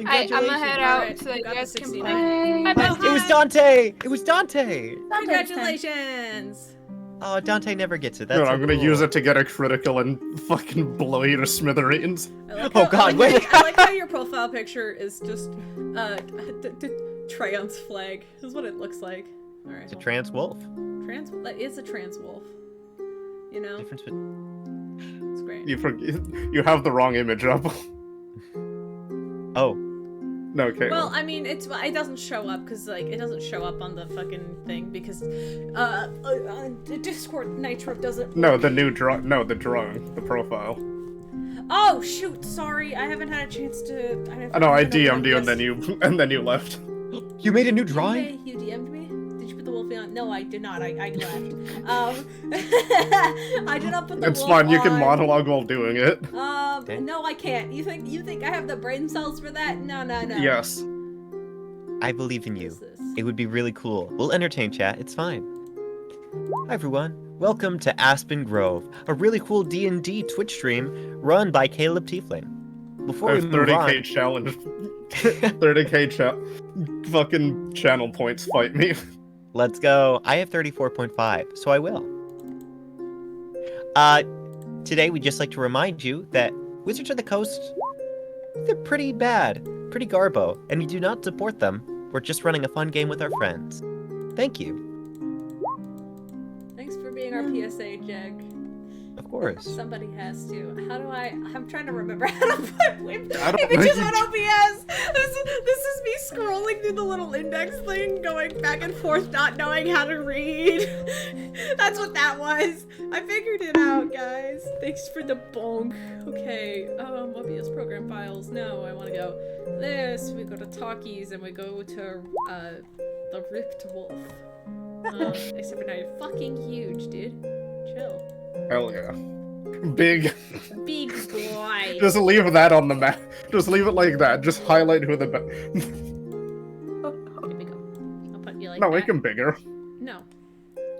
I'm gonna head out so that you guys can play. It was Dante! It was Dante! Congratulations! Oh, Dante never gets it. No, That's I'm gonna use it to get a critical and fucking blow you to smithereens. Oh god, wait! I like how your profile picture is just Treyon's flag. Is what it looks like. All right. It's a trans wolf. That is a trans wolf. You know. Difference between... It's great. You have the wrong image up. Oh. No, okay. Well, I mean, it doesn't show up because like it doesn't show up on the fucking thing because the Discord Nitro doesn't. No, the drawing, the profile. Oh shoot! Sorry, I haven't had a chance to. I DM'd you and then you left. You made a new drawing? Okay, you DM'd me? Did you put the wolfie on? No, I did not. I left. I did not put the wolf on. It's fine. You can monologue while doing it. No, I can't. You think I have the brain cells for that? No. Yes. I believe in you. It would be really cool. We'll entertain chat. It's fine. Hi everyone. Welcome to Aspen Grove, a really cool D&D Twitch stream run by Caleb Teafling. Before we move 30k on, challenge. 30k fucking channel points. Fight me. Let's go. I have 34.5, so I will. Today we'd just like to remind you that Wizards of the Coast, they're pretty bad, pretty garbo, and we do not support them. We're just running a fun game with our friends. Thank you. Thanks for being our PSA, Jegg. Of course. Somebody has to. I'm trying to remember how to put images on OBS. This is me scrolling through the little index thing, going back and forth, not knowing how to read. That's what that was. I figured it out, guys. Thanks for the bonk. Okay, OBS program files. No, I want to go this. We go to Talkies and we go to the Ripped Wolf. Except for now you're fucking huge, dude. Chill. Hell yeah. Big boy. Just leave that on the map. Just leave it like that. Just highlight who the Here we go. I'll put you like No, that. make him bigger. No.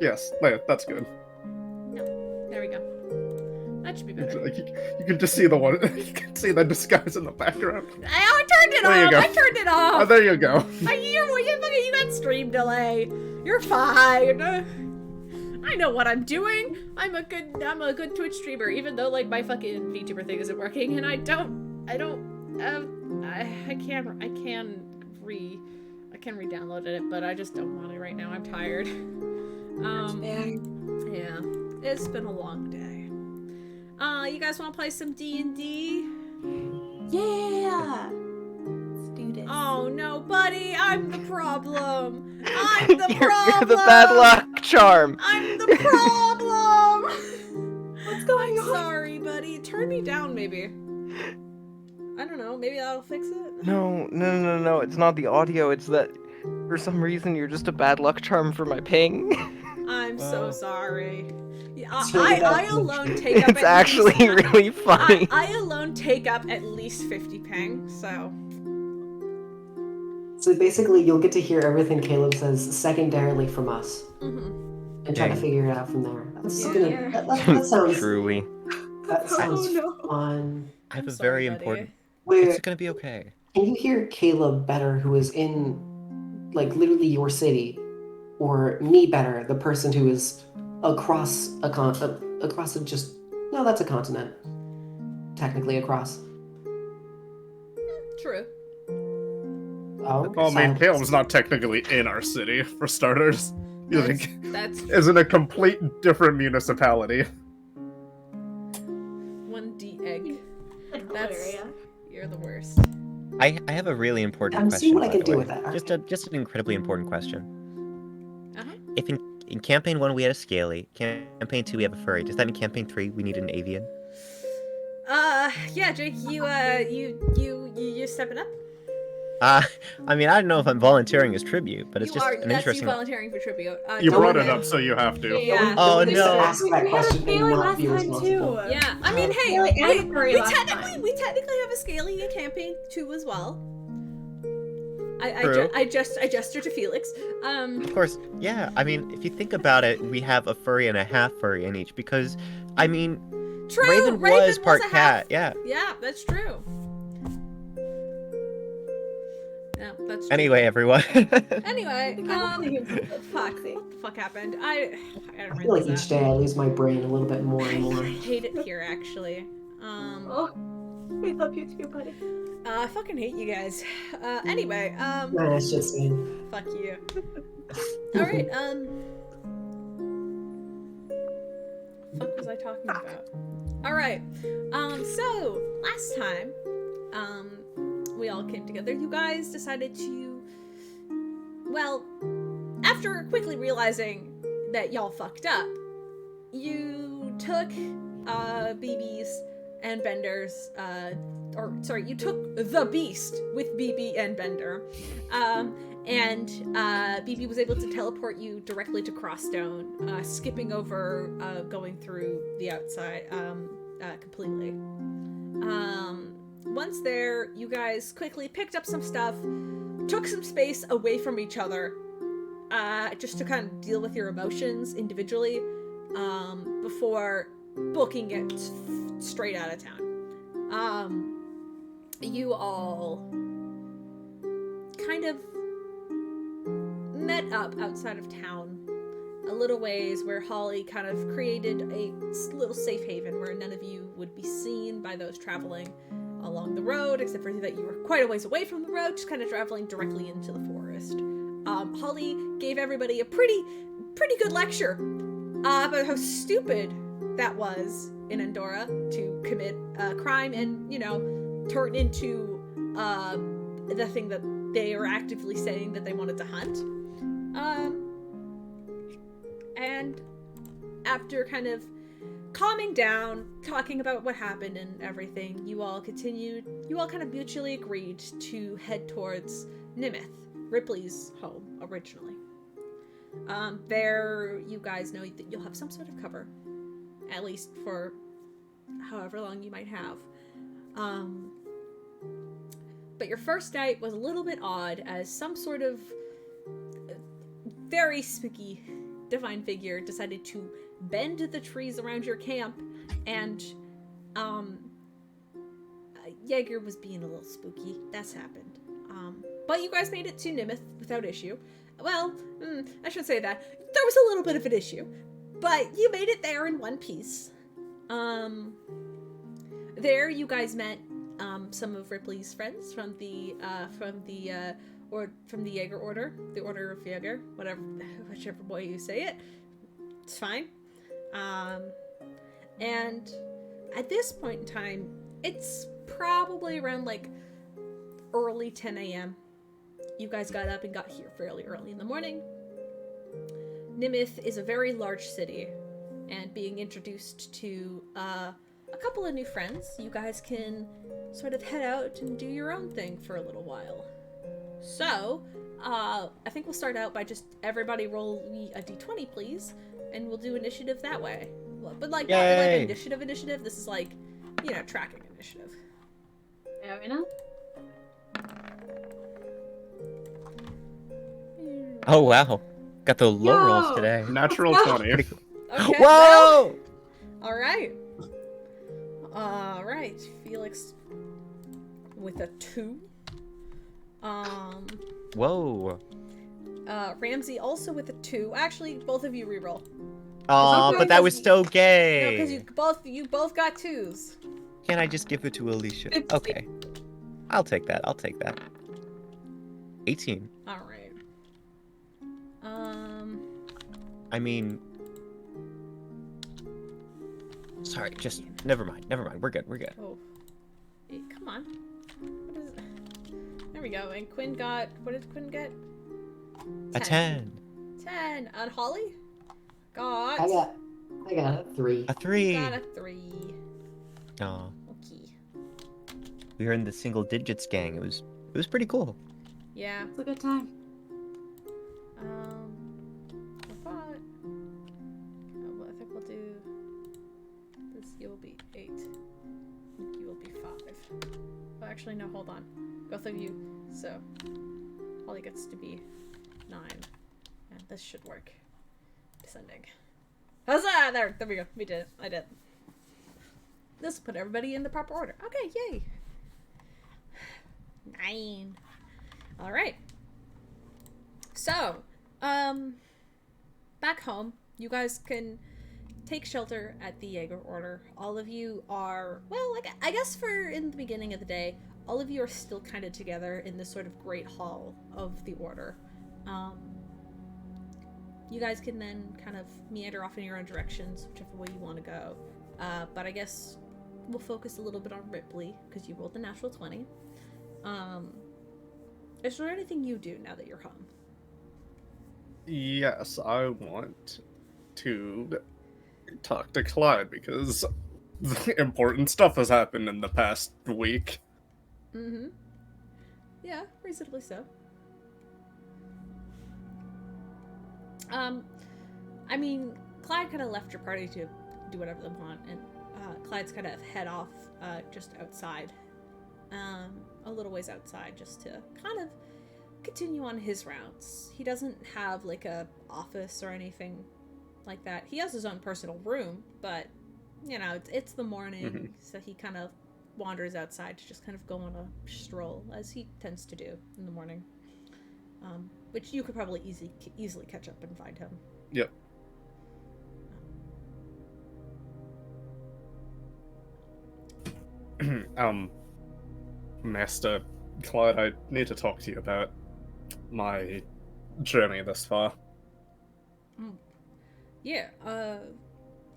Yes, that's good. No. There we go. That should be better. You can just see the one. You can see the disguise in the background. I turned it There you off. go. I turned it off. Oh, there you go. You got stream delay. You're fine. I know what I'm doing. I'm a good Twitch streamer, even though like my fucking VTuber thing isn't working, and I can re-download it, but I just don't want it right now. I'm tired. Yeah, it's been a long day. You guys want to play some D&D? Yeah. Let's do this. Oh no, buddy, I'm the problem. I'm the problem. You're the bad luck charm. I'm the problem. What's going on? Sorry, buddy. Turn me down, maybe. I don't know. Maybe that'll fix it. No. It's not the audio. It's that for some reason you're just a bad luck charm for my ping. I'm so sorry. Yeah, really I alone take up. It's actually really funny. I alone take up at least 50 ping. So basically, you'll get to hear everything Caleb says secondarily from us, and try to figure it out from there. That sounds Truly. That sounds fun. I have a sorry, very buddy. important. Where It's gonna be okay. can you hear Caleb better, who is in, like, literally your city, or me better, the person who is across a that's a continent, technically across. true. Oh, Well, I mean, Caleb's not technically in our city, for starters. You think That's is in a complete different municipality. 1D egg. That's you're the worst. I have a really important I'm question. seeing what I by can the do way. with that. Just an incredibly important question. Uh-huh. If in campaign 1 we had a scaly, campaign 2 we have a furry, does that mean campaign 3 we need an avian? Yeah, Jake, you stepping up? I mean, I don't know if I'm volunteering as tribute, but it's You just are. an That's you interesting. volunteering for tribute. You Don't brought it worry. up, so you have to. Yeah. Oh, Don't no. Ask that We had a question and scaly not last be time, responsible. too. Yeah, I mean, hey, Scaly and a furry we last technically time. have a scaly in campaign 2 as well. True. I gestured to Felix. Of course, yeah. I mean, if you think about it, we have a furry and a half furry in each because, I mean, True. Raven was part a half- cat. Yeah. Yeah, that's true. Yeah, that's true. Anyway, everyone. Anyway, fuck. What the fuck happened? I don't I feel like realize each that. day I lose my brain a little bit more and more. I hate it here, actually. Oh, we love you too, buddy. I fucking hate you guys. Anyway, Nah, it's just me. fuck you. Alright, fuck was I talking about? Alright, so, last time, we all came together, you guys decided to, well, after quickly realizing that y'all fucked up, you took, BB's and Bender's, you took the Beast with BB and Bender, and BB was able to teleport you directly to Crossstone, skipping over going through the outside completely. Once there, you guys quickly picked up some stuff, took some space away from each other, just to kind of deal with your emotions individually, before booking it straight out of town. You all kind of met up outside of town a little ways where Holly kind of created a little safe haven where none of you would be seen by those traveling along the road, except for that you were quite a ways away from the road, just kind of traveling directly into the forest. Holly gave everybody a pretty good lecture about how stupid that was in Andorra to commit a crime and, you know, turn into the thing that they were actively saying that they wanted to hunt. And after kind of calming down, talking about what happened and everything, you all kind of mutually agreed to head towards Nimyth, Rypley's home originally. There, you guys know that you'll have some sort of cover, at least for however long you might have. But your first night was a little bit odd as some sort of very spooky divine figure decided to bend the trees around your camp, and Jaeger was being a little spooky. That's happened. But you guys made it to Nimyth without issue. Well, I shouldn't say that. There was a little bit of an issue. But you made it there in one piece. There you guys met some of Rypley's friends from the Jaeger Order, the Order of Jaeger, whichever way you say it. It's fine. And at this point in time, it's probably around like early 10 a.m. You guys got up and got here fairly early in the morning. Nimyth is a very large city, and being introduced to a couple of new friends, you guys can sort of head out and do your own thing for a little while. So, I think we'll start out by just everybody roll me a d20, please, and we'll do initiative that way. But like, not like initiative. This is like, you know, tracking initiative. Yeah, we know. Oh wow, got the low rolls today. Natural 20. Okay, Whoa! All right. Felix with a 2. Whoa. Ramsey also with a 2. Actually, both of you reroll. Oh, but that was so gay. No, because you both got 2s. Can I just give it to Alycia? Okay. I'll take that. 18. All right. I mean, sorry, just never mind. We're good. Oh, hey, come on. What is it? There we go. And Quinn got, what did Quinn get? 10. A 10. 10. And Holly got. I got a 3. A 3. Got a 3. Aw. Okay. We were in the single digits gang. It was pretty cool. Yeah. It's a good time. I think we'll do this. You will be 8. You will be 5. Oh, actually, no, hold on. Both of you. So, Holly gets to be 9. And this should work. Descending. Huzzah! There we go. We did it. I did. This will put everybody in the proper order. Okay, yay. 9. All right. So, back home, you guys can take shelter at the Jaeger Order. All of you are, well, like, I guess for in the beginning of the day, all of you are still kind of together in this sort of great hall of the Order. You guys can then kind of meander off in your own directions, whichever way you want to go. But I guess we'll focus a little bit on Rypley, because you rolled the natural 20. Is there anything you do now that you're home? Yes, I want to talk to Clyde because important stuff has happened in the past week. Mm-hmm. Yeah, reasonably so. I mean, Clyde kind of left your party to do whatever they want, and Clyde's kind of head off just outside. A little ways outside, just to kind of continue on his rounds. He doesn't have like a office or anything like that. He has his own personal room, but you know, it's the morning, so he kind of wanders outside to just kind of go on a stroll, as he tends to do in the morning. Which you could probably easily catch up and find him. Yep. Master Clyde, I need to talk to you about my journey thus far. Yeah,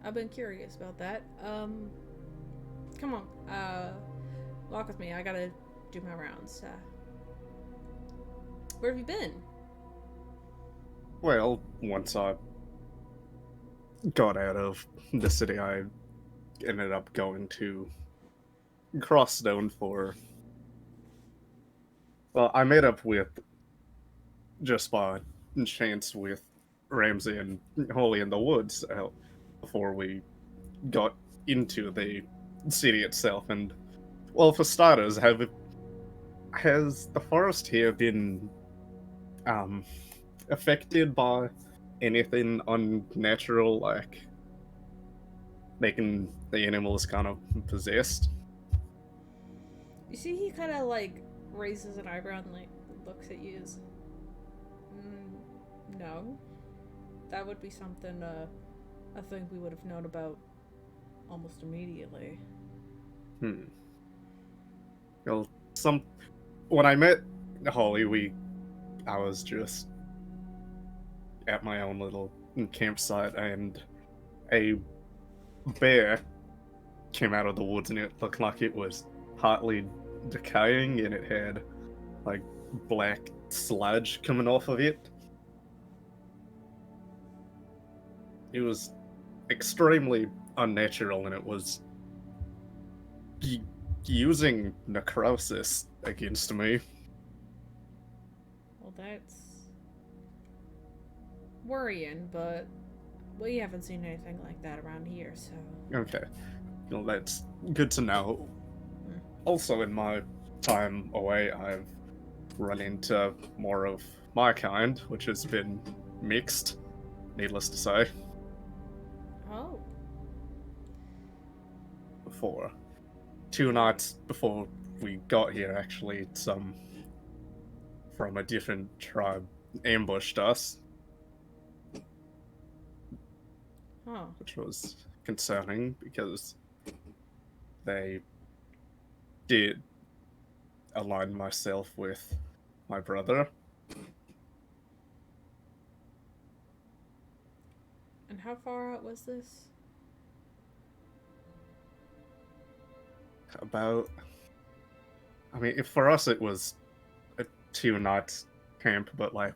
I've been curious about that. Come on, walk with me. I gotta do my rounds. Where have you been? Well, once I got out of the city, I ended up going to Crossstone for... Well, I made up with, just by chance, with Ramsey and Holly in the woods before we got into the city itself. And, well, for starters, has the forest here been affected by anything unnatural, like making the animals kind of possessed? You see, he kind of like raises an eyebrow and like looks at you. No, that would be something a thing we would have known about almost immediately. Well, when I met Holly, I was just at my own little campsite, and a bear came out of the woods, and it looked like it was partly decaying, and it had like black sludge coming off of it. It was extremely unnatural, and it was using necrosis against me. Well, that's worrying, but we haven't seen anything like that around here, so... Okay. Well, that's good to know. Also, in my time away, I've run into more of my kind, which has been mixed, needless to say. Oh. Before. 2 nights before we got here, actually, some from a different tribe ambushed us. Huh. Which was concerning because they did align myself with my brother. And how far out was this? About, I mean, for us it was a 2-night camp, but like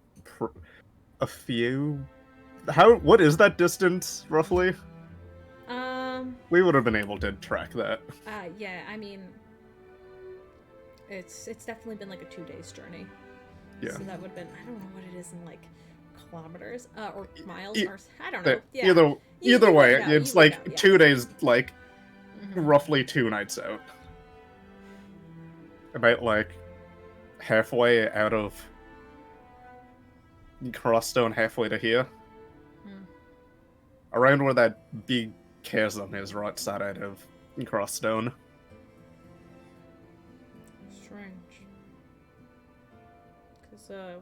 a few. What is that distance roughly? We would have been able to track that. Yeah, I mean, it's definitely been like a 2 days journey. Yeah. So that would have been, I don't know what it is in like kilometers, or miles, or I don't know. Yeah. Either way, it's like 2 days, like roughly 2 nights out. About like halfway out of Crossstone, halfway to here. Around where that big chasm is, right side out of Crossstone. Strange. Because, I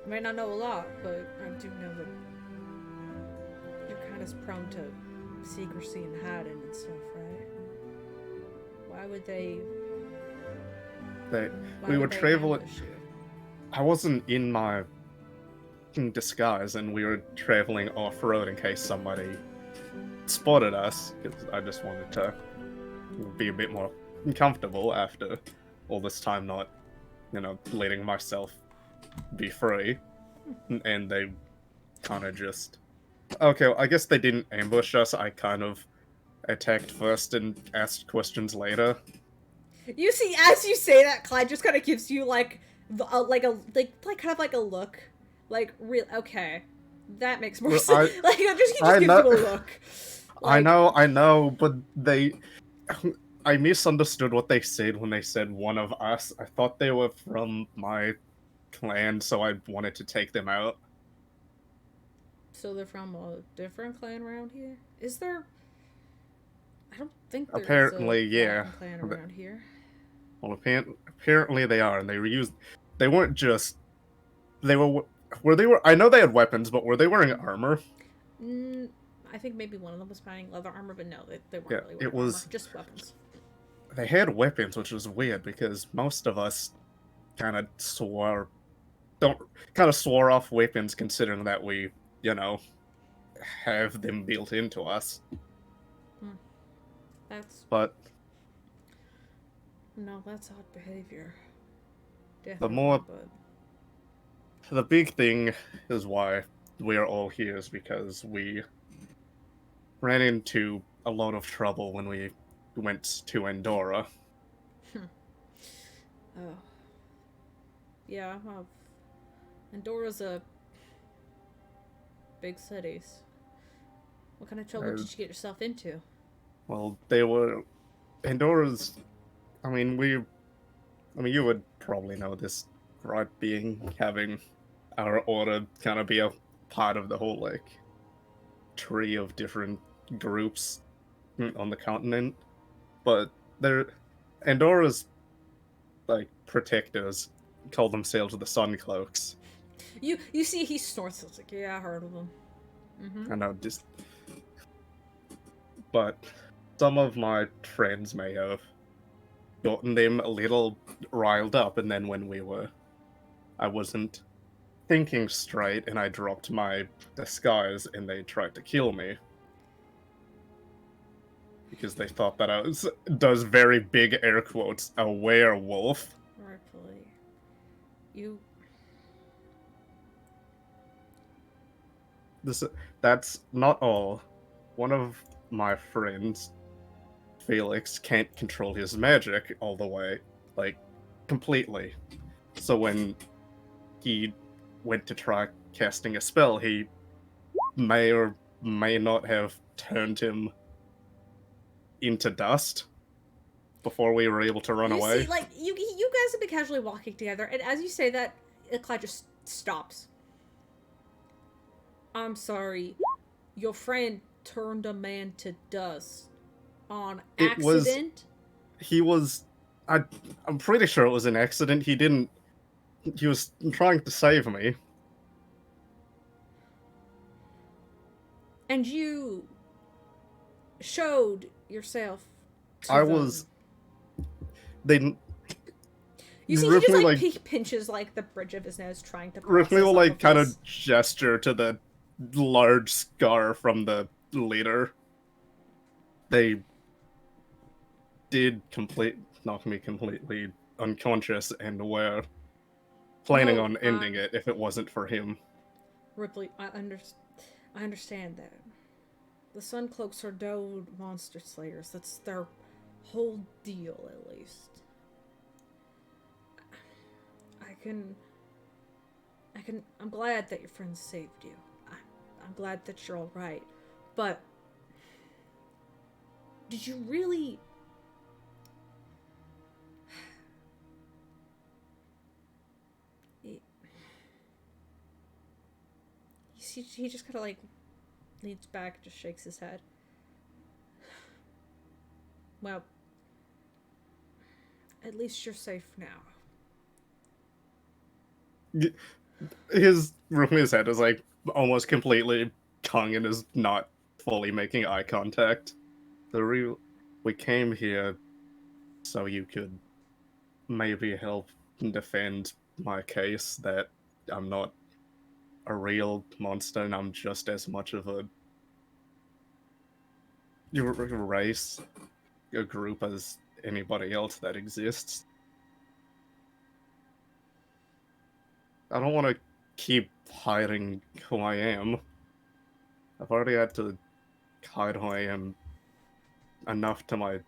might not know a lot, but I do know that you're kind of prone to secrecy and hiding and stuff, right? Why would they... We were traveling... I wasn't in my disguise, and we were traveling off-road in case somebody spotted us, because I just wanted to be a bit more comfortable after all this time not, letting myself be free. And they kind of just... Okay, well, I guess they didn't ambush us. I kind of attacked first and asked questions later. You see, as you say that, Clyde just kind of gives you like kind of like a look, like real. Okay, that makes more sense. He just gives you a look. Like, I know, but I misunderstood what they said when they said one of us. I thought they were from my clan, so I wanted to take them out. So they're from a different clan around here? Is there? I don't think there's apparently, yeah. Clan around here. Well, apparently they are, and they weren't just. They were. I know they had weapons, but were they wearing armor? I think maybe one of them was wearing leather armor, but no, they weren't really wearing it was armor, just weapons. They had weapons, which was weird because most of us kind of swore off weapons, considering that we, have them built into us. But no, that's odd behavior. Definitely, the big thing is why we're all here is because we ran into a lot of trouble when we went to Andorra. Oh. Yeah, Andorra's a big city. What kind of trouble did you get yourself into? Well, Andorra's... you would probably know this, right? Having our order kind of be a part of the whole, tree of different groups on the continent. But Andorra's, protectors call themselves the Sun Cloaks. You see he snorts. It's like, yeah, I heard of them. Mm-hmm. I know, but some of my friends may have gotten them a little riled up, and then when I wasn't thinking straight, and I dropped my disguise, and they tried to kill me. Because they thought that I was, those very big air quotes, a werewolf. Rypley. That's not all. One of my friends, Felix, can't control his magic all the way, like, completely. So when he went to try casting a spell, he may or may not have turned him into dust before we were able to run away. See, like, you guys have been casually walking together, and as you say that, Clyde just stops. I'm sorry. Your friend turned a man to dust on accident? I'm pretty sure it was an accident. He was trying to save me. And you showed yourself to I them. was... They... You see, he just, like, pinches, like, the bridge of his nose, trying to process Ripley will, like, kind this. of gesture to the large scar from the leader. They did knock me completely unconscious, and were planning on ending it if it wasn't for him. Ripley, I understand that. The Suncloaks are no monster slayers. That's their whole deal, at least. I'm glad that your friends saved you. I'm glad that you're alright. But did you really... He just kind of, like, leans back and just shakes his head. Well, at least you're safe now. His head is, like, almost completely hung and is not fully making eye contact. We came here so you could maybe help defend my case that I'm not a real monster, and I'm just as much of a race, a group as anybody else that exists. I don't want to keep hiding who I am. I've already had to hide who I am enough to my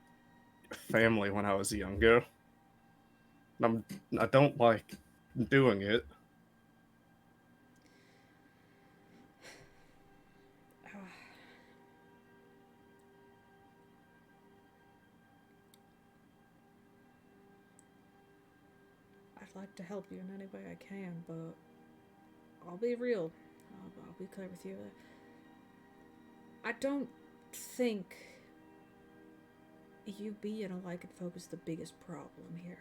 family when I was younger. And I don't like doing it. I'd like to help you in any way I can, but I'll be real. I'll be clear with you. I don't think you being a lycanthrope is the biggest problem here.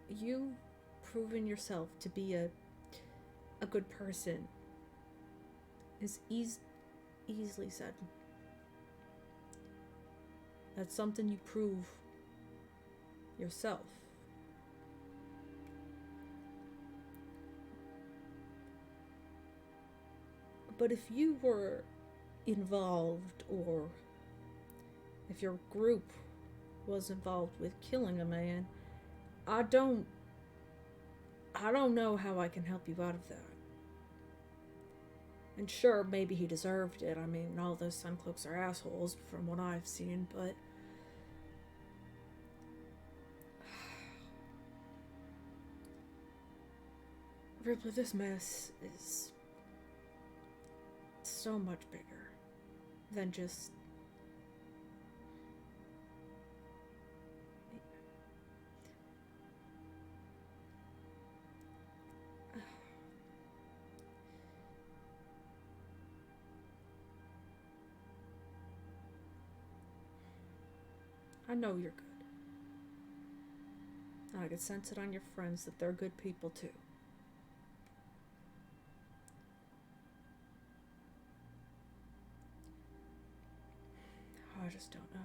You've proven yourself to be a good person. Is easily said. That's something you prove yourself. But if you were involved, or if your group was involved with killing a man, I don't know how I can help you out of that. And sure, maybe he deserved it. I mean, all those Suncloaks are assholes from what I've seen, but... Ripley, this mess is so much bigger than just... I know you're good. I can sense it on your friends that they're good people too. I just don't know.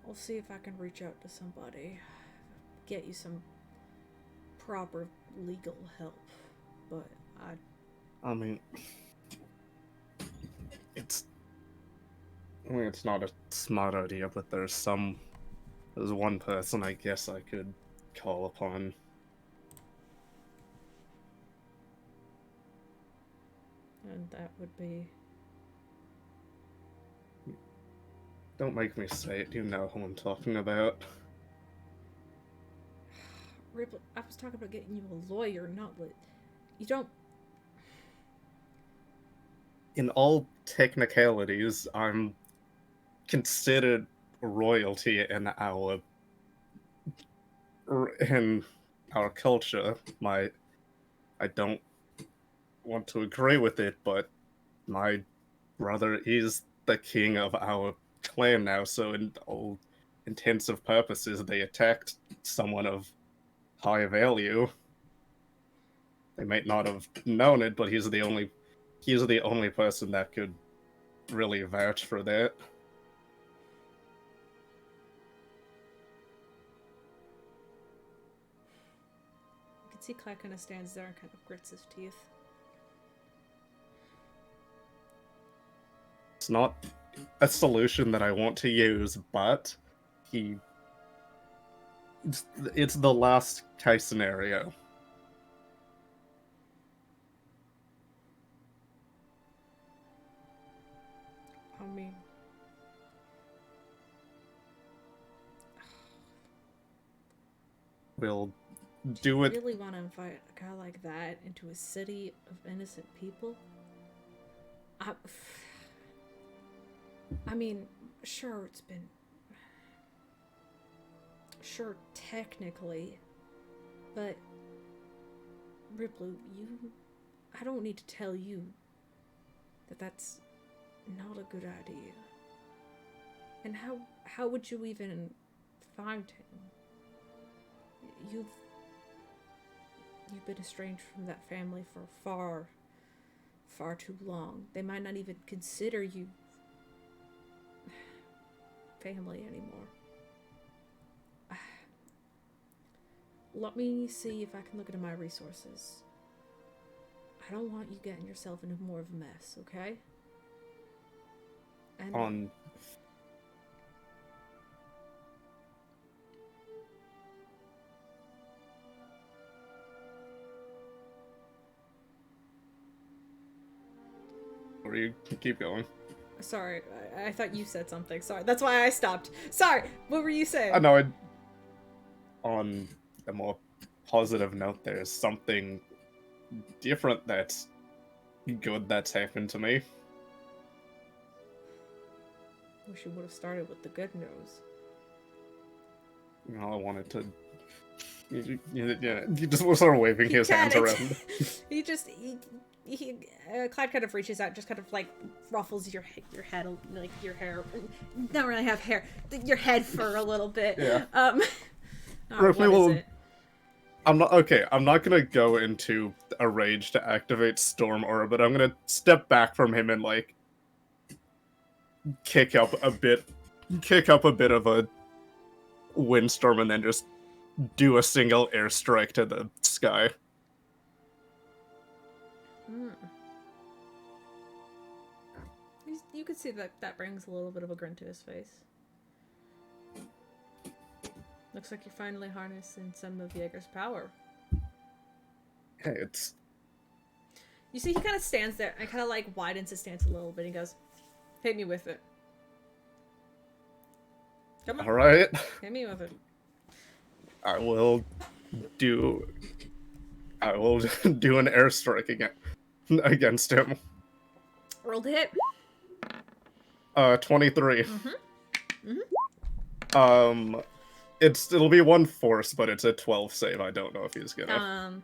I'll see if I can reach out to somebody, get you some proper legal help, but I mean, it's not a smart idea, but there's one person I guess I could call upon. And that would be... Don't make me say it, you know who I'm talking about. Rypley, I was talking about getting you a lawyer, not you don't... In all technicalities, I'm considered royalty in our culture. I don't want to agree with it, but my brother is the king of our clan now, so in all intensive purposes, they attacked someone of high value. They might not have known it, but he's the only person that could really vouch for that. You can see Clyde kind of stands there and kind of grits his teeth. It's not a solution that I want to use, but it's the last case scenario. I mean... We'll do it. You really want to invite a guy like that into a city of innocent people? I mean, sure, it's been... Sure, technically, but... Rypley, I don't need to tell you that that's not a good idea. And how would you even find him? You've been estranged from that family for far too long. They might not even consider you family anymore. Let me see if I can look into my resources. I don't want you getting yourself into more of a mess, okay? And Or you keep going. Sorry, I thought you said something. Sorry, that's why I stopped. Sorry, what were you saying? I know. On a more positive note, there's something different that's good that's happened to me. Wish you would have started with the good news. You know, I wanted to. He just was sort of waving his hands around. Clyde kind of reaches out, just kind of like ruffles your head, like your hair. Don't really have hair. Your head for a little bit. Yeah. What is it? I'm not gonna go into a rage to activate Storm Aura, but I'm gonna step back from him and like kick up a bit of a windstorm, and then just do a single airstrike to the sky. You can see that brings a little bit of a grin to his face. Looks like you're finally harnessing some of Jaeger's power. Hey, it's... You see, he kind of stands there and kind of like widens his stance a little bit. And he goes, "Hit me with it. Come on. All right. Hit me with it." I will do an airstrike against him. Roll to hit. 23. It'll be one force, but it's a 12 save. I don't know if he's gonna.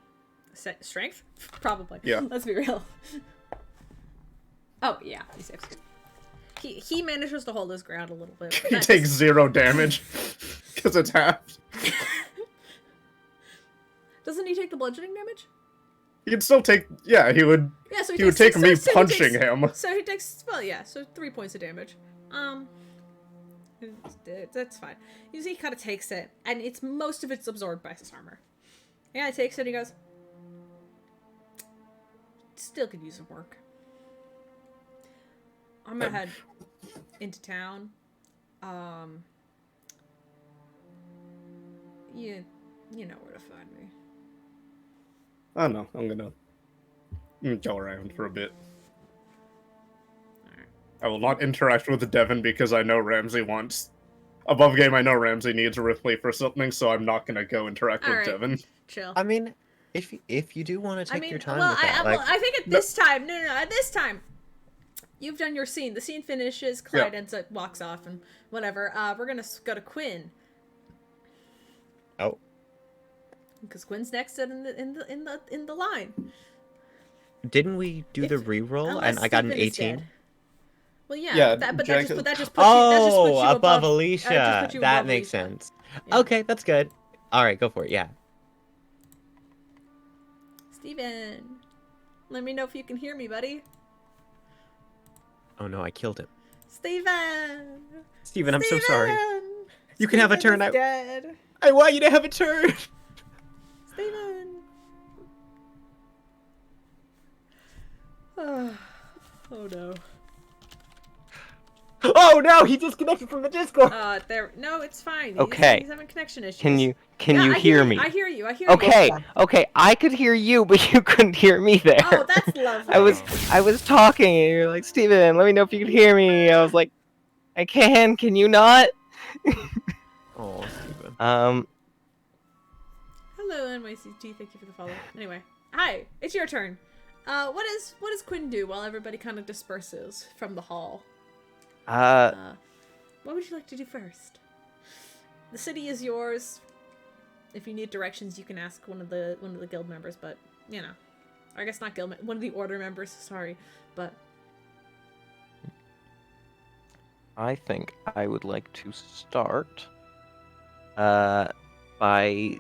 Strength? Probably. Yeah. Let's be real. Oh yeah, he saves. He manages to hold his ground a little bit. He takes 0 damage because it's halved. Doesn't he take the bludgeoning damage? He'd still take. Yeah, he would. Yeah, so he would take me punching him. So he takes. Well, yeah. So 3 points of damage. That's fine. He kind of takes it, and most of it's absorbed by his armor. Yeah, he takes it. And he goes. Still could use some work. I'm gonna head into town. You know where to find me. I know. I'm gonna go around for a bit. Alright. I will not interact with Devin because I know Ramsey wants. Above game, I know Ramsey needs Rypley for something, so I'm not gonna go interact with Devin. Chill. I mean, if you do want to take your time well, with that, like... I think at this time, no, at this time, you've done your scene. The scene finishes. Clyde walks off and whatever. We're gonna go to Quinn. Oh. Because Quinn's next in the line. Didn't we do the reroll and I got an 18? Well, yeah, that just puts you above Alycia. That makes sense. Yeah. Okay, that's good. All right, go for it. Yeah. Steven, let me know if you can hear me, buddy. Oh no, I killed him. Steven, I'm so sorry. You can have a turn. Dead. I want you to have a turn. Steven. Oh no. Oh no, he disconnected from the Discord. No, it's fine. Okay. He's having connection issues. Can you hear me? I hear you. Okay, I could hear you, but you couldn't hear me there. Oh, that's lovely. I was talking, and you're like, Steven, let me know if you can hear me. I was like, I can you not? Oh, Steven. Hello, NYCT. Thank you for the follow. Anyway, hi. It's your turn. What does Quinn do while everybody kind of disperses from the hall? What would you like to do first? The city is yours. If you need directions, you can ask one of the guild members, but you know, or I guess not guild, one of the order members. Sorry, but I think I would like to start by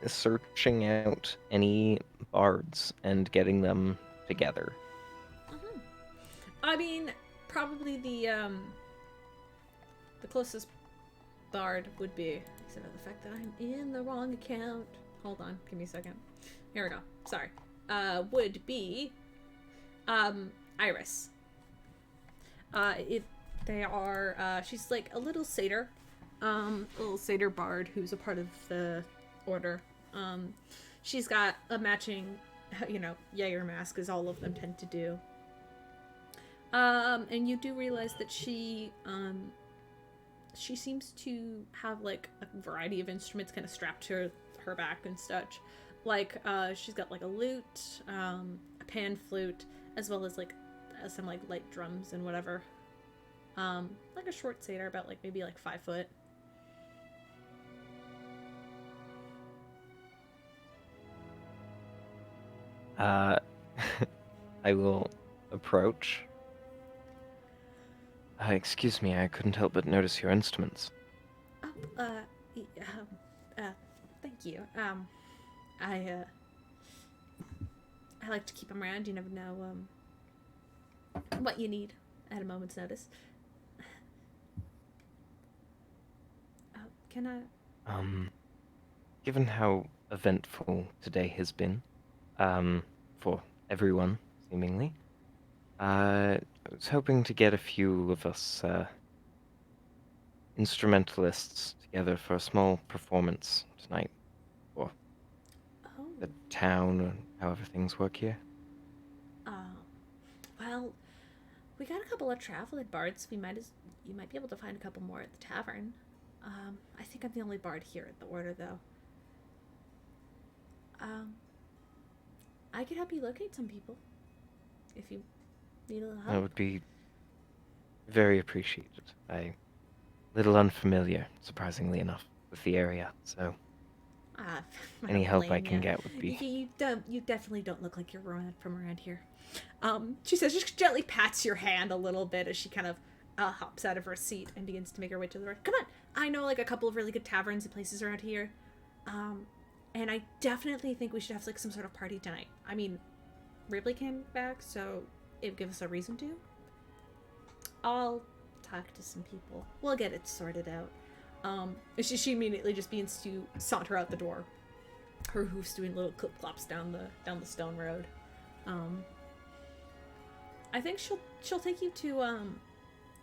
searching out any bards and getting them together. Mm-hmm. I mean, probably the closest bard would be, except for the fact that I'm in the wrong account. Hold on, give me a second. Here we go. Sorry. Would be Iris. They are she's like a little satyr bard who's a part of the order. She's got a matching, Jaeger mask, as all of them tend to do. And you do realize that she seems to have like a variety of instruments kind of strapped to her back and such. Like, she's got like a lute, a pan flute, as well as like some like light drums and whatever. Like a short satyr, about like maybe like 5 foot. I will approach. Excuse me, I couldn't help but notice your instruments. Thank you. I like to keep them around. You never know, what you need at a moment's notice. Can I? Given how eventful today has been, for everyone, seemingly, I was hoping to get a few of us, instrumentalists together for a small performance tonight, for the town, or however things work here. Well, we got a couple of traveling bards. You might be able to find a couple more at the tavern. I think I'm the only bard here at the order, though. I could help you locate some people, if you need a little help. That would be very appreciated. I'm a little unfamiliar, surprisingly enough, with the area, so any help I can get would be... You definitely don't look like you're from around here. She says, just gently pats your hand a little bit as she kind of hops out of her seat and begins to make her way to the door. Come on, I know like a couple of really good taverns and places around here, and I definitely think we should have like some sort of party tonight. I mean, Rypley came back, so it would give us a reason to. I'll talk to some people. We'll get it sorted out. She immediately just begins to saunter out the door. Her hoofs doing little clip-clops down the stone road. I think she'll take you to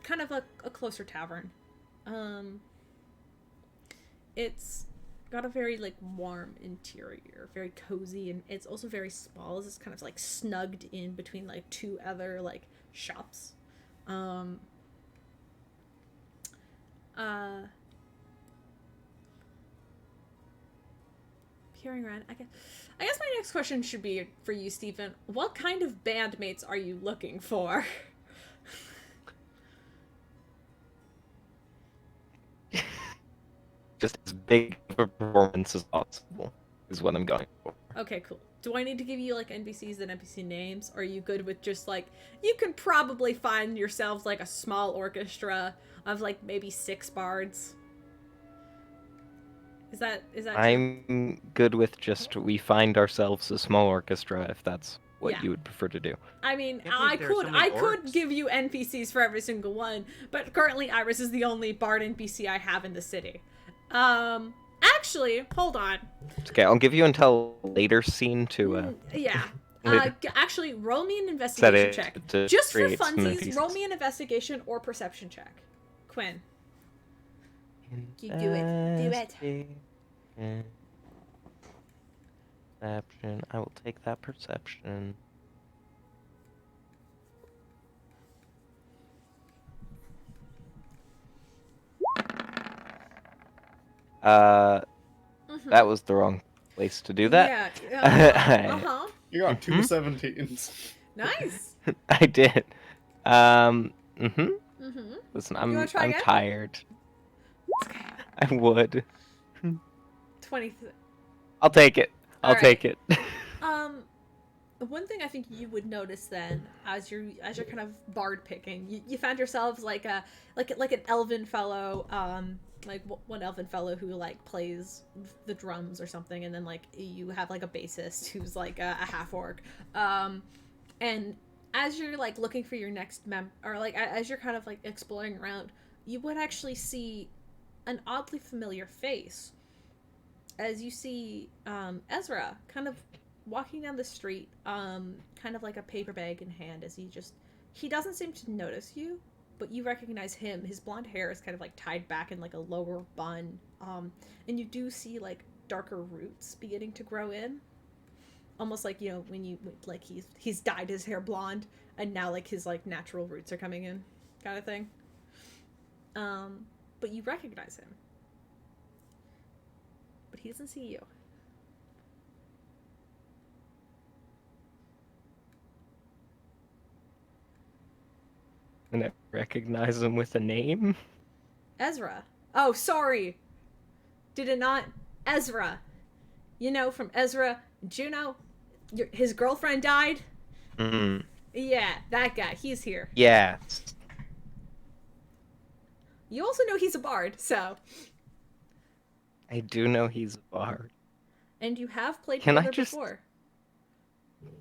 kind of a closer tavern. It's got a very like warm interior, very cozy, and it's also very small. It's kind of like snugged in between like two other like shops. Peering around, I guess my next question should be for you, Stephen. What kind of bandmates are you looking for? Just as big of a performance as possible is what I'm going for. Okay, cool. Do I need to give you like NPCs and NPC names? Or are you good with just like, you can probably find yourselves like a small orchestra of like maybe 6 bards? Is that I'm good with just we find ourselves a small orchestra if that's what you would prefer to do. I mean, I could give you NPCs for every single one, but currently Iris is the only bard NPC I have in the city. Actually, hold on. Okay, I'll give you until later scene to yeah. Actually, roll me an investigation check. Just for funsies, roll me an investigation or perception check. Quinn. You do it. Do it. Perception. I will take that perception. That was the wrong place to do that. Yeah. You got 2 17s. Nice. I did. Listen, I'm tired. I would. 20. I'll take it. I'll take it. One thing I think you would notice then, as you're kind of bard picking, you found yourselves like an elven fellow, like one elven fellow who like plays the drums or something, and then like you have like a bassist who's like a half orc, and as you're like looking for your next or like as you're kind of like exploring around, you would actually see an oddly familiar face as you see Ezra kind of walking down the street, kind of like a paper bag in hand, as he doesn't seem to notice you, but you recognize him. His blonde hair is kind of like tied back in like a lower bun, and you do see like darker roots beginning to grow in, almost like, you know, when you like he's dyed his hair blonde and now like his like natural roots are coming in, kind of thing. But you recognize him, but he doesn't see you. And I recognize him with a name? Ezra. Oh, sorry. Did it not? Ezra. You know, from Ezra Juno, his girlfriend died? Mm-hmm. Yeah, that guy. He's here. Yeah. You also know he's a bard, so... I do know he's a bard. And you have played together before.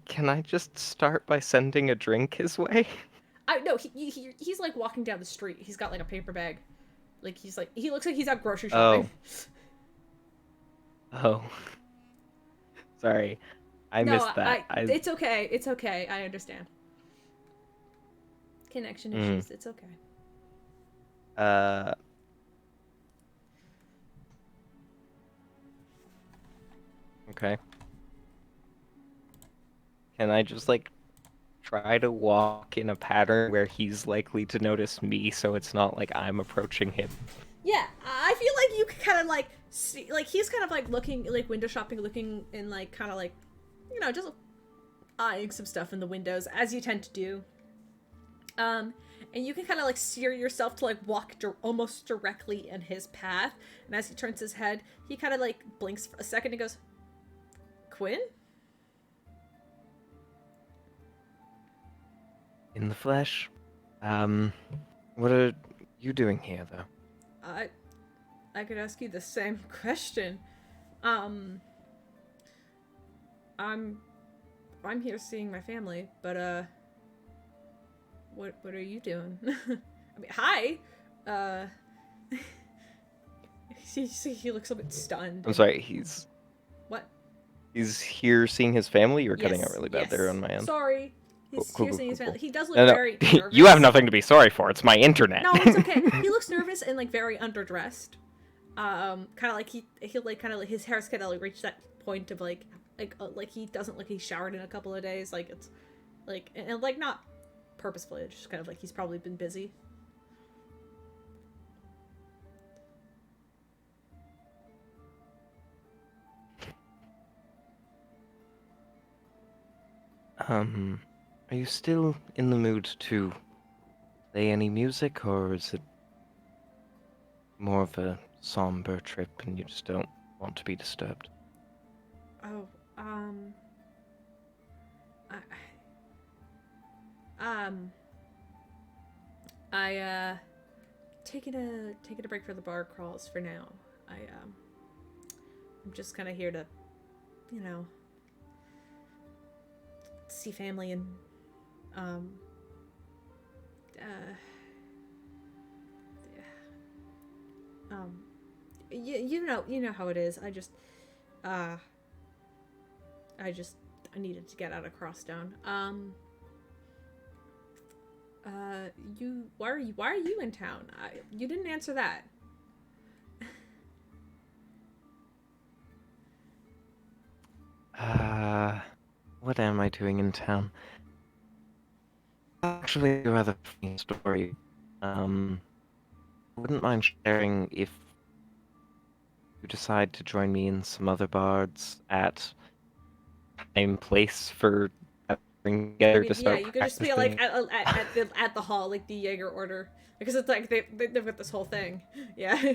Can I just start by sending a drink his way? No, he's like walking down the street. He's got like a paper bag. Like he looks like he's out grocery shopping. Oh. Sorry. I missed that. It's okay. It's okay. I understand. Connection issues. It's okay. Okay. Can I just like try to walk in a pattern where he's likely to notice me, so it's not like I'm approaching him? Yeah, I feel like you could kind of like see, like he's kind of like looking, like window shopping, looking and like kind of like, you know, just eyeing some stuff in the windows, as you tend to do. And you can kind of like steer yourself to like walk almost directly in his path. And as he turns his head, he kind of like blinks for a second and goes, "Quinn?" In the flesh. What are you doing here, though? I could ask you the same question. I'm here seeing my family, but what are you doing? I mean, hi. He looks a bit stunned. I'm sorry, he's... What? He's here seeing his family? You're cutting out really bad there on my end. Sorry. He's Cool, here cool, seeing his cool, family. cool. He does look No, very nervous. You have nothing to be sorry for. It's my internet. No, it's okay. He looks nervous and like very underdressed. Kind of like he like kind of like his hair's kind of like reached that point of like he doesn't look like he's showered in a couple of days. Like it's like and like not purposefully. It's just kind of like he's probably been busy. Are you still in the mood to play any music, or is it more of a somber trip and you just don't want to be disturbed? Oh, taking a break for the bar crawls for now. I'm just kind of here to, you know, see family and you know how it is. I needed to get out of Crosstown. Why are you in town? You didn't answer that. What am I doing in town? Actually, a rather funny story. Wouldn't mind sharing if you decide to join me in some other bards at same place for bring together to start. Yeah, you could just be like at the hall, like the Jaeger order, because it's like they've got this whole thing. Yeah.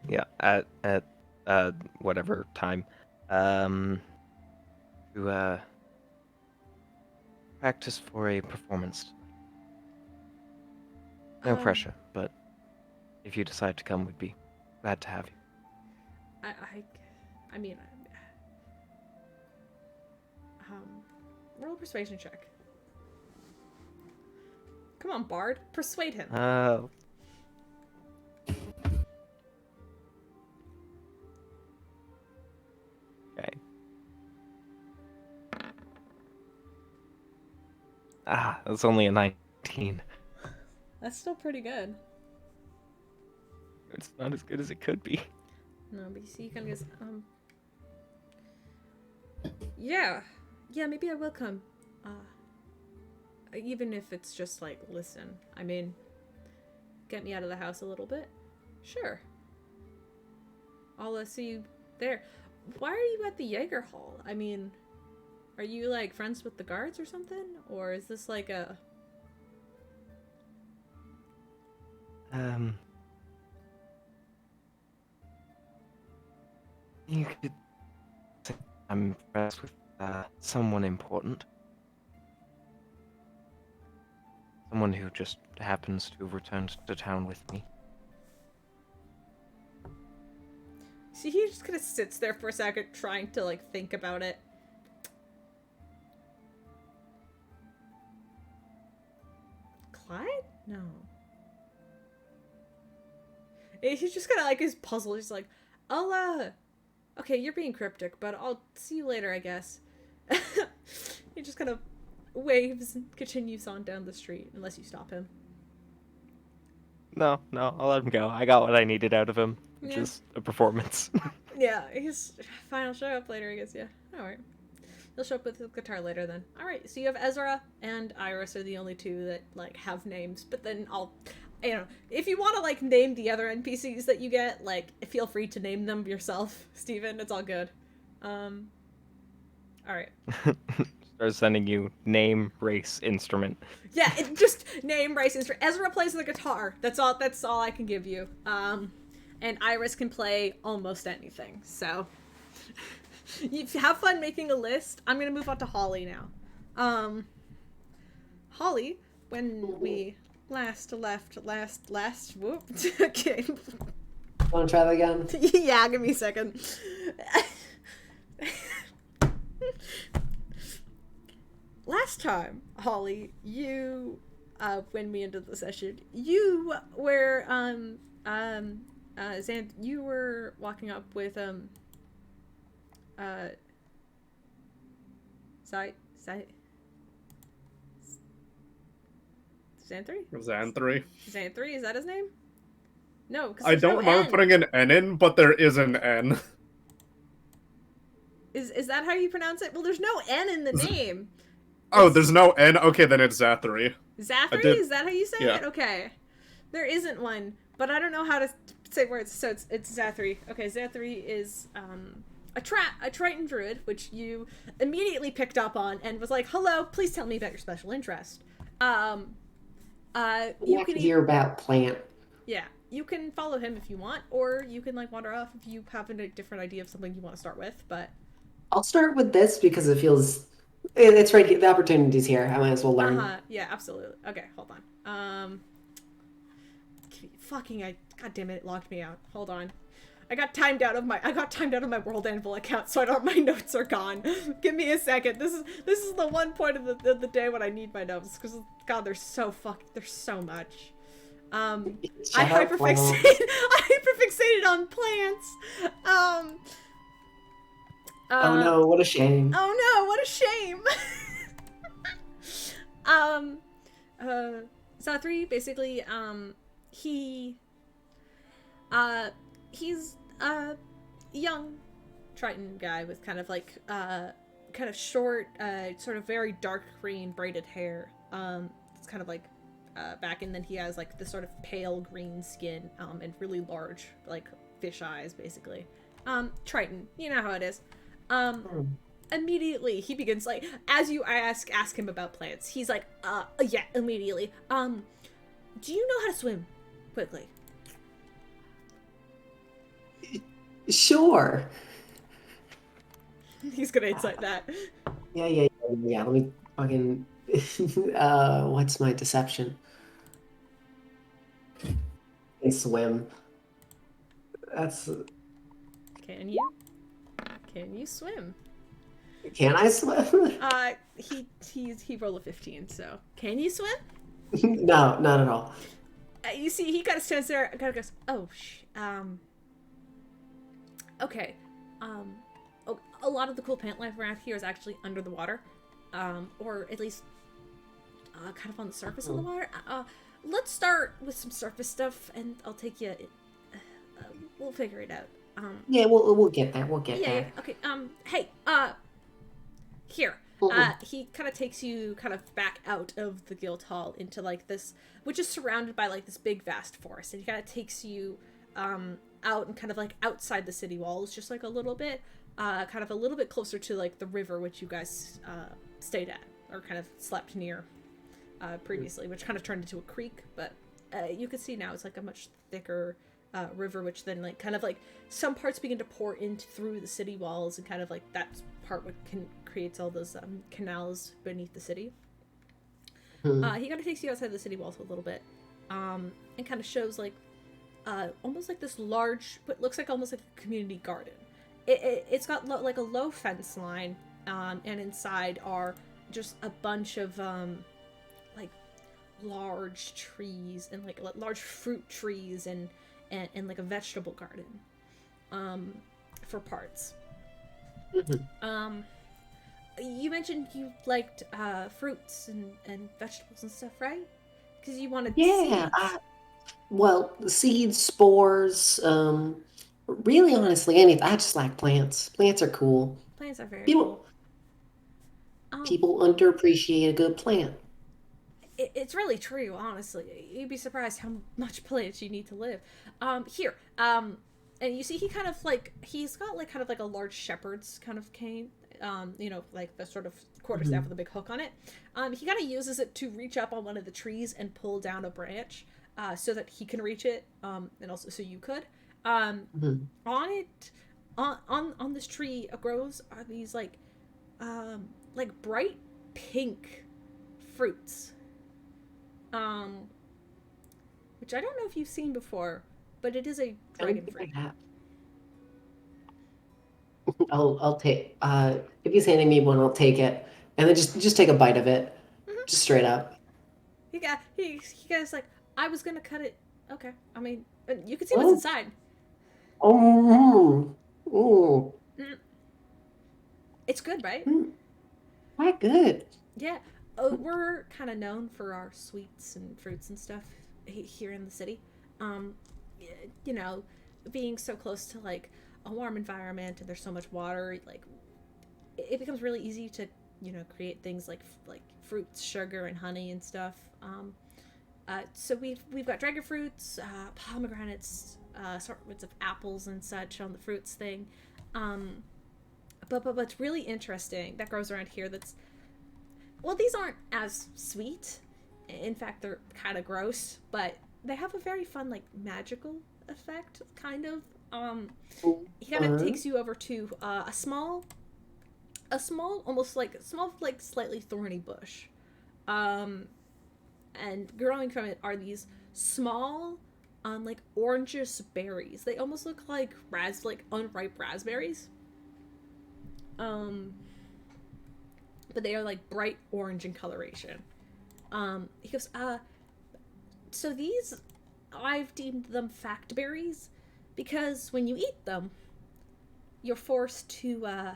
Yeah, at whatever time. To practice for a performance. No pressure, but if you decide to come, we'd be glad to have you. I mean, roll a persuasion check. Come on, Bard, persuade him. Okay. That's only a 19. That's still pretty good. It's not as good as it could be. No, but you see, he kind of goes, yeah, maybe I will come. Even if it's just like, listen, I mean, get me out of the house a little bit. Sure. I'll see you there. Why are you at the Jaeger Hall? I mean, are you like friends with the guards or something? Or is this like a... You could say I'm friends with someone important. Someone who just happens to have returned to town with me. See, he just kind of sits there for a second trying to like think about it. Clyde? No. He's just kind of like his puzzle. He's like, okay, you're being cryptic, but I'll see you later, I guess. He just kind of waves and continues on down the street, unless you stop him. No, I'll let him go. I got what I needed out of him, which is a performance. Yeah, he's fine. I'll show up later, I guess. Yeah, all right. He'll show up with his guitar later then. All right. So you have Ezra and Iris are the only two that like have names, but then you know, if you want to like name the other NPCs that you get, like feel free to name them yourself, Steven. It's all good. All right. Start sending you name, race, instrument. Yeah, it just name, race, instrument. Ezra plays the guitar. That's all I can give you. And Iris can play almost anything. So you have fun making a list. I'm gonna move on to Holly now. Holly, when we last, whoop. Okay. Want to try that again? Yeah, give me a second. Last time, Holly, you, when we ended the session, you were, Xanth, you were walking up with, Xanthri? Xanthri. Xanthri, is that his name? No, because I don't remember putting an N in, but there is an N. Is that how you pronounce it? Well, there's no N in the name. Oh, there's no N? Okay, then it's Xanthri. Zathri? Is that how you say it? Okay. There isn't one, but I don't know how to say words, so it's Zathri. Okay, Zathri is a Triton druid, which you immediately picked up on and was like, "Hello, please tell me about your special interest." You can hear about plant. Yeah, you can follow him if you want, or you can like wander off if you have a different idea of something you want to start with. But I'll start with this because it feels it's right here. The opportunity's here. I might as well learn. Yeah, absolutely. Okay, hold on. God damn it, it locked me out. Hold on. I got timed out of my World Anvil account, so my notes are gone. Give me a second. This is the one point of the day when I need my notes, because God, there's so much. I hyperfixated on plants. Oh no, what a shame. Oh no, what a shame. Zathri, basically, he's a young Triton guy with kind of like, kind of short, sort of very dark green braided hair. It's kind of like, back, and then he has like this sort of pale green skin, and really large, like, fish eyes, basically. Triton, you know how it is. Immediately he begins, like, as you ask him about plants, he's like, yeah, immediately. Do you know how to swim? Quickly. Sure. He's gonna insight that. Yeah. Let me fucking. What's my deception? I swim. That's. Can you swim? Can I swim? He rolled a 15. So can you swim? No, not at all. You see, he kind of stands there, kind of goes, "Oh, okay. A lot of the cool plant life around here is actually under the water, or at least kind of on the surface of the water. Let's start with some surface stuff, and I'll take you. We'll figure it out. Yeah, we'll get there. We'll get there. Yeah. Okay. Hey. Here. He kind of takes you kind of back out of the guild hall into like this, which is surrounded by like this big vast forest, and he kind of takes you out and kind of like outside the city walls, just like a little bit, kind of a little bit closer to like the river, which you guys stayed at or kind of slept near previously, which kind of turned into a creek, but you can see now it's like a much thicker river, which then like kind of like some parts begin to pour in through the city walls, and kind of like that part what creates all those canals beneath the city. He kind of takes you outside the city walls a little bit, and kind of shows like almost like this large, what looks like almost like a community garden. It's got like a low fence line, and inside are just a bunch of like large trees and like large fruit trees and like a vegetable garden for parts. You mentioned you liked fruits and vegetables and stuff, right? Because you wanted seeds. Well, seeds, spores, really honestly anything. I just like plants. Plants are cool. Plants are very cool. People underappreciate a good plant. It's really true, honestly. You'd be surprised how much plants you need to live. Here, and you see he kind of like, he's got like kind of like a large shepherd's kind of cane, you know, like the sort of quarterstaff with a big hook on it. He kind of uses it to reach up on one of the trees and pull down a branch, so that he can reach it, and also so you could. On it, on this tree grows are these like bright pink fruits. which I don't know if you've seen before, but it is a dragon fruit. I'll take. If he's handing me one, I'll take it, and then just take a bite of it, just straight up. He goes like, I was gonna cut it. Okay, I mean, you can see what's inside. Oh, It's good, right? Quite good. Yeah, we're kind of known for our sweets and fruits and stuff here in the city. You know, being so close to like a warm environment and there's so much water, like it becomes really easy to, you know, create things like fruits, sugar, and honey and stuff. So we've got dragon fruits, pomegranates, sorts of apples and such on the fruits thing. But what's really interesting that grows around here that's, well, these aren't as sweet. In fact, they're kind of gross, but they have a very fun, like, magical effect, kind of. He kind of takes you over to a small, almost like, slightly thorny bush. And growing from it are these small, like, orangish berries. They almost look like unripe raspberries. But they are like bright orange in coloration. He goes, so these, I've deemed them fact berries because when you eat them, you're forced to,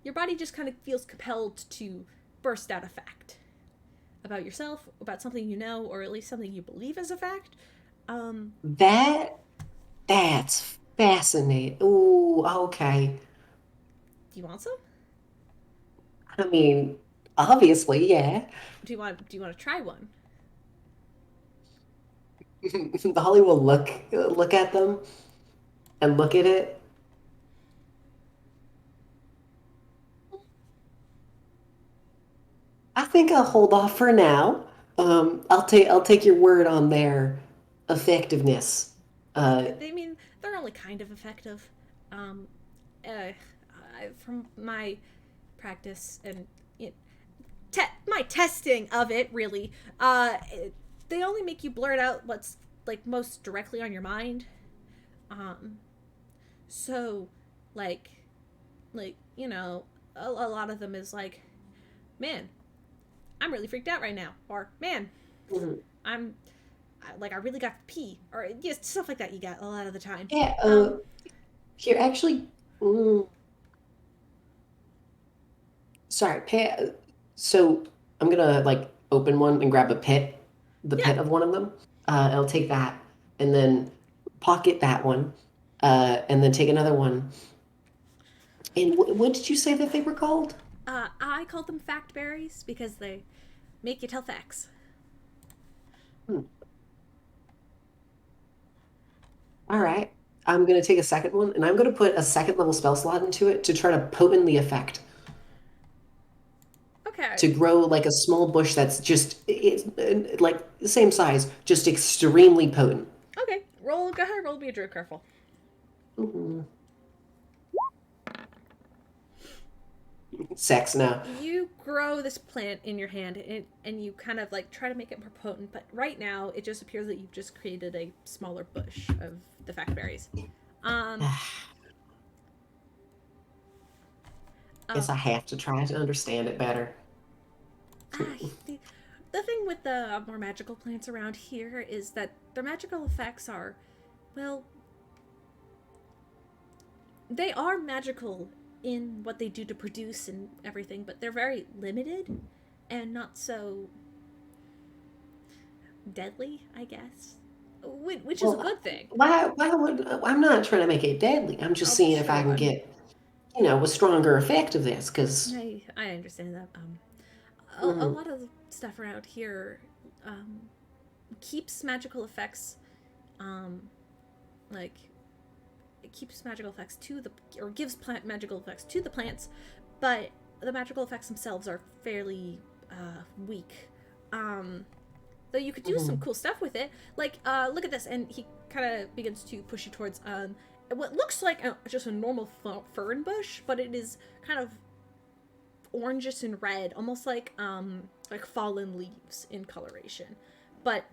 your body just kind of feels compelled to burst out a fact about yourself, about something you know, or at least something you believe is a fact. That's fascinating. Ooh, okay. Do you want some? I mean, obviously, yeah. Do you want to try one? Holly will look at them and look at it. I think I'll hold off for now. I'll take your word on their effectiveness. I mean, they're only kind of effective. From my practice and my testing of it, really, they only make you blurt out what's like most directly on your mind. So, like you know, a lot of them is like, man, I'm really freaked out right now, or man, I really got to pee, or just stuff like that. You got a lot of the time. Yeah. Here, actually. Sorry, so I'm gonna like open one and grab the pit of one of them. I'll take that and then pocket that one, and then take another one. And what did you say that they were called? I call them fact berries because they make you tell facts. All right, I'm gonna take a second one and I'm gonna put a second level spell slot into it to try to potent the effect. Okay. To grow like a small bush that's just like the same size, just extremely potent. Okay, go ahead, roll me a druid careful. Sex now. You grow this plant in your hand and you kind of like try to make it more potent, but right now it just appears that you've just created a smaller bush of the fact berries. Guess I have to try to understand it better. The thing with the more magical plants around here is that their magical effects are, well, they are magical in what they do to produce and everything, but they're very limited and not so deadly, I guess, which is a good thing. Why would I'm not trying to make it deadly. I'm just seeing if I can get, you know, a stronger effect of this, because I understand that. A lot of stuff around here keeps magical effects, like it keeps magical effects to gives magical effects to the plants, but the magical effects themselves are fairly weak. Though you could do some cool stuff with it, like look at this, and he kind of begins to push you towards what looks like just a normal fern bush, but it is kind of orangish and red, almost like fallen leaves in coloration. But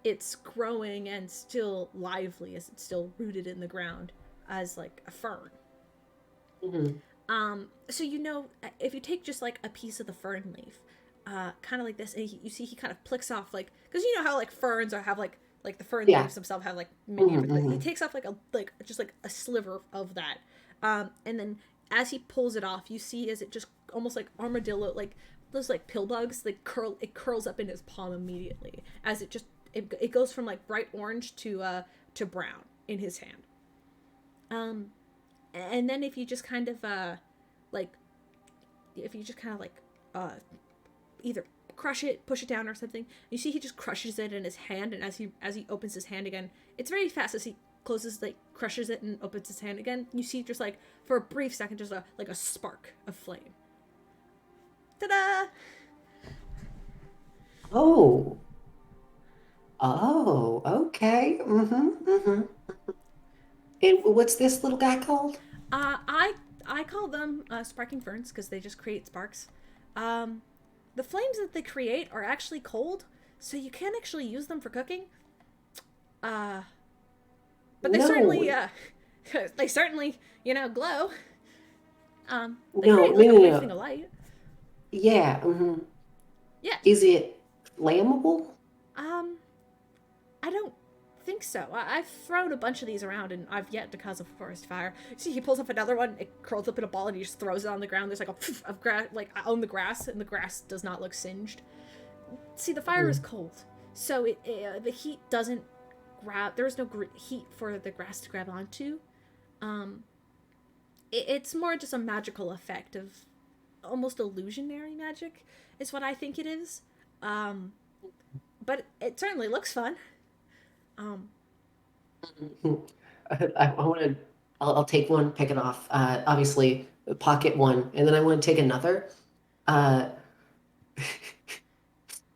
it's growing and still lively as it's still rooted in the ground as like a fern. Mm-hmm. So if you take just like a piece of the fern leaf, kind of like this, and you see he kind of plicks off like, because you know how like ferns have like the fern leaves themselves have like many different. He takes off just a sliver of that, and then as he pulls it off, you see as it just almost like armadillo, like those like pill bugs, like curls up in his palm immediately as it goes from like bright orange to brown in his hand. And then if you just kind of either crush it, push it down or something, you see he just crushes it in his hand, and as he opens his hand again, it's very fast as he closes, like crushes it and opens his hand again, you see just like for a brief second just a spark of flame. Ta-da! Oh, okay. And what's this little guy called? I call them sparking ferns because they just create sparks. The flames that they create are actually cold, so you can't actually use them for cooking. But they certainly glow. They create like a brief thing of light. Yeah. Yeah. Is it flammable? I don't think so. I've thrown a bunch of these around and I've yet to cause a forest fire. See, he pulls up another one, it curls up in a ball, and he just throws it on the ground. There's like a poof of grass, like on the grass, and the grass does not look singed. See, the fire is cold, so the heat doesn't grab. There's no heat for the grass to grab onto. It's more just a magical effect of almost illusionary magic, is what I think it is. But it certainly looks fun. I'll take one, pick it off. Obviously, pocket one, and then I want to take another. I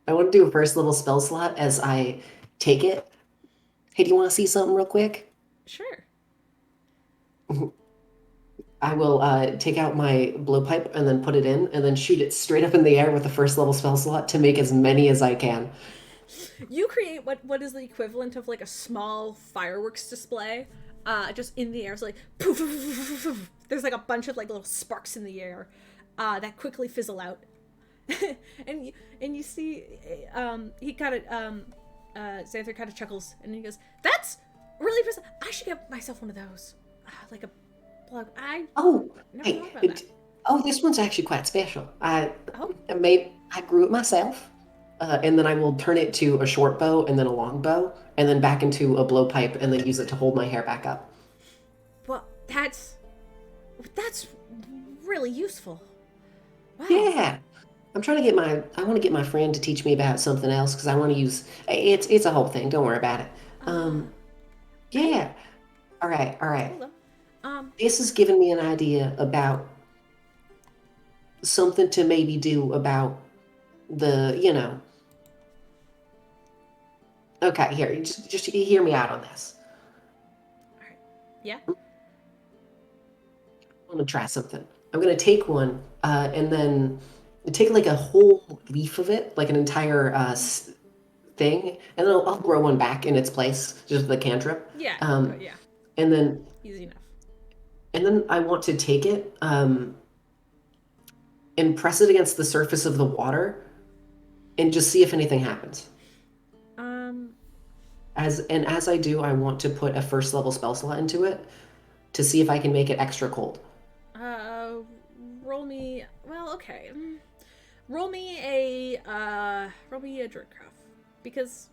want to do a first level spell slot as I take it. Hey, do you want to see something real quick? Sure. I will take out my blowpipe and then put it in, and then shoot it straight up in the air with the first level spell slot to make as many as I can. You create what is the equivalent of like a small fireworks display, just in the air. It's like poof, poof, poof, poof, poof. There's like a bunch of like little sparks in the air, that quickly fizzle out, and you see, he kind of Xanther kind of chuckles and he goes, "That's really impressive. I should get myself one of those, like a plug." I never thought about that. This one's actually quite special. I grew it myself. And then I will turn it to a short bow and then a long bow and then back into a blowpipe and then use it to hold my hair back up. Well, that's really useful. Wow. Yeah. I want to get my friend to teach me about something else because I want to use, it's a whole thing. Don't worry about it. Yeah. All right. Hold on. This has given me an idea about something to maybe do about Okay, here, just hear me out on this. All right. Yeah. I'm gonna try something. I'm gonna take one, and then take like a whole leaf of it, like an entire thing, and then I'll grow one back in its place, just with a cantrip. Yeah. Yeah. And then easy enough. And then I want to take it, and press it against the surface of the water, and just see if anything happens. As I do, I want to put a first level spell slot into it to see if I can make it extra cold. Roll me. Well, okay. Roll me a Druidcraft because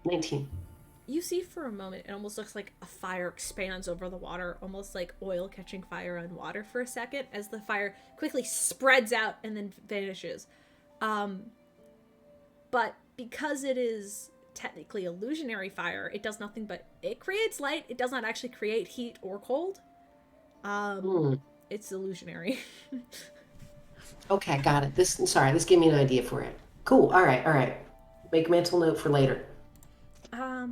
19. You see for a moment, it almost looks like a fire expands over the water, almost like oil catching fire on water for a second, as the fire quickly spreads out and then vanishes. But because it is technically illusionary fire, it does nothing but it creates light. It does not actually create heat or cold. It's illusionary. Okay, got it. This gave me an idea for it. Cool. All right. Make a mental note for later. I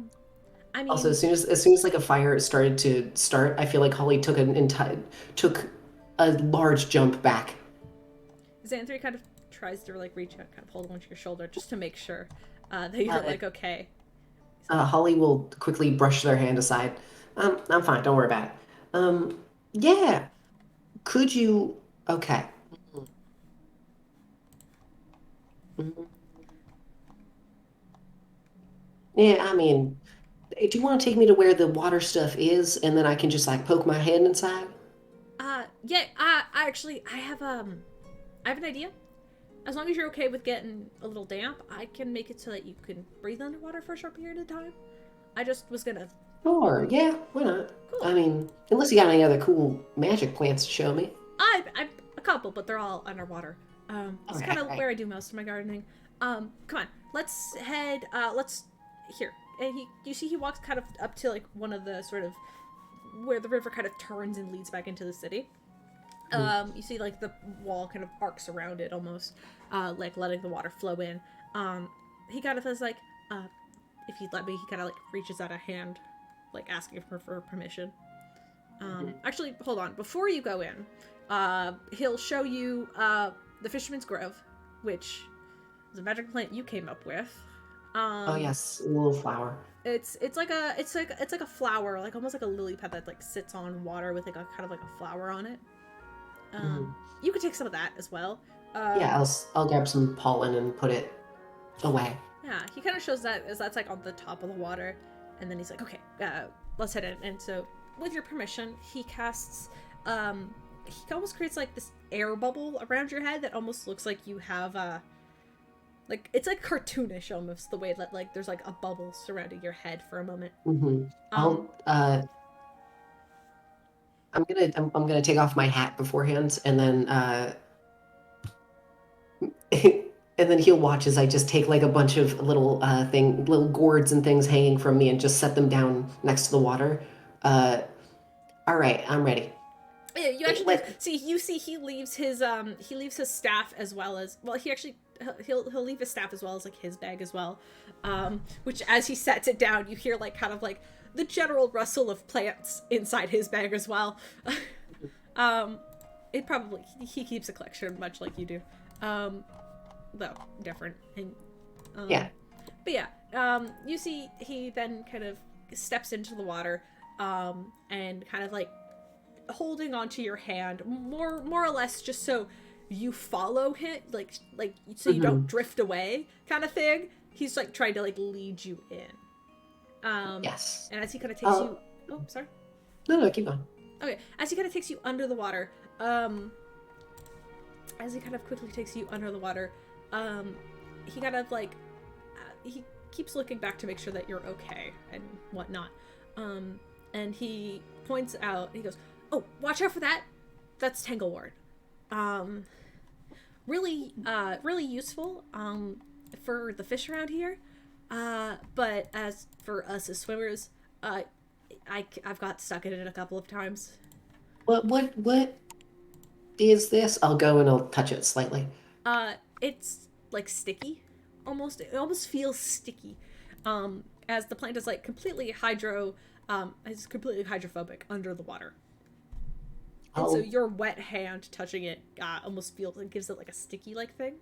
mean, also, as soon as like a fire started to start, I feel like Holly took a large jump back. Xanther kind of tries to like reach out, kind of hold onto your shoulder just to make sure that you're like okay. Holly will quickly brush their hand aside. I'm fine. Don't worry about it. Yeah. Could you? Okay. Yeah, I mean, do you want to take me to where the water stuff is, and then I can just like poke my head inside? Yeah. I have an idea. As long as you're okay with getting a little damp, I can make it so that you can breathe underwater for a short period of time. I just was gonna. Sure. Yeah. Why not? Cool. I mean, unless you got any other cool magic plants to show me. I've a couple, but they're all underwater. It's kind of where I do most of my gardening. Come on, let's head. Here. And you see he walks kind of up to like one of the sort of where the river kind of turns and leads back into the city. You see like the wall kind of arcs around it almost, like letting the water flow in. He kind of is like, if you'd let me, he kind of like reaches out a hand, like asking for permission. Actually, hold on. Before you go in, he'll show you the Fisherman's Grove, which is a magic plant you came up with. Oh yes, a little flower. It's like a flower, like almost like a lily pad that like sits on water with like a kind of like a flower on it. You could take some of that as well. Yeah, I'll grab some pollen and put it away. Yeah, he kind of shows that as that's like on the top of the water, and then he's like, okay, let's head in. And so, with your permission, he casts. He almost creates like this air bubble around your head that almost looks like you have like it's like cartoonish almost the way that like there's like a bubble surrounding your head for a moment. I'm gonna take off my hat beforehand, and then and then he'll watch as I just take like a bunch of little little gourds and things hanging from me and just set them down next to the water. All right, I'm ready. Yeah, you actually see he leaves his staff as well as he'll leave his staff as well as like his bag as well, which as he sets it down you hear like kind of like the general rustle of plants inside his bag as well. It probably he keeps a collection much like you do, though different. And, yeah. But yeah, you see he then kind of steps into the water, and kind of like holding onto your hand more or less just so you follow him, like so you don't drift away kind of thing. He's like trying to like lead you in. Yes. And as he kind of takes you, oh sorry. No, keep going. Okay, as he kind of takes you under the water, as he kind of quickly takes you under the water, he kind of like he keeps looking back to make sure that you're okay and whatnot. And he points out, he goes, "Oh, watch out for that. That's Tanglewort. Really useful for the fish around here. But as for us as swimmers, I've got stuck in it a couple of times." What is this? I'll go and I'll touch it slightly. It's like sticky, almost. It almost feels sticky, as the plant is like completely hydrophobic under the water. And so your wet hand touching it almost feels like gives it like a sticky like thing.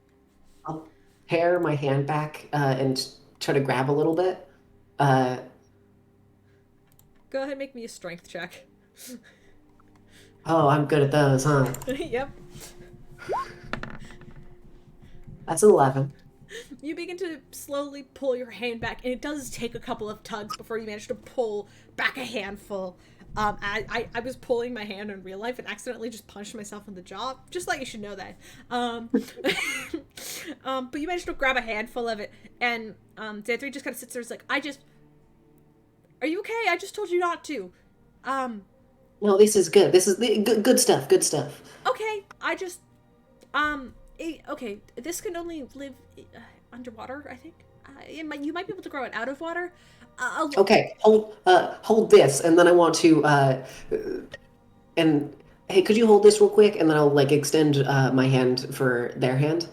I'll pare my hand back and try to grab a little bit. Go ahead and make me a strength check. Oh, I'm good at those, huh? Yep. That's an 11. You begin to slowly pull your hand back, and it does take a couple of tugs before you manage to pull back a handful. I was pulling my hand in real life and accidentally just punched myself in the jaw. Just like you should know that. But you managed to grab a handful of it, and Dante just kind of sits there and is like, are you okay? I just told you not to. No, this is good. This is good stuff. Good stuff. Okay, okay, this can only live underwater, I think. You might be able to grow it out of water. Okay, hold this, and then I want to, and hey, could you hold this real quick, and then I'll like extend my hand for their hand.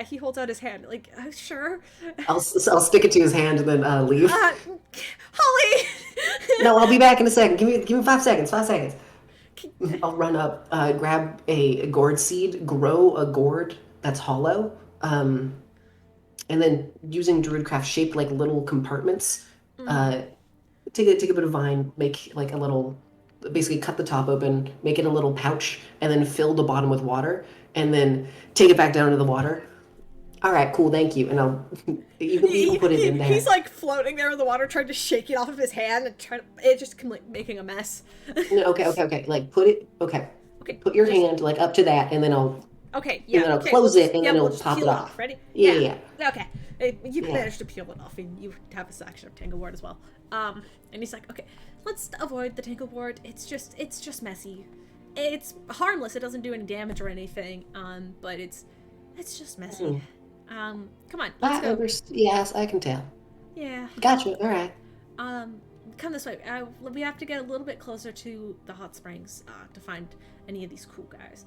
He holds out his hand, like, sure. I'll stick it to his hand and then leave. Holly! No, I'll be back in a second. Give me 5 seconds. 5 seconds. I'll run up, grab a gourd seed, grow a gourd that's hollow, and then using Druidcraft shape like little compartments, take a bit of vine, make like a little, basically cut the top open, make it a little pouch, and then fill the bottom with water, and then take it back down into the water. All right, cool, thank you. And I'll you can put it in there. He's like floating there in the water, trying to shake it off of his hand and it just making a mess. No, okay. Like put it. Okay. Put your hand like up to that, and then I'll. Okay. Yeah. And then I'll close it, and then it'll pop it off. Ready? Yeah. Okay. You managed to peel it off, and you have a section of Tanglewort as well. And he's like, okay, let's avoid the Tanglewort. It's just messy. It's harmless. It doesn't do any damage or anything. But it's just messy. Come on, let's go. Yes, I can tell. Yeah. Gotcha. All right. Come this way. We have to get a little bit closer to the hot springs to find any of these cool guys.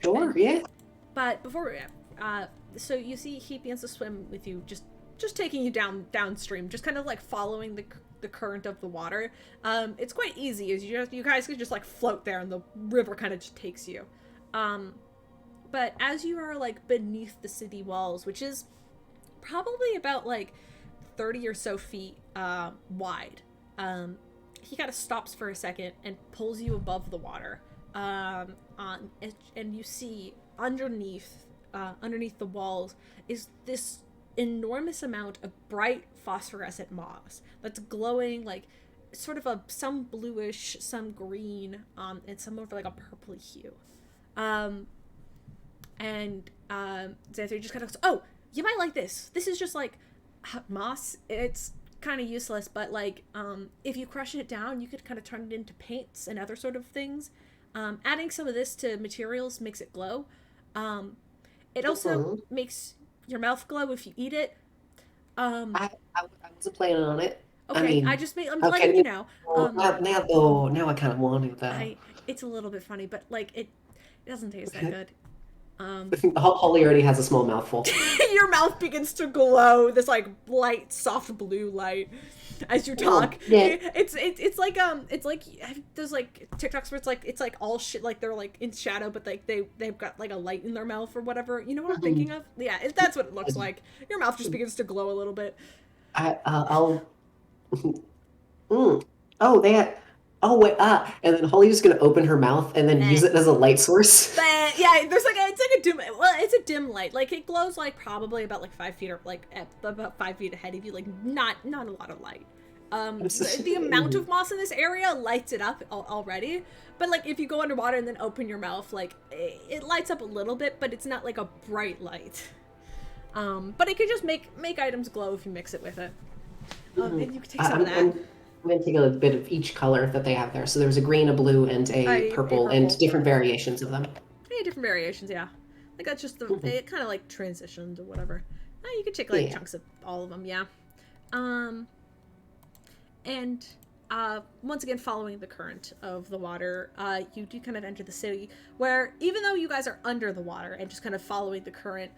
Sure. Yeah. But before so you see he begins to swim with you, just taking you downstream, just kind of like following the current of the water. It's quite easy, as you guys can just like float there, and the river kind of just takes you. But as you are like beneath the city walls, which is probably about like 30 or so feet wide, he kind of stops for a second and pulls you above the water. And you see underneath the walls is this enormous amount of bright phosphorescent moss that's glowing like sort of some bluish, some green, and some over like a purpley hue. And Xanthri just kind of goes, oh, you might like this. This is just like moss. It's kind of useless, but like if you crush it down, you could kind of turn it into paints and other sort of things. Adding some of this to materials makes it glow. It also makes your mouth glow if you eat it. I wasn't planning on it. Okay, I mean, I'm letting you know. Now I kind of want it though. It's a little bit funny, but like it doesn't taste that good. Holly already has a small mouthful. Your mouth begins to glow this like light, soft blue light as you talk. Yeah. It's like there's like TikToks where it's like all shit, like they're like in shadow, but like they've got like a light in their mouth or whatever. You know what I'm thinking of? Yeah, that's what it looks like. Your mouth just begins to glow a little bit. I'll. Oh wait, and then Holly's just gonna open her mouth and then use it as a light source. But yeah, there's like it's like a dim. Well, it's a dim light. Like it glows like probably about like 5 feet or like about 5 feet ahead of you. Like not a lot of light. The amount of moss in this area lights it up already. But like if you go underwater and then open your mouth, like it lights up a little bit, but it's not like a bright light. But it could just make items glow if you mix it with it. And you could take some of that. I'm going to take a bit of each color that they have there. So there's a green, a blue, and a purple, and different variations of them. Yeah, different variations, yeah. Like that's just it kind of like transitioned or whatever. You could take like chunks of all of them, yeah. And once again, following the current of the water, you do kind of enter the city, where even though you guys are under the water and just kind of following the current,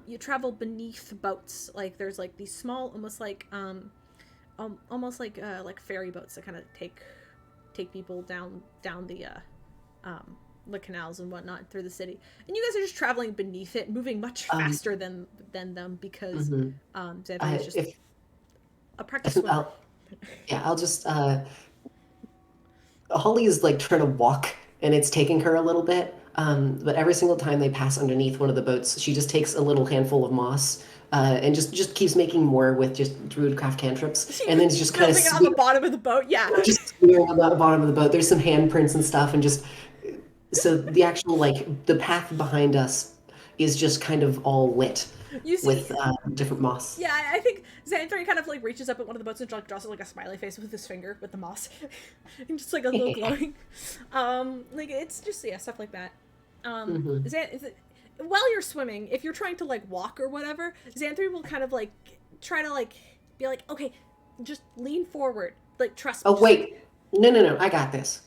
you travel beneath boats. Like there's like these small, almost like ferry boats that kind of take people down the canals and whatnot through the city, and you guys are just traveling beneath it, moving much faster than them because Xanthri is just a practice swimmer. I'll just Holly is like trying to walk and it's taking her a little bit, but every single time they pass underneath one of the boats, she just takes a little handful of moss. And just keeps making more with just Druidcraft cantrips, and then it's just kind of on the bottom of the boat. Yeah, just smearing on the bottom of the boat. There's some handprints and stuff, and just so the actual like the path behind us is just kind of all lit with different moss. Yeah, I think Xanthri kind of like reaches up at one of the boats and like draws like a smiley face with his finger with the moss, and just like a little glowing. Like it's just stuff like that. While you're swimming, if you're trying to like walk or whatever, Xanthri will kind of like try to like be like, okay, just lean forward, like trust me. Oh wait, no, I got this.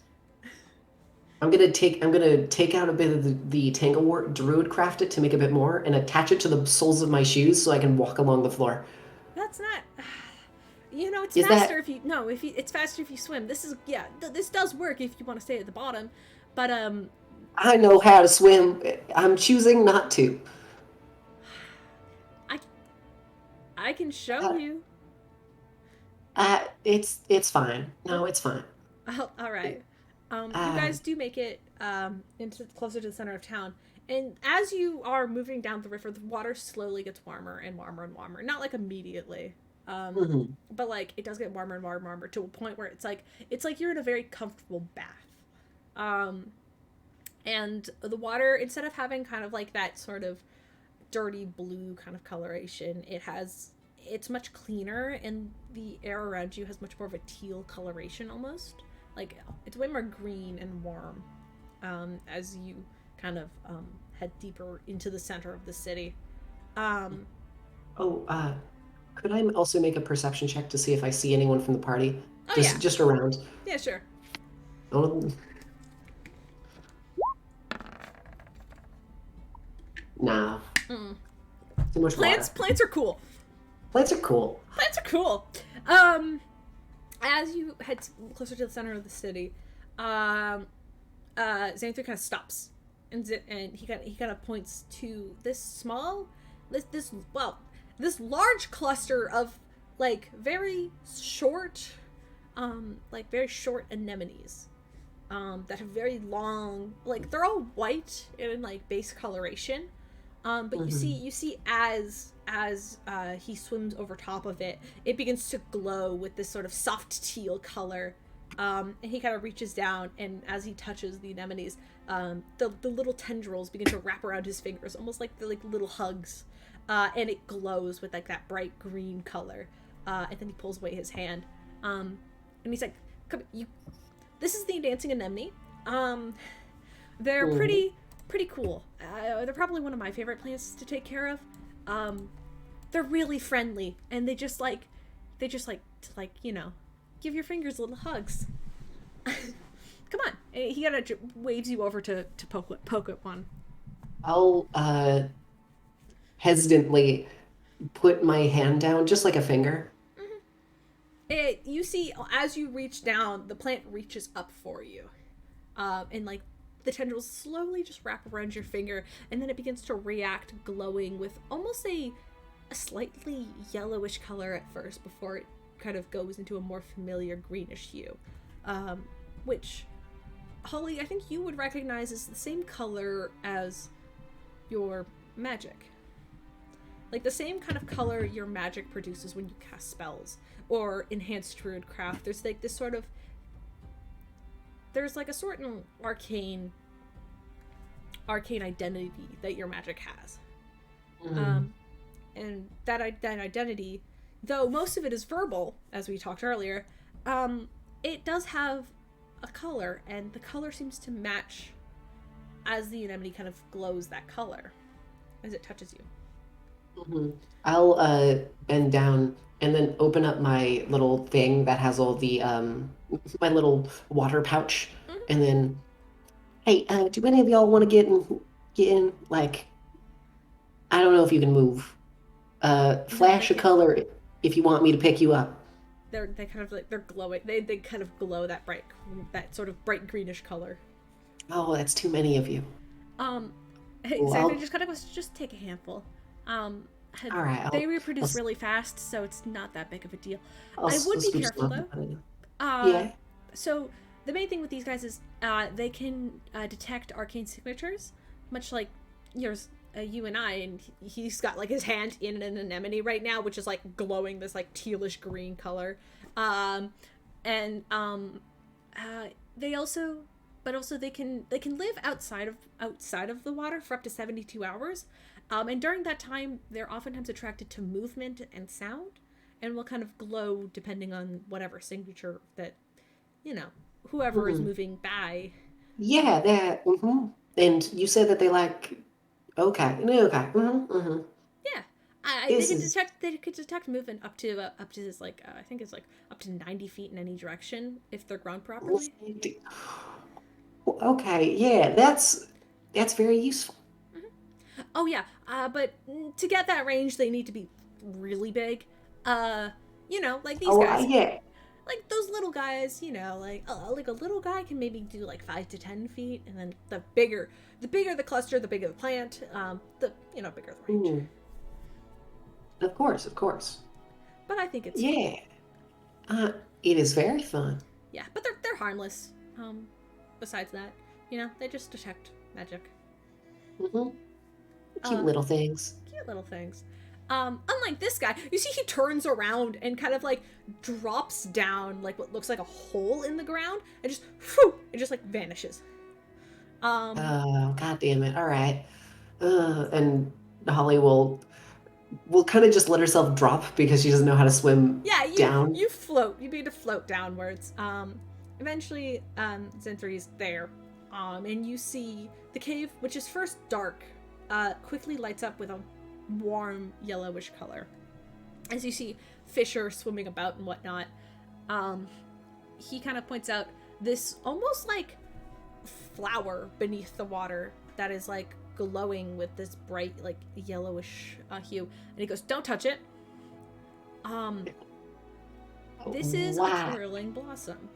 I'm gonna take out a bit of the Tanglewort, Druidcraft it to make a bit more, and attach it to the soles of my shoes so I can walk along the floor. That's not. You know, it's Is faster that... if you... No, it's faster if you swim. This is... Yeah, this does work if you want to stay at the bottom. But, I know how to swim. I'm choosing not to. I can show you. It's fine. No, it's fine. Oh, all right. You guys do make it closer to the center of town. And as you are moving down the river, the water slowly gets warmer and warmer and warmer. Not like immediately. But like it does get warmer and warmer and warmer to a point where it's like you're in a very comfortable bath. And the water, instead of having kind of like that sort of dirty blue kind of coloration, it's much cleaner, and the air around you has much more of a teal coloration almost. Like it's way more green and warm as you kind of head deeper into the center of the city. Could I also make a perception check to see if I see anyone from the party? Just around. Yeah, sure. Nah. Too much water. Plants are cool. Plants are cool. Plants are cool. As you head closer to the center of the city, Xanther kind of stops, and he kind of points to this large cluster of like very short anemones, that have very long, like they're all white in like base coloration, but you see as he swims over top of it, it begins to glow with this sort of soft teal color, and he kind of reaches down, and as he touches the anemones, the little tendrils begin to wrap around his fingers, almost like the little hugs, and it glows with like that bright green color, and then he pulls away his hand, and he's like, "Come, this is the dancing anemone. They're pretty cool. They're probably one of my favorite plants to take care of. They're really friendly, and they just like you know, give your fingers little hugs. Come on." And he kind of waves you over to poke at one. I'll hesitantly put my hand down, just like a finger. You see, as you reach down, the plant reaches up for you, and like the tendrils slowly just wrap around your finger, and then it begins to react, glowing with almost a slightly yellowish color at first, before it kind of goes into a more familiar greenish hue, which, Holly, I think you would recognize as the same color as your magic. Like the same kind of color your magic produces when you cast spells or enhanced druidcraft. There's like this sort of... There's like a certain arcane identity that your magic has. And that identity, though most of it is verbal, as we talked earlier, it does have a color, and the color seems to match as the anemone kind of glows that color as it touches you. I'll bend down and then open up my little thing that has all the my little water pouch, and then, hey, do any of y'all want to get in? Like, I don't know if you can move. Flash a color if you want me to pick you up. They're glowing. They kind of glow that sort of bright greenish color. Oh, that's too many of you. Hey, so just kind of goes, just take a handful. All right, they reproduce really fast, so it's not that big of a deal. I would be careful though. Yeah. So the main thing with these guys is they can detect arcane signatures, much like yours, you and I. And he's got like his hand in an anemone right now, which is like glowing this like tealish green color. They can live outside of the water for up to 72 hours. And during that time, they're oftentimes attracted to movement and sound, and will kind of glow depending on whatever signature that, you know, whoever is moving by. Yeah, that. And you said that they like. Okay. Yeah. They could detect movement up to this like I think it's like up to 90 feet in any direction if they're grown properly. Okay. Yeah, that's very useful. Oh yeah, but to get that range, they need to be really big. You know, like these guys. Yeah. Like those little guys, you know, like a little guy can maybe do like 5 to 10 feet, and then the bigger the cluster, the bigger the plant, the bigger the range. Ooh. Of course. But I think it's fun. It is very fun. Yeah, but they're harmless. Besides that, you know, they just detect magic. Mm-hmm. Cute little things. Unlike this guy, you see he turns around and kind of like drops down like what looks like a hole in the ground and just like vanishes. Oh, god damn it. All right. And Holly will kind of just let herself drop because she doesn't know how to swim down. You float. You begin to float downwards. Eventually, Zenthree's there. And you see the cave, which is first dark, quickly lights up with a warm yellowish color. As you see Fisher swimming about and whatnot, he kind of points out this almost like flower beneath the water that is like glowing with this bright like yellowish hue, and he goes, "Don't touch it." This is a twirling blossom.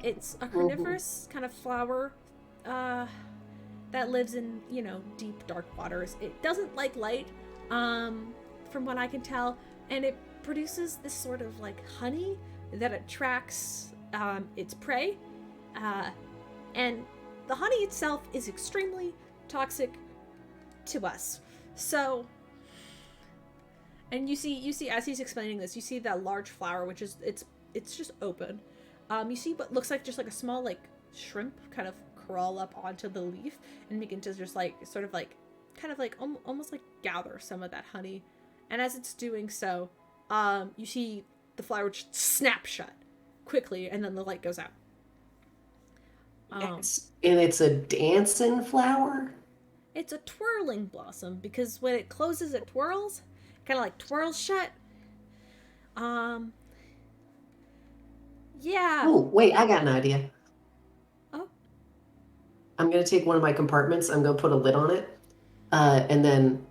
It's a carnivorous kind of flower that lives in, you know, deep dark waters. It doesn't like light, from what I can tell, and it produces this sort of like honey that attracts its prey, and the honey itself is extremely toxic to us. So, and you see as he's explaining this, you see that large flower, which is it's just open. You see what looks like just like a small like shrimp kind of crawl up onto the leaf and begin to just like sort of like kind of like almost like gather some of that honey. And as it's doing so, you see the flower just snap shut quickly, and then the light goes out. And it's a dancing flower? It's a twirling blossom because when it closes, it twirls. Kind of like twirls shut. Yeah. Oh, wait, I got an idea. Oh. I'm going to take one of my compartments. I'm going to put a lid on it. And then...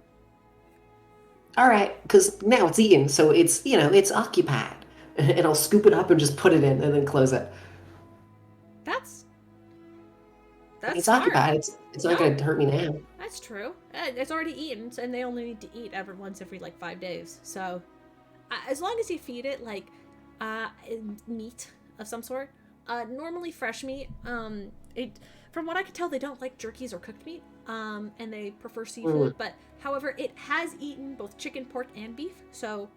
All right, because now it's eaten, so it's, you know, it's occupied. And I'll scoop it up and just put it in and then close it. That's it's smart. Occupied. It's not going to hurt me now. That's true. It's already eaten, and they only need to eat once every like 5 days. So, as long as you feed it like meat of some sort, normally fresh meat. From what I can tell, they don't like jerkies or cooked meat. And they prefer seafood. But however, it has eaten both chicken, pork, and beef. So,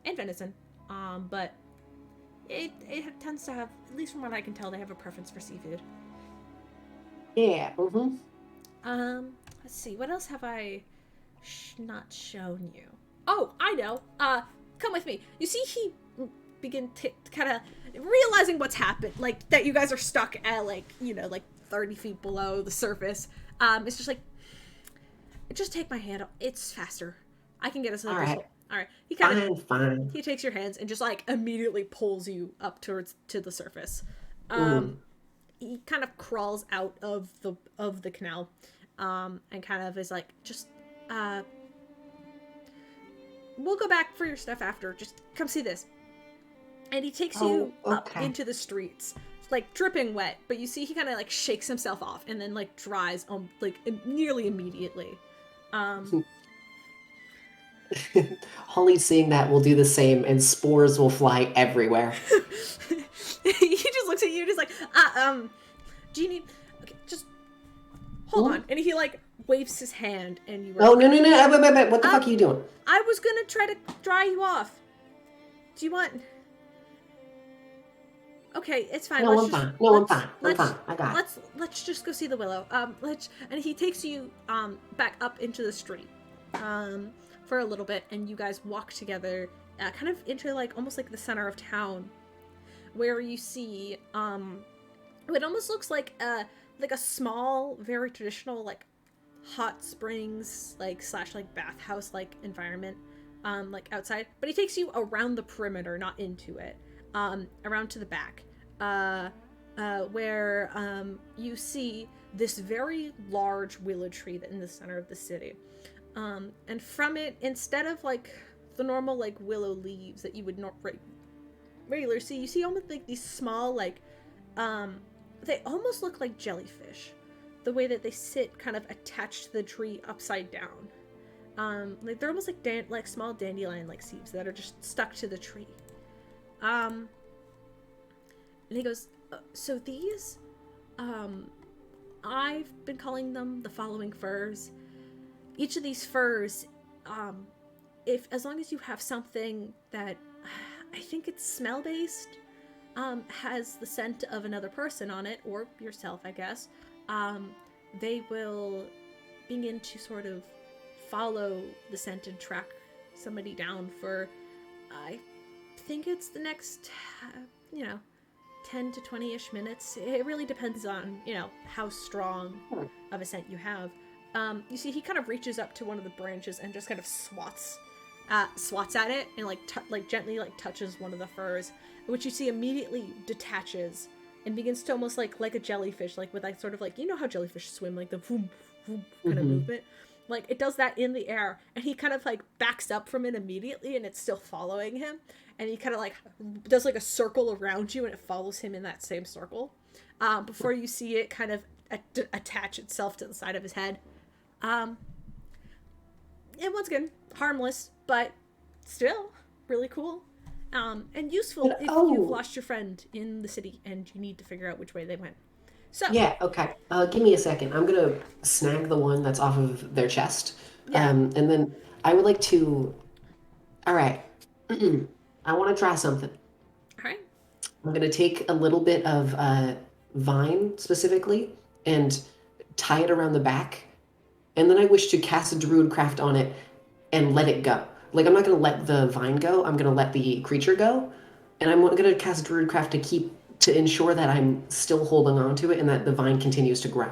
and venison. But it tends to have, at least from what I can tell, they have a preference for seafood. Yeah. Let's see. What else have I not shown you? Oh, I know. Come with me. You see, he begin to kind of realizing what's happened, like that you guys are stuck at like, you know, like 30 feet below the surface. It's just like, just take my hand. It's faster. I can get us. All right. He kind of fine. He takes your hands and just like immediately pulls you up to the surface. He kind of crawls out of the canal, and kind of is like, just we'll go back for your stuff after. Just come see this. And he takes you up into the streets, like dripping wet. But you see he kind of like shakes himself off and then like dries like nearly immediately. Holly, seeing that, will do the same, and spores will fly everywhere. He just looks at you and he's like, do you need... Okay, just hold on. And he like waves his hand and you were... Oh, no. Wait. What the fuck are you doing? I was gonna try to dry you off. Do you want... Okay, it's fine. I'm fine. I'm fine. I got it. Let's just go see the willow. And he takes you back up into the street for a little bit, and you guys walk together kind of into like almost like the center of town, where you see it almost looks like a small, very traditional like hot springs like / like bathhouse like environment like outside, but he takes you around the perimeter, not into it. Around to the back, where you see this very large willow tree in the center of the city. And from it, instead of like the normal like willow leaves that you would regular see. You see almost like these small like they almost look like jellyfish, the way that they sit kind of attached to the tree upside down. Like they're almost like small dandelion like seeds that are just stuck to the tree. And he goes, so these I've been calling them the following furs. Each of these furs, as long as you have something that I think it's smell based, has the scent of another person on it, or yourself, I guess, they will begin to sort of follow the scent and track somebody down for, I think it's the next, 10 to 20-ish minutes. It really depends on, how strong of a scent you have. You see, he kind of reaches up to one of the branches and just kind of swats at it and gently touches one of the furs, which you see immediately detaches and begins to almost like a jellyfish, like with sort of how jellyfish swim, like the vroom, vroom kind of movement. Like it does that in the air, and he kind of backs up from it immediately, and it's still following him, and he kind of does a circle around you, and it follows him in that same circle before you see it kind of attach itself to the side of his head. And once again, harmless, but still really cool. And useful if you've lost your friend in the city and you need to figure out which way they went. So yeah, okay. Give me a second. I'm gonna snag the one that's off of their chest, and then I would like to. All right, I want to try something. All right. I'm gonna take a little bit of vine specifically and tie it around the back, and then I wish to cast a Druidcraft on it and let it go. Like I'm not gonna let the vine go. I'm gonna let the creature go, and I'm gonna cast Druidcraft to ensure that I'm still holding on to it and that the vine continues to grow.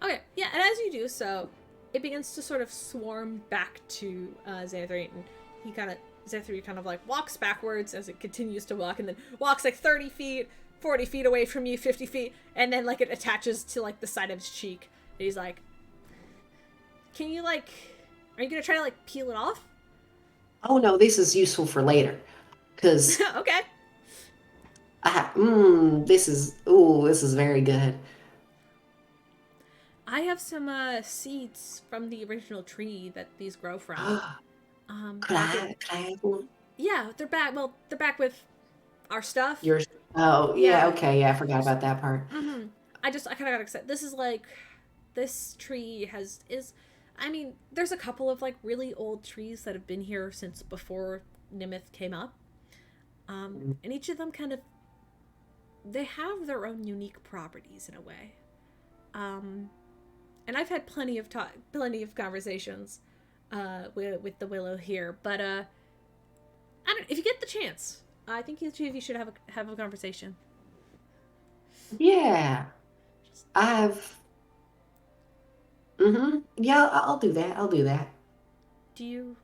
Okay, yeah, and as you do so, it begins to sort of swarm back to Xanthri, and Xanthri kind of walks backwards as it continues to walk, and then walks 30 feet, 40 feet away from you, 50 feet, and then it attaches to the side of his cheek. And he's like, can you are you gonna try to peel it off? Oh no, this is useful for later, because okay. This is very good. I have some seeds from the original tree that these grow from. Could I have one? Yeah, they're back. Well, they're back with our stuff. Yeah, okay, yeah, I forgot about that part. Mm-hmm. I kind of got excited. This is this tree there's a couple of really old trees that have been here since before Nimyth came up. And each of them they have their own unique properties in a way. And I've had plenty of conversations with the willow here, but I don't. If you get the chance, I think the two of you should have a conversation. Yeah, yeah, I'll do that. Do you?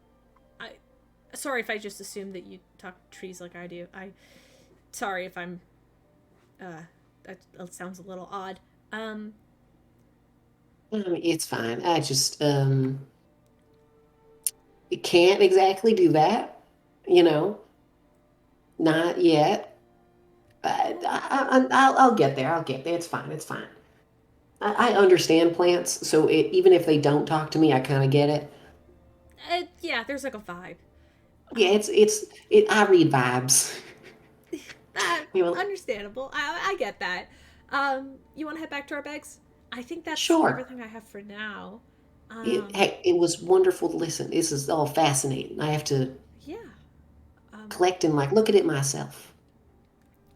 Sorry if I just assumed that you talk trees like I do. Sorry if I'm. That sounds a little odd. It's fine. I just can't exactly do that, Not yet. I'll get there. It's fine. I understand plants, so even if they don't talk to me, I kind of get it. Yeah, there's a vibe. Yeah, I read vibes. Understandable. I get that. You want to head back to our bags? I think that's everything I have for now. It was wonderful to listen. This is all fascinating. I have to collect and look at it myself.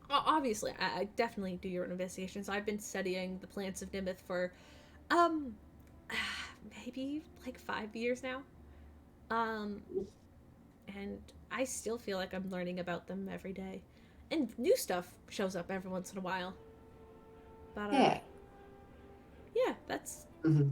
Obviously, I definitely do your own investigations. I've been studying the plants of Nimyth for maybe 5 years now. And I still feel like I'm learning about them every day. And new stuff shows up every once in a while. But yeah, that's... Mm-hmm.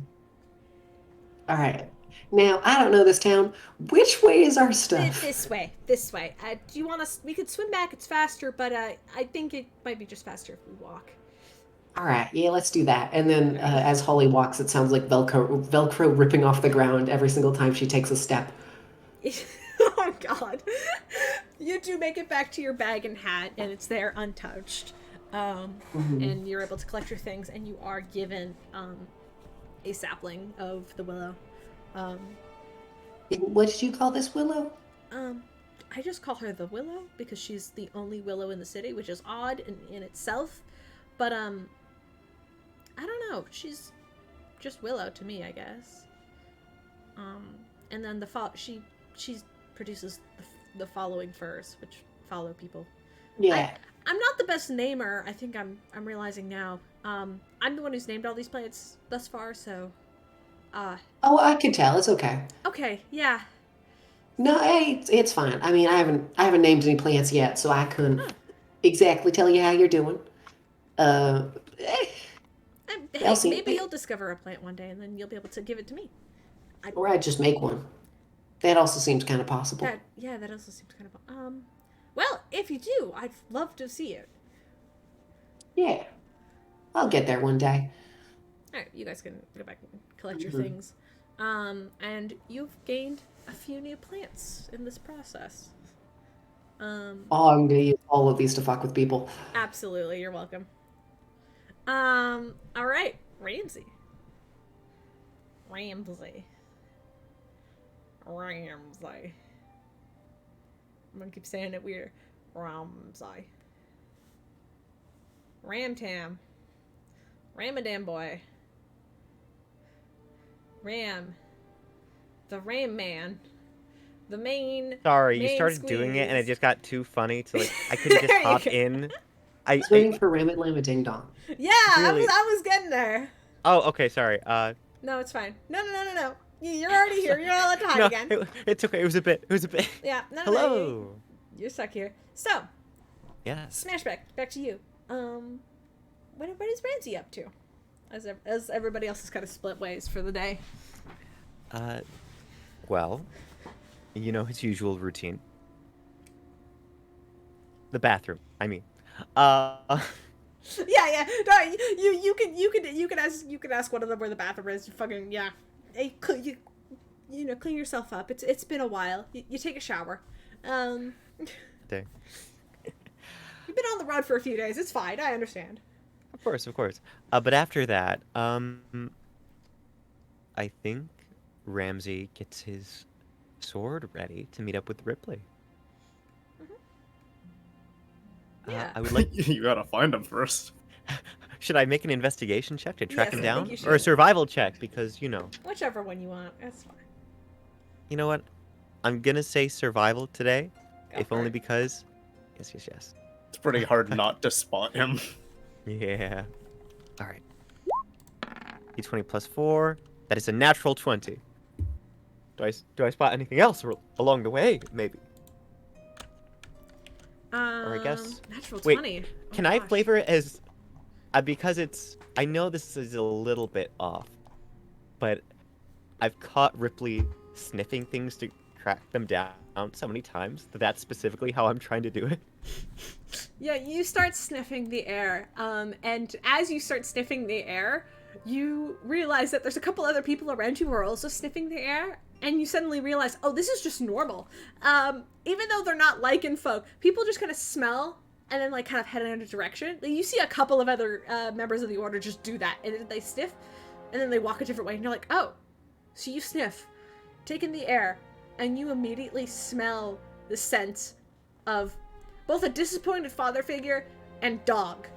All right. Now, I don't know this town. Which way is our stuff? This way. Do you want us... We could swim back. It's faster, but I think it might be just faster if we walk. All right. Yeah, let's do that. And then as Holly walks, it sounds like Velcro ripping off the ground every single time she takes a step. Oh, God. god. You do make it back to your bag and hat, and it's there untouched. And you're able to collect your things, and you are given a sapling of the willow. What did you call this willow? I just call her the willow because she's the only willow in the city, which is odd in itself. But I don't know. She's just willow to me, I guess. And then she produces the following furs, which follow people. Yeah. I'm not the best namer. I think I'm realizing now. I'm the one who's named all these plants thus far, so. Oh, I can tell. It's okay. Okay. Yeah. No, hey, it's fine. I mean, I haven't named any plants yet, so I couldn't exactly tell you how you're doing. Hey, maybe you'll discover a plant one day, and then you'll be able to give it to me. Or I'd just make one. That also seems kind of possible. That also seems kind of. Well, if you do, I'd love to see it. Yeah, I'll get there one day. All right, you guys can go back and collect your things. And you've gained a few new plants in this process. I'm gonna use all of these to fuck with people. Absolutely, you're welcome. All right, Ramsey. I'm gonna keep saying it weird. Ramsey. Ramtam. Ramadan boy. Ram. The Ram Man. The main. Sorry, main you started squeeze. doing it and it just got too funny to I couldn't just hop in. I was waiting for Ram It Lam Ding Dong. Yeah, really? I was getting there. Oh, okay, sorry. No, it's fine. No. You're already here. You're not allowed to hide again. It's okay. It was a bit. Yeah. No. Hello. You're stuck here. So. Yes. Smashback. Back to you. What is Ramsey up to? As everybody else has kind of split ways for the day. Well, you know his usual routine. The bathroom. I mean. Yeah. No, you can ask one of them where the bathroom is. Fucking yeah. Hey, clean yourself up. It's been a while. You take a shower. Day. You've been on the road for a few days. It's fine. I understand. Of course. But after that, I think Ramsey gets his sword ready to meet up with Rypley. Yeah. I would like. You gotta find him first. Should I make an investigation check to track Yes, him I down, think you should. or a survival check? Because Whichever one you want. That's fine. You know what? I'm gonna say survival today, if only because. Yes. It's pretty hard not to spot him. Yeah. All right. D20 plus 4. That is a natural 20. Do I spot anything else along the way? Maybe. Or I guess. Natural 20. Wait, can I flavor it as because I know this is a little bit off, but I've caught Rypley sniffing things to track them down so many times that that's specifically how I'm trying to do it. Yeah, you start sniffing the air, and as you start sniffing the air, you realize that there's a couple other people around you who are also sniffing the air, and you suddenly realize, oh, this is just normal. Even though they're not lichen folk, people just kind of smell and then kind of head in a direction. You see a couple of other members of the order just do that, and they sniff, and then they walk a different way, and you're like, oh, so you sniff, take in the air, and you immediately smell the scent of both a disappointed father figure and dog.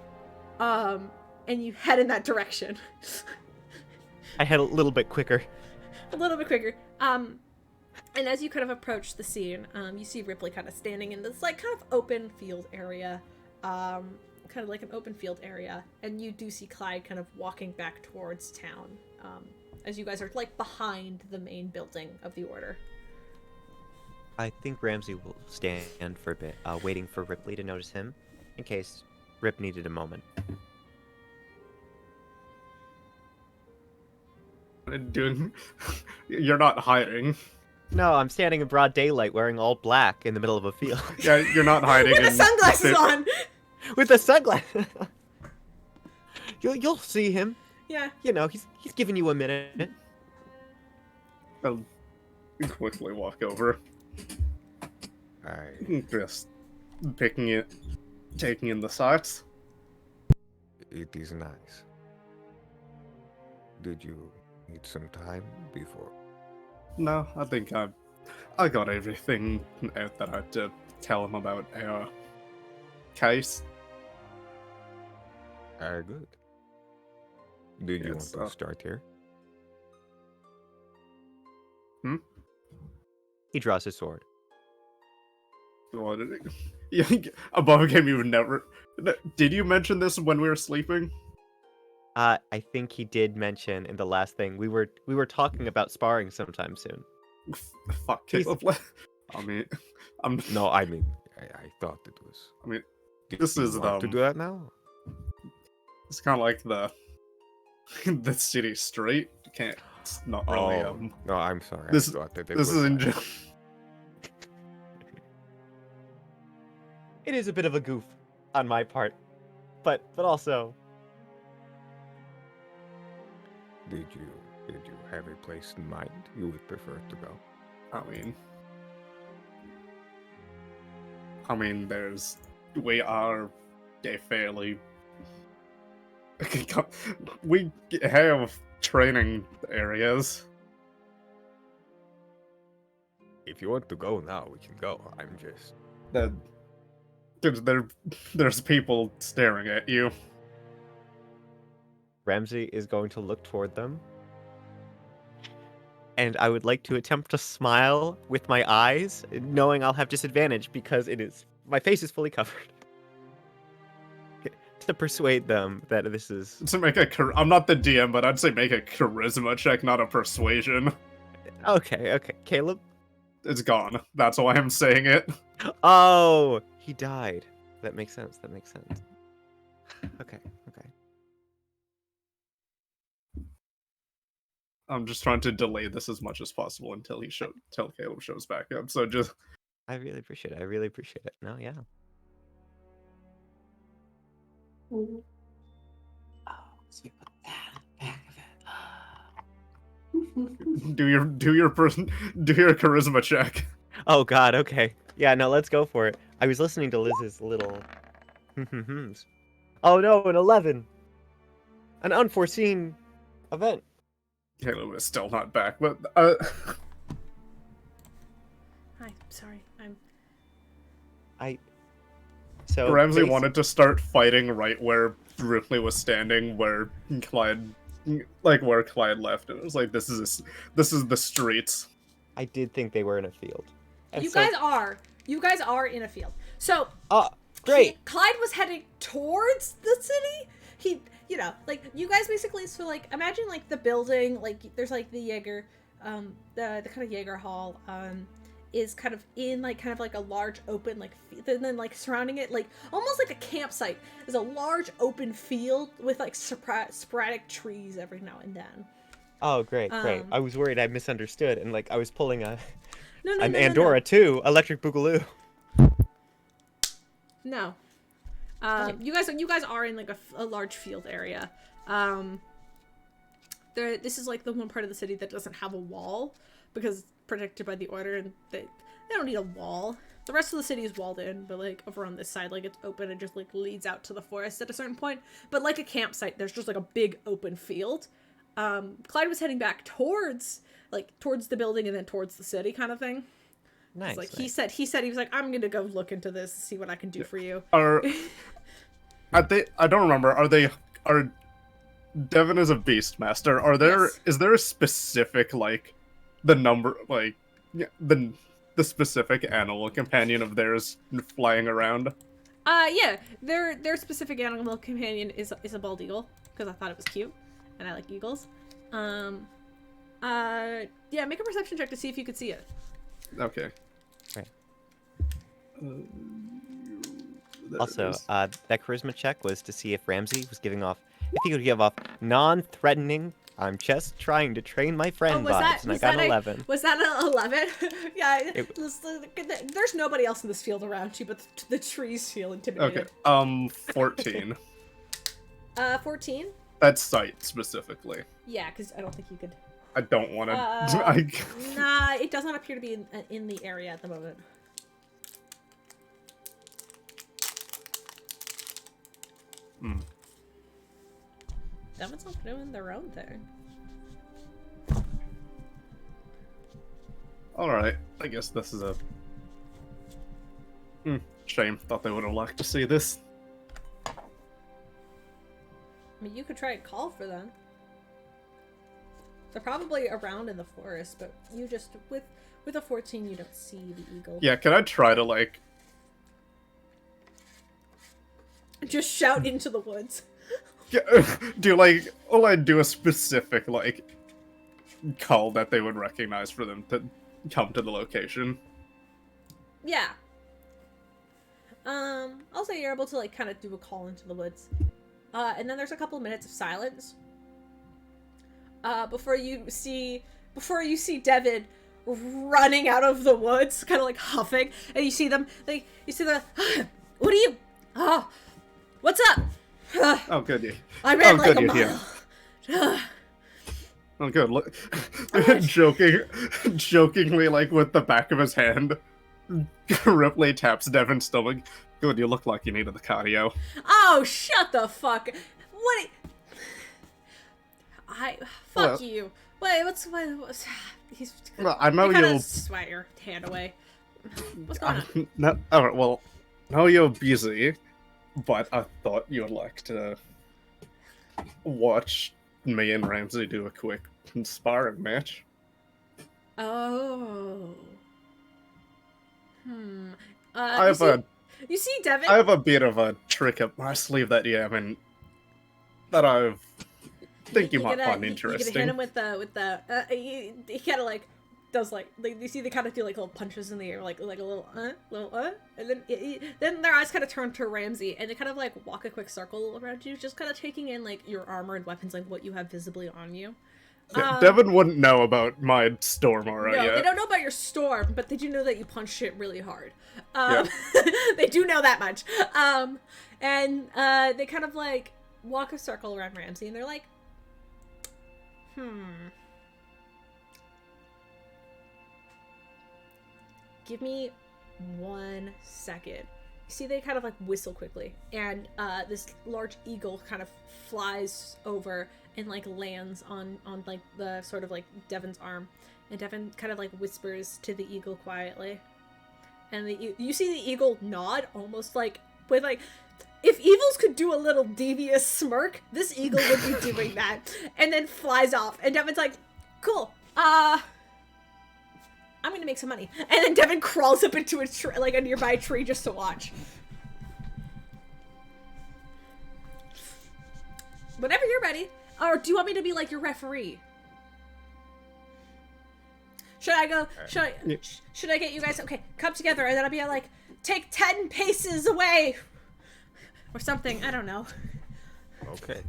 And you head in that direction. I head a little bit quicker. And as you kind of approach the scene, you see Rypley kind of standing in this kind of open field area. Kind of like an open field area. And you do see Clyde kind of walking back towards town. As you guys are behind the main building of the order. I think Ramsey will stand for a bit, waiting for Rypley to notice him, in case Rip needed a moment. You're not hiding. No, I'm standing in broad daylight wearing all black in the middle of a field. Yeah, you're not hiding. With the sunglasses on! With the sunglasses! You'll see him. Yeah. He's giving you a minute. I'll quickly walk over. Just taking in the sights. It is nice. Did you need some time before? No, I think I got everything out that I had to tell him about our case. Good. Did you want Yes, to start here? He draws his sword. What did it? Yeah, above game you would never. Did you mention this when we were sleeping? I think he did mention in the last thing we were talking about sparring sometime soon. Fuck, Caleb. I mean, No, I mean, I thought it was. I mean, Did this you is want to do that now? It's kind of like the city street. You can't. It's not really. No, I'm sorry. This I thought that it this was is in. that. It is a bit of a goof on my part, but also. Did you have a place in mind you would prefer to go? I mean, we are a fairly. We have training areas. If you want to go now, we can go. I'm just. There's people staring at you. Ramsey is going to look toward them. And I would like to attempt to smile with my eyes, knowing I'll have disadvantage because my face is fully covered. To persuade them that this is... I'm not the DM, but I'd say make a charisma check, not a persuasion. Okay. Caleb? It's gone. That's why I'm saying it. Oh! He died. That makes sense. Okay. I'm just trying to delay this as much as possible until Caleb shows back up. So just. I really appreciate it. No, yeah. Oh, so we put that on the back of it. do your charisma check. Oh God. Okay. Yeah. No. Let's go for it. I was listening to Liz's little. Oh no! An 11. An unforeseen event. Caleb is still not back, but Hi. Sorry. So Ramsey wanted to start fighting right where Rypley was standing, where Clyde left. It was like this is the streets. I did think they were in a field. And You guys are in a field. So great. Clyde was heading towards the city. You guys basically, so like imagine like the building, like there's like the Jaeger, the kind of Jaeger hall, is kind of in like kind of like a large open like and then like surrounding it like almost like a campsite is a large open field with like sporadic trees every now and then. Oh great. I was worried I misunderstood and like I was pulling an No. 2 electric boogaloo. No. You guys are in like a large field area. This is like the one part of the city that doesn't have a wall because it's protected by the order, and they don't need a wall. The rest of the city is walled in, but like over on this side, like it's open and just like leads out to the forest at a certain point. But like a campsite, there's just like a big open field. Clyde was heading back towards the building and then towards the city kind of thing. Nice. Like he said he was like, I'm gonna go look into this, see what I can do for you. I don't remember. Are Devin is a Beastmaster. Yes. Is there a specific like the number like the specific animal companion of theirs flying around? Yeah. Their specific animal companion is a bald eagle because I thought it was cute, and I like eagles. Yeah. Make a perception check to see if you could see it. Okay. Right. There Also, it is. that charisma check was to see if Ramsey was if he could give off non-threatening, I'm just trying to train my friend vibes, and I got an 11. Was that an 11? Yeah, there's nobody else in this field around you, but the trees feel intimidating. Okay. 14. 14? That's sight specifically. Yeah, because I don't think you could. I don't want to. Nah, it does not appear to be in the area at the moment. Devin's not doing their own thing. Alright, I guess this is a... shame. Thought they would have liked to see this. I mean, you could try and call for them. They're probably around in the forest, but you just, with a 14, you don't see the eagle. Yeah, can I try to, like... Just shout into the woods. Will I do a specific, like, call that they would recognize for them to come to the location? Yeah. I'll say you're able to, like, kind of do a call into the woods. And then there's a couple minutes of silence. Before you see Devin running out of the woods, kind of like huffing, and you see them, what are you, what's up? Oh, good. Yeah. I ran like a mile. Oh, good. Look, jokingly, like with the back of his hand, Rypley taps Devin's stomach. Good, you look like you needed the cardio. Oh, shut the fuck! What? Fuck you. Wait, what's he's. Well, I know you'll swipe your hand away. What's going on? No, alright, well, I know you're busy, but I thought you would like to watch me and Ramsey do a quick sparring match. Oh. You see Devin? I have a bit of a trick up my sleeve that I think you might find interesting. You can hit him with the he kind of like does like you see they kind of do like little punches in the air, like a little and then their eyes kind of turn to Ramsey and they kind of like walk a quick circle around you, just kind of taking in like your armor and weapons, like what you have visibly on you. Yeah, Devin wouldn't know about my storm aura yet. They don't know about your storm, but they do know that you punch shit really hard. They do know that much. And they kind of like walk a circle around Ramsey, and they're like, give me 1 second. You see they kind of like whistle quickly, and this large eagle kind of flies over and like lands on like the sort of like Devin's arm, and Devin kind of like whispers to the eagle quietly, and you see the eagle nod, almost like with like, if evils could do a little devious smirk, this eagle would be doing that, and then flies off, and Devin's like, cool, I'm gonna make some money, and then Devin crawls up into a nearby tree just to watch. Whenever you're ready. Or do you want me to be like your referee? Should I go? Should I get you guys? Okay, come together, and then I'll be like, take 10 paces away, or something. I don't know. Okay.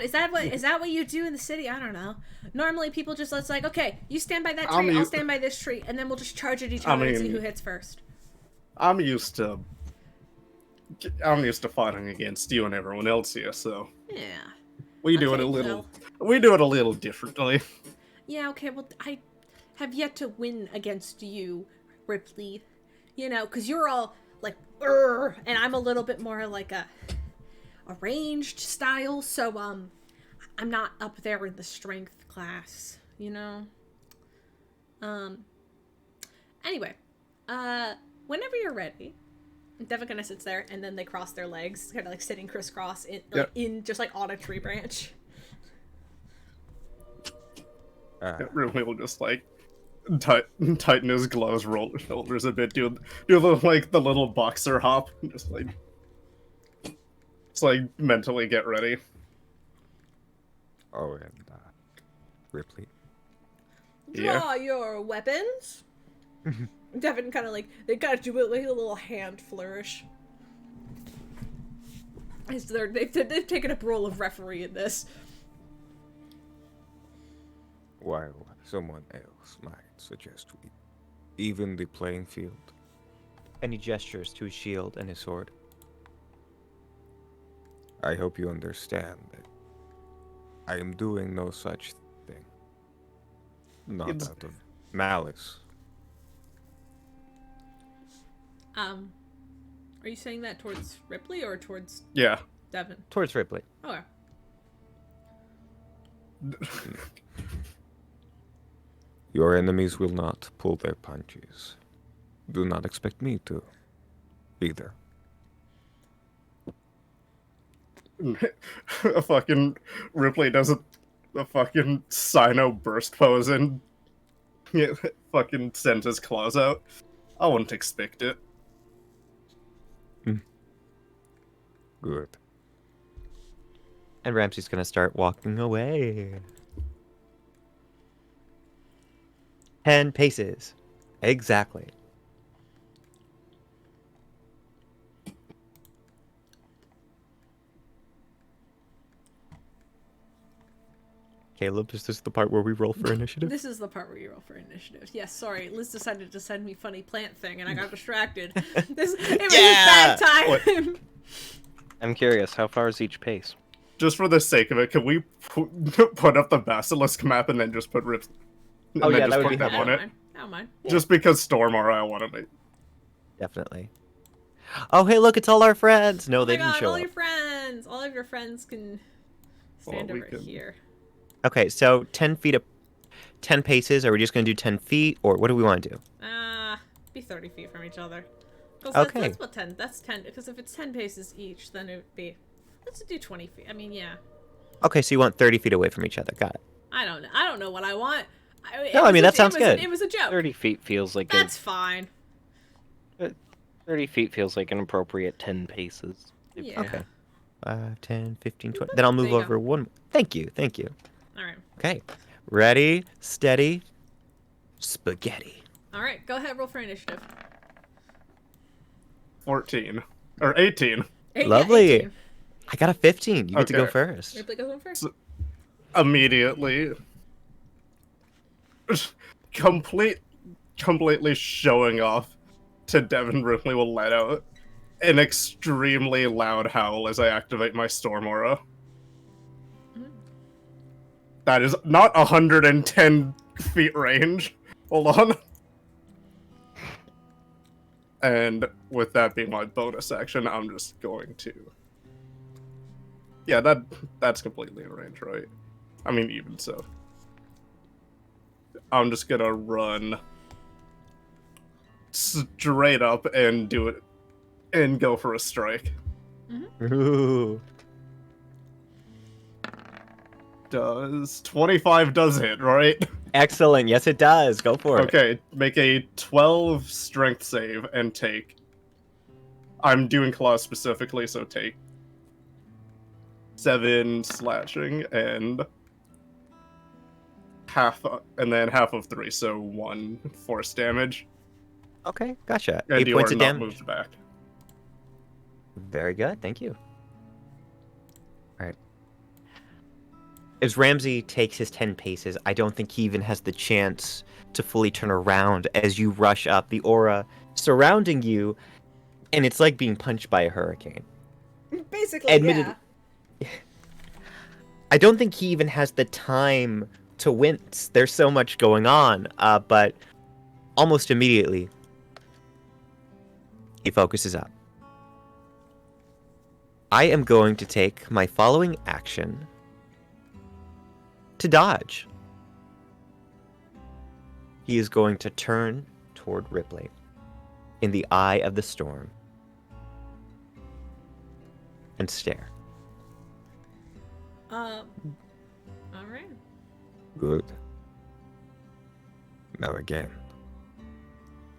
Is that what you do in the city? I don't know. Normally, people just let's like, okay, you stand by that tree, I'll stand by this tree, and then we'll just charge at each other and see who hits first. I'm used to fighting against you and everyone else here, so yeah. We do it a little differently. Yeah, okay, well, I have yet to win against you, Rypley. You know, because you're all, like, and I'm a little bit more like a ranged style, so, I'm not up there in the strength class, you know? Anyway, whenever you're ready, Devin kind of sits there, and then they cross their legs, kind of like sitting crisscross in just like on a tree branch. Really will just like tighten his gloves, roll his shoulders a bit, do the like the little boxer hop, just like mentally get ready. Oh, and Rypley. Draw your weapons. Devin kind of like, they kind of do it like a little hand flourish. They've taken a role of referee in this. While someone else might suggest we even the playing field. And he gestures to his shield and his sword. I hope you understand that I am doing no such thing. Not out of malice. Are you saying that towards Rypley or towards... Yeah, Devin. Towards Rypley. Okay. Your enemies will not pull their punches. Do not expect me to, either. A fucking Ripley does a fucking Sino burst pose and fucking sends his claws out. I wouldn't expect it. Good. And Ramsey's gonna start walking away. 10 paces. Exactly. Caleb, is this the part where we roll for initiative? This is the part where you roll for initiative. Yes, sorry. Liz decided to send me funny plant thing, and I got distracted. It was bad time. I'm curious, how far is each pace? Just for the sake of it, can we put up the basilisk map and then just put Rips? Oh yeah, that would put be them on it. I don't mind. Just because Stormara, I want to make. Definitely. Oh, hey, look, it's all our friends. No, they didn't show all up. your friends. All of your friends can stand over here. Okay, so 10 feet of 10 paces. Are we just going to do 10 feet, or what do we want to do? Be 30 feet from each other. Okay. That's what 10. That's 10. Because if it's 10 paces each, then it would be. Let's do 20 feet. I mean, yeah. Okay, so you want 30 feet away from each other. Got it. I don't know what I want. That sounds good. It was a joke. 30 feet feels like That's fine. 30 feet feels like an appropriate 10 paces. Yeah. Okay. 5, 10, 15, 20. Then I'll move There you over one. Thank you. Thank you. All right. Okay. Ready, steady, spaghetti. All right. Go ahead. Roll for initiative. 14 or 18. Lovely. 18. I got a 15. You get to go Okay. first. Ripley goes on first. Immediately, completely showing off to Devin, Ripley will let out an extremely loud howl as I activate my Storm Aura. That is not 110 feet range. Hold on. And with that being my bonus action, I'm just going to... Yeah, that's completely in range, right? I mean, even so. I'm just gonna run straight up and do it and go for a strike. Ooh. Does 25 does hit, right? Excellent. Yes, it does. Go for it. Okay, make a 12 strength save and take. I'm doing claws specifically, so take 7 slashing and half of 3, so 1 force damage. Okay, gotcha. And 8 you points are of not damage. moved back. Very good. Thank you. All right. As Ramsey takes his 10 paces, I don't think he even has the chance to fully turn around as you rush up, the aura surrounding you, and it's like being punched by a hurricane. Basically, Admittedly, yeah. I don't think he even has the time to wince. There's so much going on, but almost immediately, he focuses up. I am going to take my following action to dodge. He is going to turn toward Rypley in the eye of the storm and stare. All right. Good. Now again.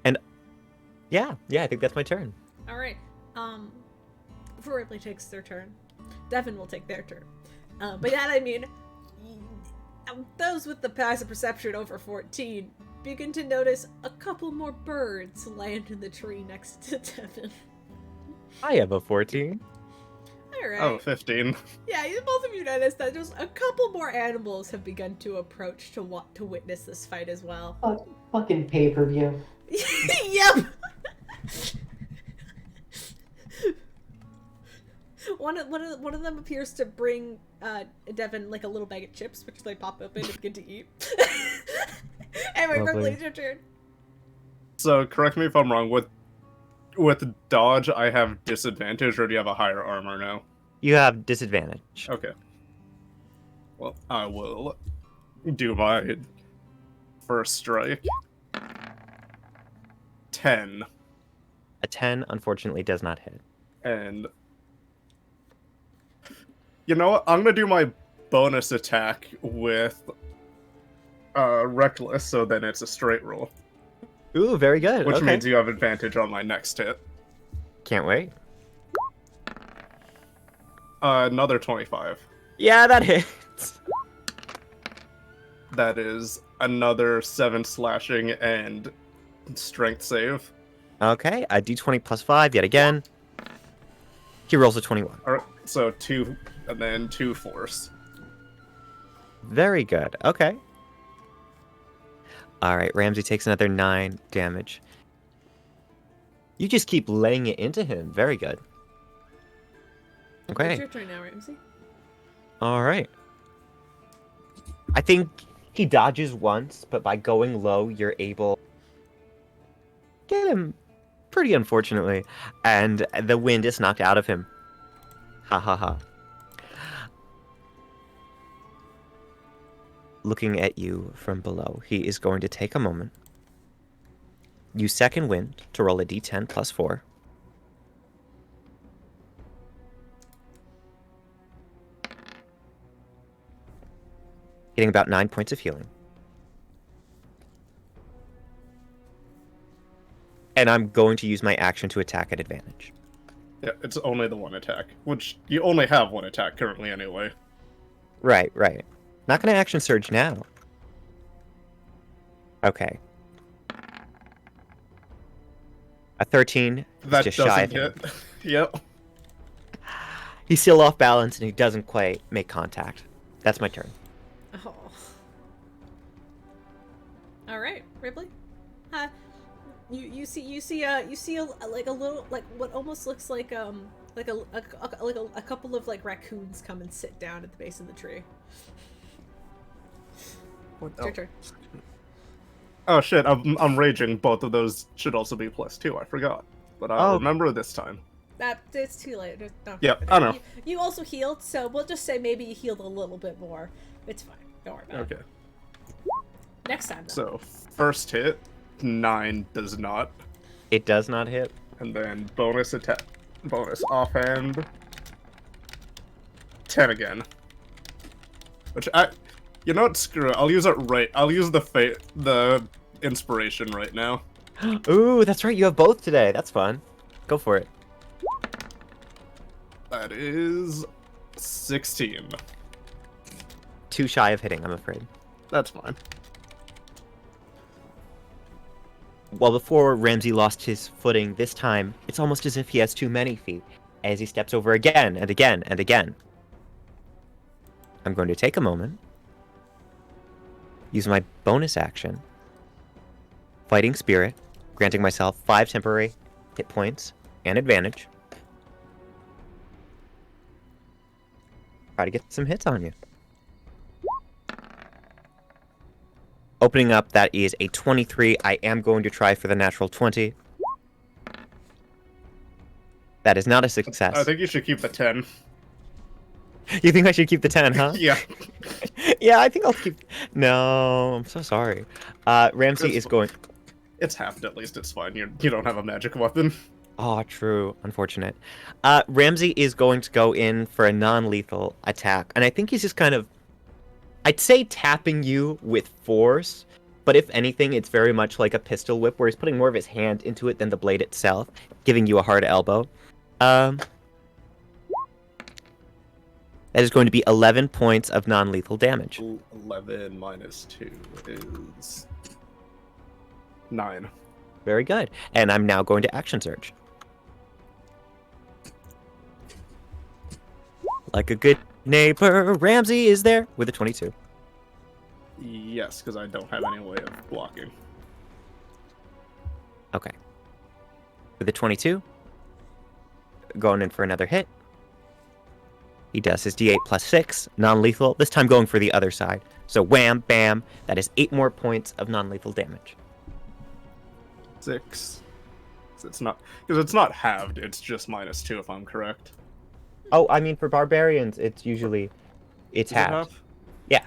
And yeah, I think that's my turn. All right. Before Ripley takes their turn, Devin will take their turn. By that I mean, those with the passive perception over 14 begin to notice a couple more birds land in the tree next to Devin. I have a 14. Alright. Oh, 15. Yeah, both of you noticed that just a couple more animals have begun to approach to witness this fight as well. Fucking pay-per-view. Yep! One of them appears to bring Devin like a little bag of chips, which they pop open and begin to eat. Anyway, Ripley, it's your turn. So, correct me if I'm wrong, with dodge, I have disadvantage, or do you have a higher armor now? You have disadvantage. Okay. Well, I will do my first strike. 10. A 10, unfortunately, does not hit. And you know what? I'm gonna do my bonus attack with Reckless, so then it's a straight roll. Ooh, very good. Which okay. means you have advantage on my next hit. Can't wait. Another 25. Yeah, that hits. That is another 7 slashing and strength save. Okay, a d20 plus 5 yet again. He rolls a 21. Alright, so 2, and then 2 force. Very good. Okay. Alright, Ramsey takes another 9 damage. You just keep laying it into him. Very good. Okay. It's your turn now, Ramsey. Alright. I think he dodges once, but by going low, you're able to get him pretty unfortunately. And the wind is knocked out of him. Ha ha ha. Looking at you from below, he is going to take a moment. Use second wind to roll a d10 plus 4. Getting about 9 points of healing. And I'm going to use my action to attack at advantage. Yeah, it's only the one attack, which you only have one attack currently anyway. Right, right. Not going to action surge now. Okay. A 13. That just doesn't shy of hit. him. Yep. He's still off balance and he doesn't quite make contact. That's my turn. Oh. All right, Rypley. You see like a little, like what almost looks like a couple of like raccoons come and sit down at the base of the tree. It's your turn. Oh shit! I'm raging. Both of those should also be +2. I forgot, but I'll remember this time. It's too late. No. Yeah, I know. You also healed, so we'll just say maybe you healed a little bit more. It's fine. Don't worry about it. Okay. Next time, though. So first hit, 9 does not, It does not hit. and then bonus attack, bonus offhand, 10 again. Which you know what? Screw it. I'll use it right. I'll use the inspiration right now. Ooh, that's right. You have both today. That's fun. Go for it. That is 16. Too shy of hitting, I'm afraid. That's fine. Well, before Ramsey lost his footing this time, it's almost as if he has too many feet, as he steps over again and again and again. I'm going to take a moment, use my bonus action, Fighting Spirit, granting myself 5 temporary hit points and advantage. Try to get some hits on you. Opening up, that is a 23. I am going to try for the natural 20. That is not a success. I think you should keep the 10. You think I should keep the 10, huh? Yeah. Yeah, I think I'll keep... No, I'm so sorry. Ramsey is going... It's halved at least. It's fine. You don't have a magic weapon. Oh, true. Unfortunate. Ramsey is going to go in for a non-lethal attack. And I think he's just kind of... I'd say tapping you with force. But if anything, it's very much like a pistol whip, where he's putting more of his hand into it than the blade itself, giving you a hard elbow. That is going to be 11 points of non-lethal damage. 11 minus 2 is 9. Very good. And I'm now going to action surge. Like a good neighbor, Ramsey is there with a 22. Yes, because I don't have any way of blocking. Okay. With a 22, going in for another hit. He does his d8 plus 6, non-lethal, this time going for the other side. So wham, bam, that is 8 more points of non-lethal damage. 6. It's not, because it's not halved, it's just minus 2 if I'm correct. Oh, I mean, for barbarians, it's usually... It's halved. Yeah.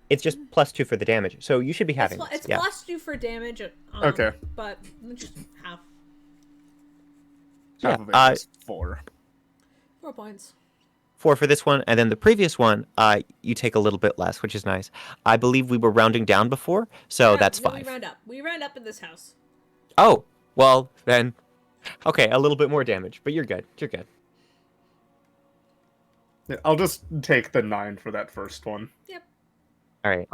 It's just +2 for the damage, so you should be having It's yeah. +2 for damage, okay. But just half. Yeah, Half of it is 4. 4 points. 4 for this one, and then the previous one, you take a little bit less, which is nice. I believe we were rounding down before, so that's 5. We round up. We round up in this house. Oh, well, then... Okay, a little bit more damage, but you're good. You're good. Yeah, I'll just take the 9 for that first one. Yep. All right.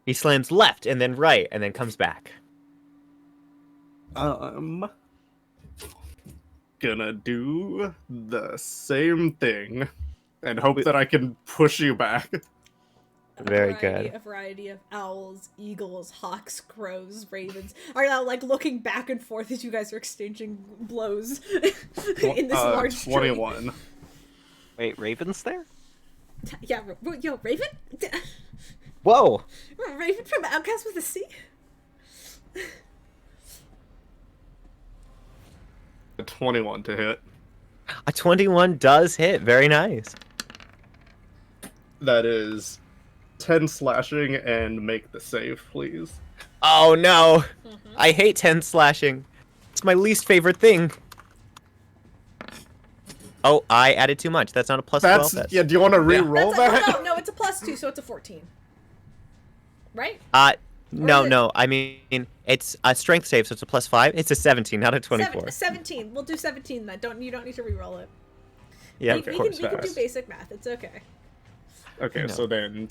He slams left and then right and then comes back. Gonna do the same thing and hope that I can push you back. Very good. A variety of owls, eagles, hawks, crows, ravens are now like looking back and forth as you guys are exchanging blows in this large tree. 21. Wait, Raven's there? Yeah, yo, Raven? Whoa! Raven from Outcast with a C? A 21 to hit. A 21 does hit. Very nice. That is 10 slashing and make the save, please. Oh no! I hate 10 slashing. It's my least favorite thing. Oh, I added too much. That's not a +12. Yeah, do you want to re-roll that? No, it's a +2, so it's a 14. Right? No. I mean, it's a strength save, so it's a +5. It's a 17, not a 24. 17. We'll do 17 then. You don't need to re-roll it. Yeah, we can do basic math. It's okay. Okay, so then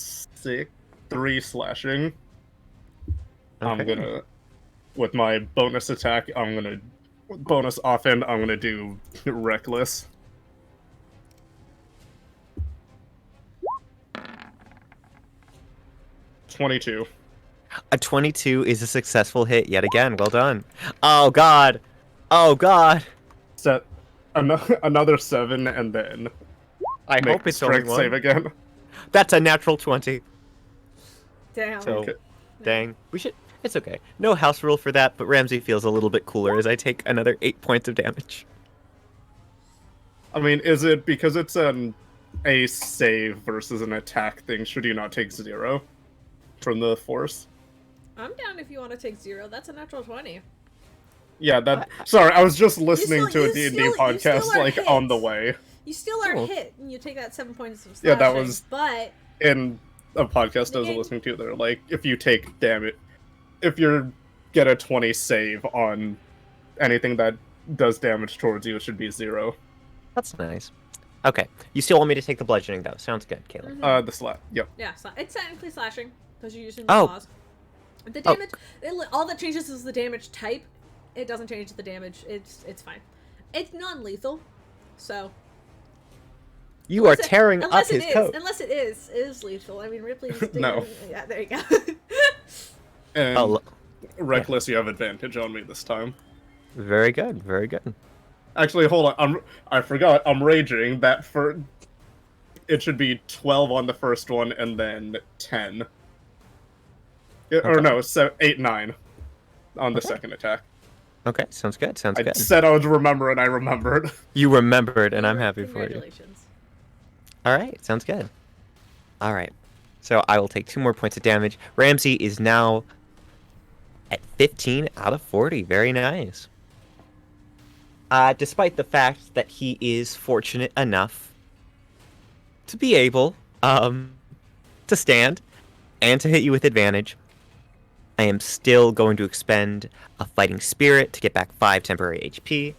3 slashing. Okay. I'm gonna, with my bonus attack, bonus offhand, I'm gonna do reckless. $22. A 22 is a successful hit yet again. Well done. Oh god. Oh god. Set another 7 and then I hope it's only strength save again. That's a natural 20. Damn. So, dang. It's okay. No house rule for that, but Ramsey feels a little bit cooler as I take another 8 points of damage. I mean, is it because it's a save versus an attack thing? Should you not take 0 from the force? I'm down if you want to take 0. That's a natural 20. Yeah, sorry, I was just listening to a D&D podcast, like, hit. on the way. You still are hit, and you take that 7 points of slashing. Yeah, that was but in a podcast I was listening to. They're like, if you take damage, if you get a 20 save on anything that does damage towards you, it should be 0. That's nice. Okay, you still want me to take the bludgeoning, though. Sounds good, Caleb. The slap, yep. Yeah, it's technically slashing, because you're using your claws. The damage, all that changes is the damage type. It doesn't change the damage. It's fine. It's non-lethal, so... You are tearing up his coat. Unless it is lethal. I mean, Ripley's... No. Yeah, there you go. And reckless, you have advantage on me this time. Very good, very good. Actually, hold on. I forgot. I'm raging. It should be 12 on the first one, and then 10. Or no, 8, 9 on the second attack. Okay, sounds good. Sounds good. I said I would remember, and I remembered. You remembered, and I'm happy for you. Congratulations. All right, sounds good. All right, so I will take 2 more points of damage. Ramsey is now at 15 out of 40. Very nice. Despite the fact that he is fortunate enough to be able to stand and to hit you with advantage, I am still going to expend a fighting spirit to get back 5 temporary HP.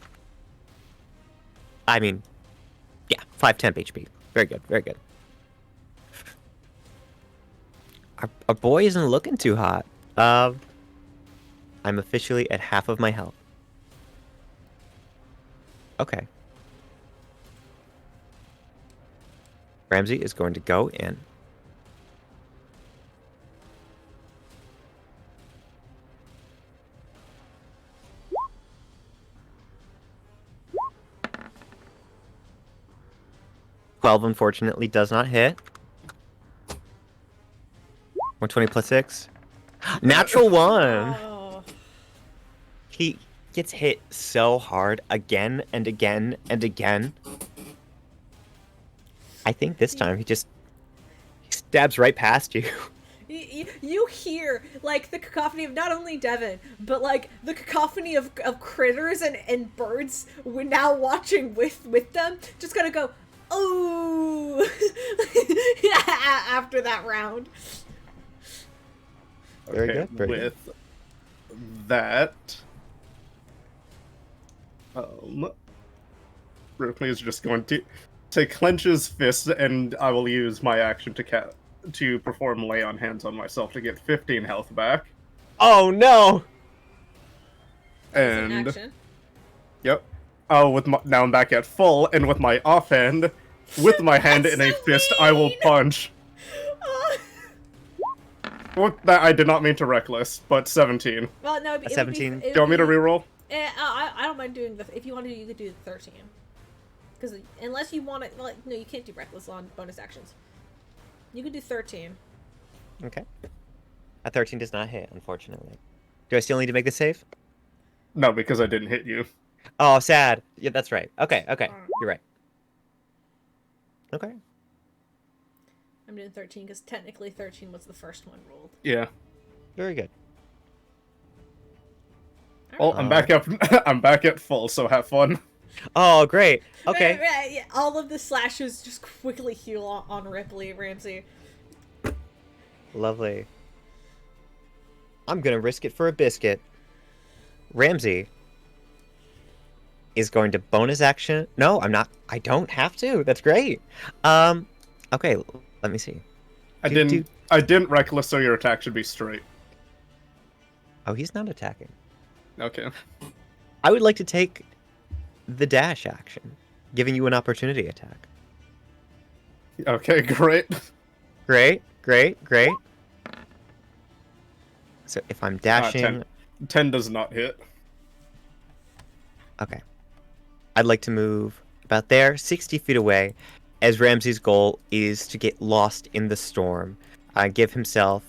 I mean, yeah, 5 temp HP. Very good, very good. Our boy isn't looking too hot. I'm officially at half of my health. Okay. Ramsey is going to go in. Unfortunately does not hit. 120 plus 6. Natural 1. Oh. He gets hit so hard again and again and again. I think this time he stabs right past you. You hear, like, the cacophony of not only Devin, but, like, the cacophony of critters and birds now watching with them, just gonna go, oh, after that round. Very good. Very with good. that, Rypley is just going to clench his fist, and I will use my action to perform lay on hands on myself to get 15 health back. Oh no! And yep. Oh, now I'm back at full, and with my offhand, with my hand in a fist, I will punch. That I did not mean to reckless, but 17. Well, no, 17. Do you want me to reroll? I don't mind doing if you want to, you could do 13. Because unless you want to, like, no, you can't do reckless on bonus actions. You can do 13. Okay. A 13 does not hit, unfortunately. Do I still need to make the save? No, because I didn't hit you. Oh, sad. Yeah, that's right. Okay. You're right. Okay. I'm doing 13 because technically 13 was the first one rolled. Yeah. Very good. Oh, I'm back up. I'm back at full, so have fun. Oh, great. Okay. Right, yeah. All of the slashes just quickly heal on Rypley, Ramsey. Lovely. I'm gonna risk it for a biscuit. Ramsey is going to bonus action. No, I'm not. I don't have to. That's great. Okay, let me see. I didn't reckless, so your attack should be straight. Oh, he's not attacking. Okay. I would like to take the dash action, giving you an opportunity attack. Okay, great. Great. So if I'm dashing... 10 does not hit. Okay. I'd like to move about there, 60 feet away, as Ramsey's goal is to get lost in the storm. Give himself,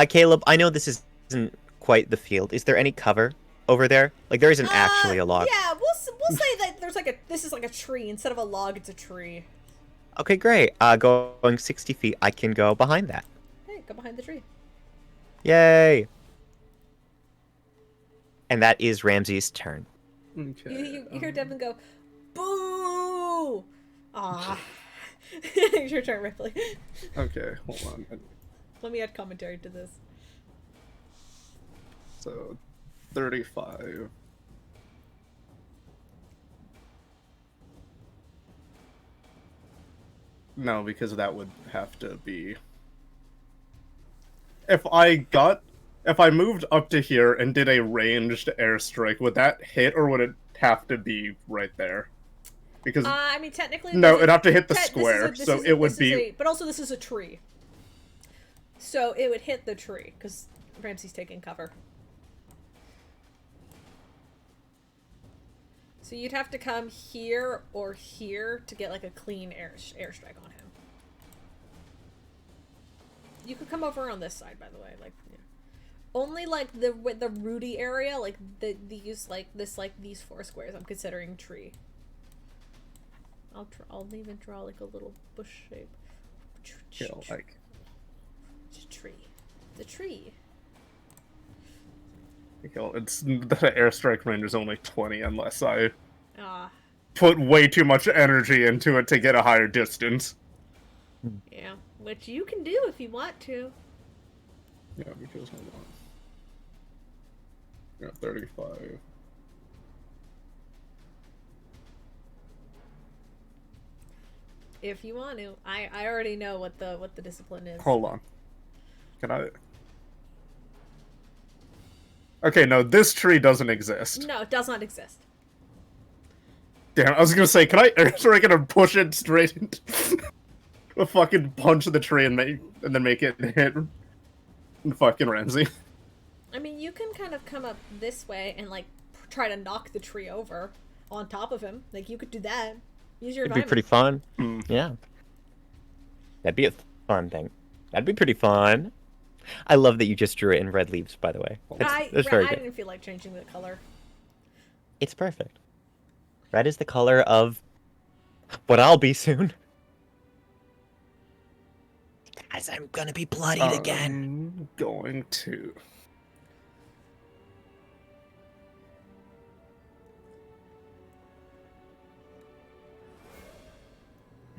Caleb, I know this isn't quite the field. Is there any cover over there? Like, there isn't actually a log. Yeah, we'll say that there's this is like a tree. Instead of a log, it's a tree. Okay, great. Going 60 feet, I can go behind that. Hey, go behind the tree. Yay! And that is Ramsey's turn. Okay. You hear Devin go, boo! Ah. It's your turn, Rypley. Okay, hold on. Let me add commentary to this. So, 35. No, because that would have to be... If I moved up to here and did a ranged airstrike, would that hit, or would it have to be right there? Because I mean, technically... No, it'd have to hit the square, so it would be... But also, this is a tree. So, it would hit the tree, because Ramsey's taking cover. So you'd have to come here or here to get, like, a clean airstrike on him. You could come over on this side, by the way. Like, yeah. Only, like, the Rudy area, like, these 4 squares, I'm considering tree. I'll even draw, like, a little bush shape. Yeah, like... It's a tree. It's a tree. It's the airstrike range is only 20 unless I Ah. put way too much energy into it to get a higher distance. Yeah, which you can do if you want to. Yeah, because hold on. Yeah, 35. If you want to. I already know what the discipline is. Hold on. Can I? Okay, no, this tree doesn't exist. No, it does not exist. Damn, I was gonna say, can I airstrike it and push it straight into... fucking punch the tree and then make it hit fucking Ramsey. I mean, you can kind of come up this way and, like, try to knock the tree over on top of him. Like, you could do that. Use your It'd be pretty fun. Yeah. That'd be a fun thing. That'd be pretty fun. I love that you just drew it in red leaves, by the way. It's very I good. didn't feel like changing the color. It's perfect. Red is the color of what I'll be soon. Guys, I'm gonna be bloodied again. I'm going to.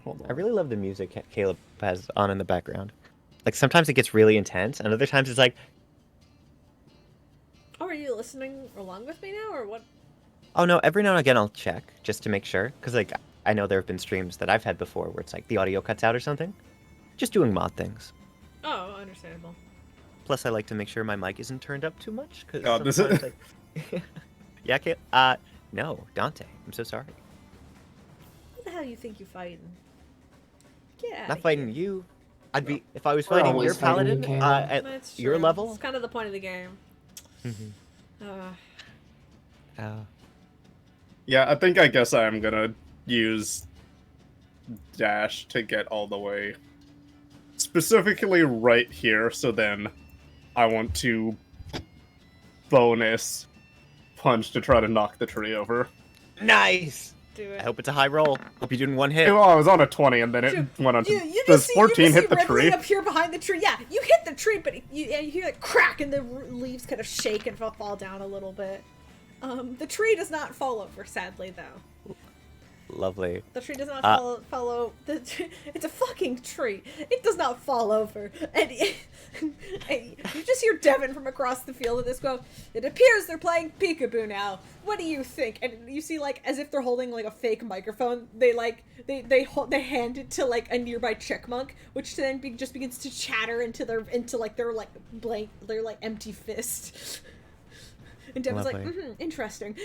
Hold on. I really love the music Caleb has on in the background. Like, sometimes it gets really intense, and other times it's like... Oh, are you listening along with me now, or what? Oh, no, every now and again I'll check, just to make sure. Because, like, I know there have been streams that I've had before where it's like the audio cuts out or something. Just doing mod things. Oh, understandable. Plus, I like to make sure my mic isn't turned up too much. Cause Does it? like... Yeah, Caleb? No, Dante. I'm so sorry. What the hell you think you're fighting? Get out Not of fighting here. you. I'd be... If I was We're fighting always your fighting you, paladin Caleb. at That's your true. level... It's kind of the point of the game. Yeah, I guess I'm gonna use dash to get all the way specifically right here, so then I want to bonus punch to try to knock the tree over. Nice! Do it. I hope it's a high roll. Hope you're doing one hit. Well, I was on a 20 and then it went on to... You Does just see, 14 you just hit see the Rypley tree? up here behind the tree. Yeah, you hit the tree, but you hear like crack, and the leaves kind of shake and fall down a little bit. The tree does not fall over, sadly, though. Lovely. The tree does not follow. It's a fucking tree. It does not fall over. And you just hear Devin from across the field of this go, "It appears they're playing peekaboo now. What do you think?" And you see, like, as if they're holding like a fake microphone, they hand it to like a nearby chickmunk, which then just begins to chatter into their empty fist. And Devin's like, interesting.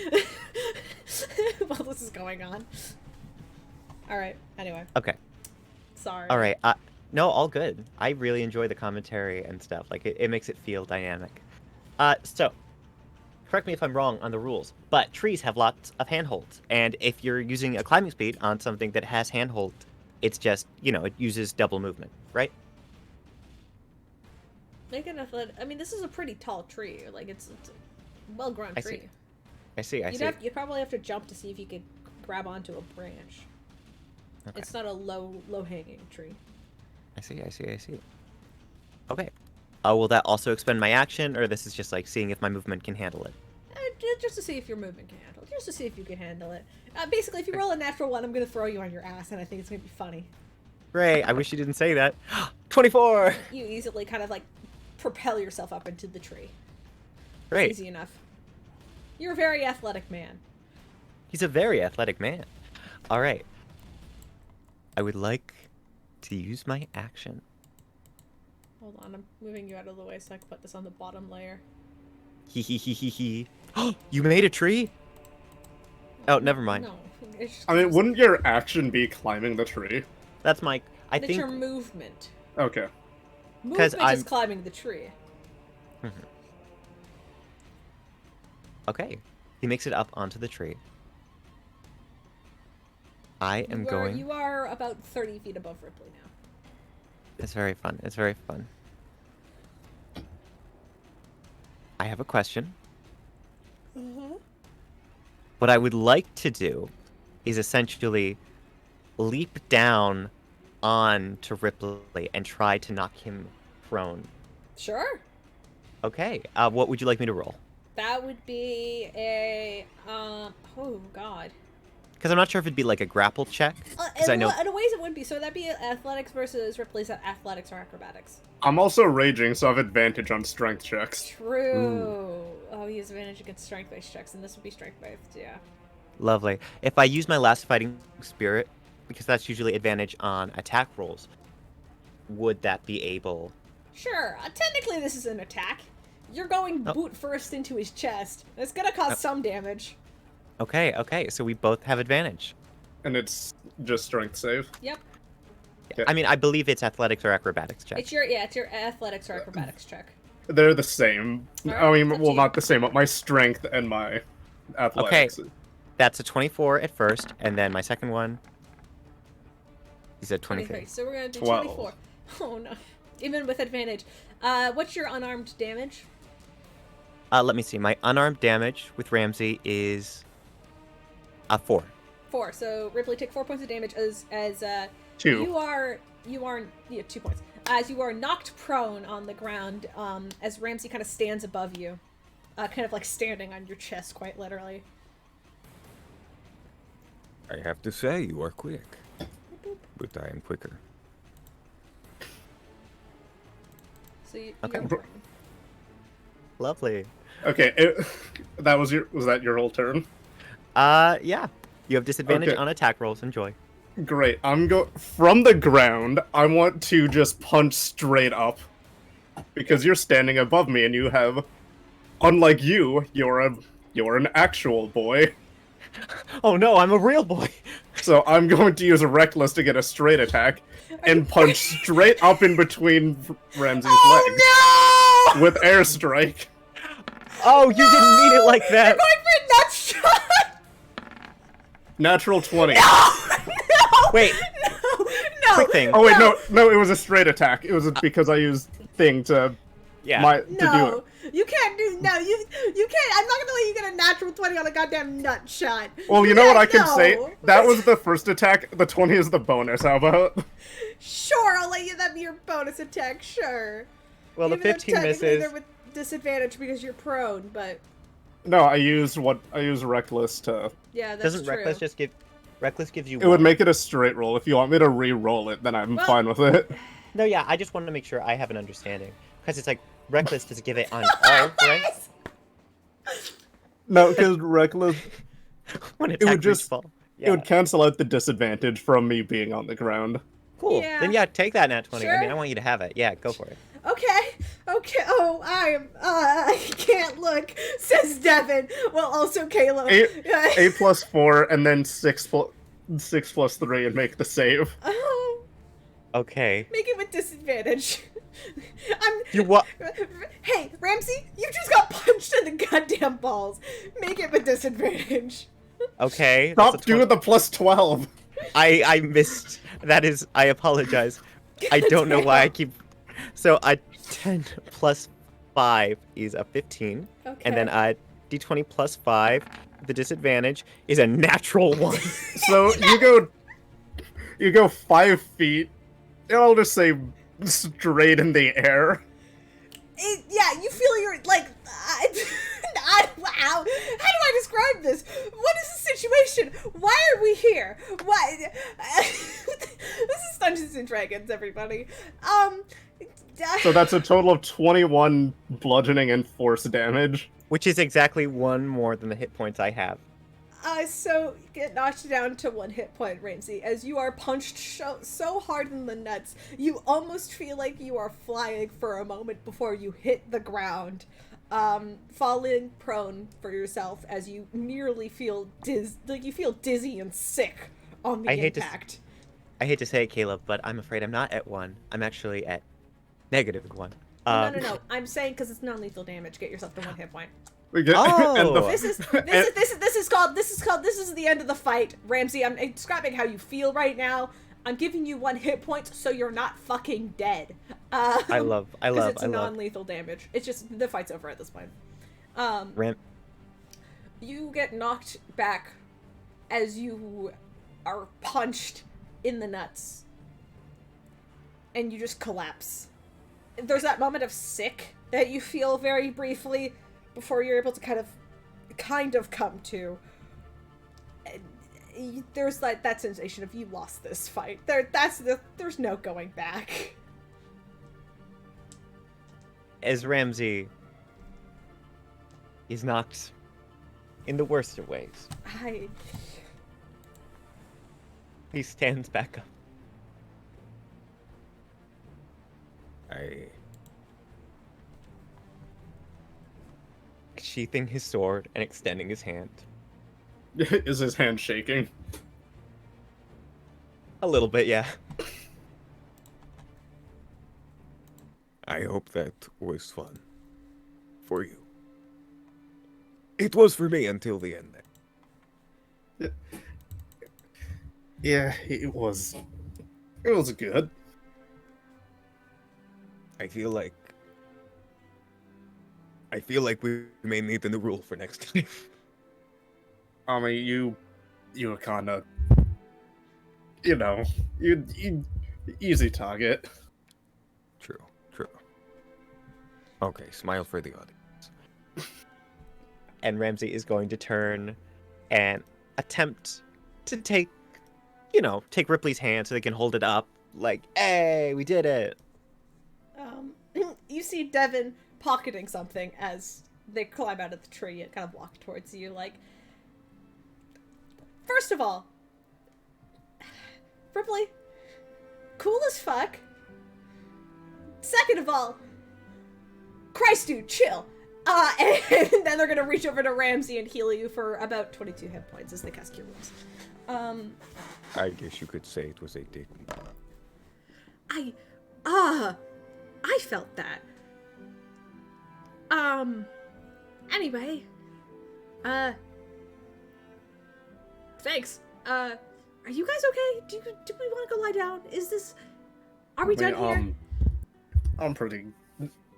While this is going on. Alright, anyway. Okay. Sorry. Alright, no, all good. I really enjoy the commentary and stuff. Like, it makes it feel dynamic. So, correct me if I'm wrong on the rules, but trees have lots of handholds. And if you're using a climbing speed on something that has handhold, it's just, it uses double movement, right? Make an athletic... I mean, this is a pretty tall tree. Like, it's a well-grown tree. I see. You'd probably have to jump to see if you could grab onto a branch. Okay. It's not a low-hanging tree. I see. Okay. Will that also expend my action, or this is just like seeing if my movement can handle it? Just to see if your movement can handle it. Just to see if you can handle it. Basically, if you roll a natural 1, I'm going to throw you on your ass, and I think it's going to be funny. Great. I wish you didn't say that. 24! You easily kind of, like, propel yourself up into the tree. Great. Easy enough. You're a very athletic man. He's a very athletic man. All right. I would like to use my action. Hold on, I'm moving you out of the way so I can put this on the bottom layer. He. You made a tree? Oh, never mind. No. I mean, wouldn't your action be climbing the tree? That's my... I It's think... your movement. Okay. Movement is climbing the tree. Okay. He makes it up onto the tree. I am going... You are about 30 feet above Rypley now. It's very fun. I have a question. What I would like to do is essentially leap down onto Rypley and try to knock him prone. Sure. Okay. What would you like me to roll? That would be a, oh god. Because I'm not sure if it'd be like a grapple check. Because I know... In a ways it would be. So that'd be athletics versus Ripley's athletics or acrobatics. I'm also raging, so I have advantage on strength checks. True. Ooh. Oh, he has advantage against strength-based checks, and this would be strength-based, yeah. Lovely. If I use my last fighting spirit, because that's usually advantage on attack rolls, would that be able... Sure. Technically this is an attack. You're going boot first into his chest. It's gonna cause some damage. Okay. So we both have advantage. And it's just strength save? Yep. Okay. I mean, I believe it's athletics or acrobatics check. It's your athletics or acrobatics check. They're the same. Right, I mean, up to well, you. not the same, but my strength and my athletics. Okay. That's a 24 at first, and then my second one is a 23. So we're gonna do 12. 24. Oh no. even with advantage. What's your unarmed damage? Let me see. My unarmed damage with Ramsey is 4. 4. So Rypley, take 4 points of damage as 2. you are 2 points. As you are knocked prone on the ground, as Ramsey kind of stands above you, kind of like standing on your chest, quite literally. I have to say, you are quick. But I am quicker. So you Okay. go prone. Lovely. Okay, was that your whole turn? Yeah. You have disadvantage Okay. on attack rolls. Enjoy. Great. From the ground. I want to just punch straight up because you're standing above me, and you have, unlike you, you're an actual boy. Oh no, I'm a real boy. So I'm going to use a reckless to get a straight attack and punch straight up in between Ramsey's legs Oh no! with airstrike. Oh, you didn't mean it like that. You're going for a nut shot! Natural 20. No! Wait. No! Quick thing. Oh wait, no, it was a straight attack. It was because I used thing to Yeah. to do it. No! You can't do you can't. I'm not gonna let you get a natural 20 on a goddamn nut shot. Well, you know what I can No. say? That was the first attack. The 20 is the bonus. How about? Sure, I'll let you that be your bonus attack, sure. Well, the Even though 15 technically misses. they're with disadvantage because you're prone, but No, I used reckless to. yeah, that's Doesn't true. Reckless gives you It would one. make it a straight roll. If you want me to re-roll it, then I'm Well- fine with it. No, yeah, I just wanted to make sure I have an understanding. Because it's like, Reckless does give it on all, right? No, because reckless, When would attack just- fall. it would cancel out the disadvantage from me being on the ground. Cool. Yeah. Then yeah, take that nat 20. I Sure. mean, I want you to have it. Yeah, go for it. Okay. Oh, I can't look, says Devin. Well, also Caleb. 8 plus 4, and then 6 plus 3, and make the save. Oh, Okay. make it with disadvantage. You what? Hey, Ramsey, you just got punched in the goddamn balls. Make it with disadvantage. Okay. Stop that's a doing the plus 12. I missed. That is, I apologize. I don't know why I keep. So a 10 plus 5 is a 15, Okay. and then a d20 plus 5, the disadvantage is a natural 1. So you go 5 feet. And I'll just say straight in the air. Yeah, you feel you're like, wow. How do I describe this? What is the situation? Why are we here? Why? This is Dungeons and Dragons, everybody. So that's a total of 21 bludgeoning and force damage. Which is exactly 1 more than the hit points I have. So you get knocked down to 1 hit point, Ramsey, as you are punched so hard in the nuts, you almost feel like you are flying for a moment before you hit the ground, falling prone for yourself as you nearly feel dizzy and sick on the impact. I hate to say it, Caleb, but I'm afraid I'm not at 1. I'm actually at -1. No. I'm saying because it's non-lethal damage. Get yourself to 1 hit point. Oh! This is the end of the fight, Ramsey. I'm describing how you feel right now. I'm giving you 1 hit point so you're not fucking dead. I love. It's non-lethal damage. It's just the fight's over at this point. You get knocked back as you are punched in the nuts, and you just collapse. There's that moment of sick that you feel very briefly before you're able to kind of come to. There's that sensation of you lost this fight. There's no going back. As Ramsey is knocked in the worst of ways, he stands back up. Sheathing his sword and extending his hand. Is his hand shaking? A little bit, yeah. I hope that was fun. For you. It was for me until the end. Yeah, it was good. I feel like we may need the new rule for next time. I mean, you were kind of, you know, you easy target. True. Okay, smile for the audience. And Ramsey is going to turn and attempt to take Ripley's hand so they can hold it up. Like, hey, we did it. You see Devin pocketing something as they climb out of the tree and kind of walk towards you. Like, first of all, Ripley, cool as fuck. Second of all, Christ, dude, chill. And then they're gonna reach over to Ramsey and heal you for about 22 hit points as they cast Cure Wounds. I guess you could say it was a dignity. I felt that. Anyway. Thanks. Are you guys okay? Do we want to go lie down? Are we done here? I'm pretty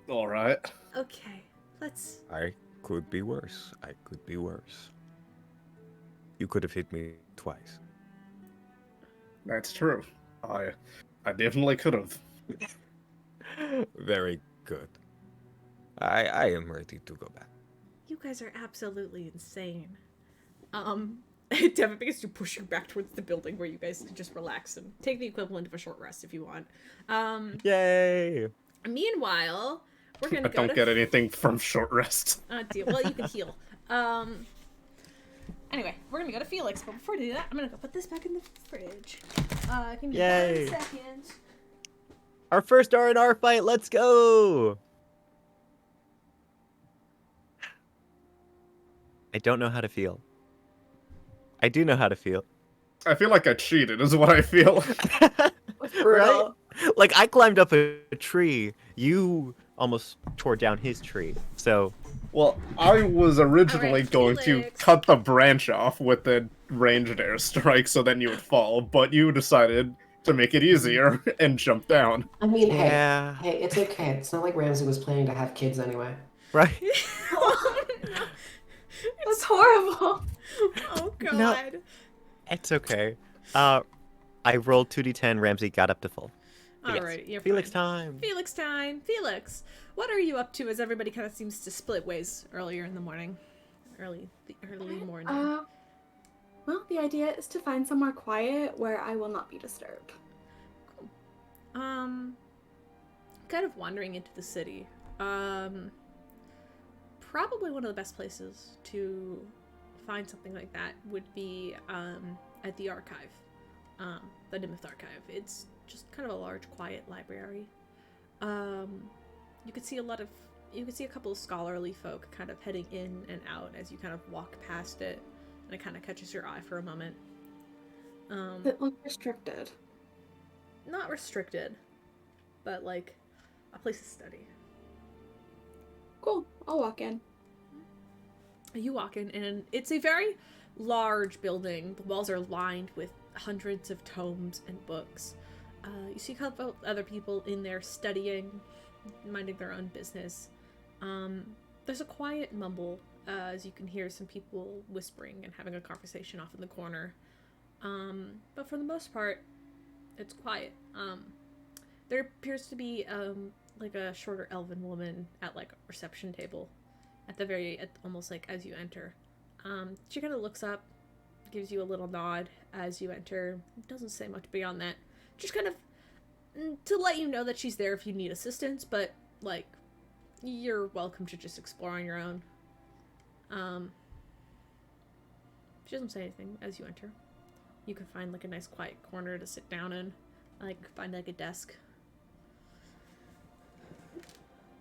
alright. Okay, let's... I could be worse. You could have hit me twice. That's true. I definitely could have. Very good. I am ready to go back. You guys are absolutely insane. Devin begins to push you back towards the building where you guys can just relax and take the equivalent of a short rest if you want. Yay! Meanwhile, we're gonna I don't get anything from short rest. Well, you can heal. Anyway, we're gonna go to Felix, but before we do that, I'm gonna go put this back in the fridge. Give me 1 second. Our first R&R fight, let's go! I don't know how to feel. I do know how to feel. I feel like I cheated, is what I feel. Right? Like, I climbed up a tree. You almost tore down his tree, so... Well, I was originally going to Felix. cut the branch off with the ranged airstrike so then you would fall, but you decided to make it easier and jump down. I mean, Yeah. hey, it's okay. It's not like Ramsey was planning to have kids anyway. Right? Oh, no. That's horrible. Oh, God. No. It's okay. I rolled 2d10, Ramsey got up to full. But Alright, you're Felix fine. time. Felix time. Felix, what are you up to as everybody kind of seems to split ways earlier in the morning? Early morning. Well, the idea is to find somewhere quiet where I will not be disturbed. Cool. Kind of wandering into the city. Probably one of the best places to find something like that would be at the archive. The Nimyth archive. It's just kind of a large, quiet library. You could see a couple of scholarly folk kind of heading in and out as you kind of walk past it, and it kind of catches your eye for a moment. It looks restricted. Not restricted, but like a place to study. Cool. I'll walk in. You walk in, and it's a very large building. The walls are lined with hundreds of tomes and books. You see a couple other people in there studying, minding their own business. There's a quiet mumble as you can hear some people whispering and having a conversation off in the corner. But for the most part, it's quiet. There appears to be like a shorter elven woman at like a reception table at almost like as you enter. She kind of looks up, gives you a little nod as you enter. Doesn't say much beyond that. Just kind of to let you know that she's there if you need assistance, but like you're welcome to just explore on your own. She doesn't say anything as you enter. You can find like a nice quiet corner to sit down in, like find like a desk.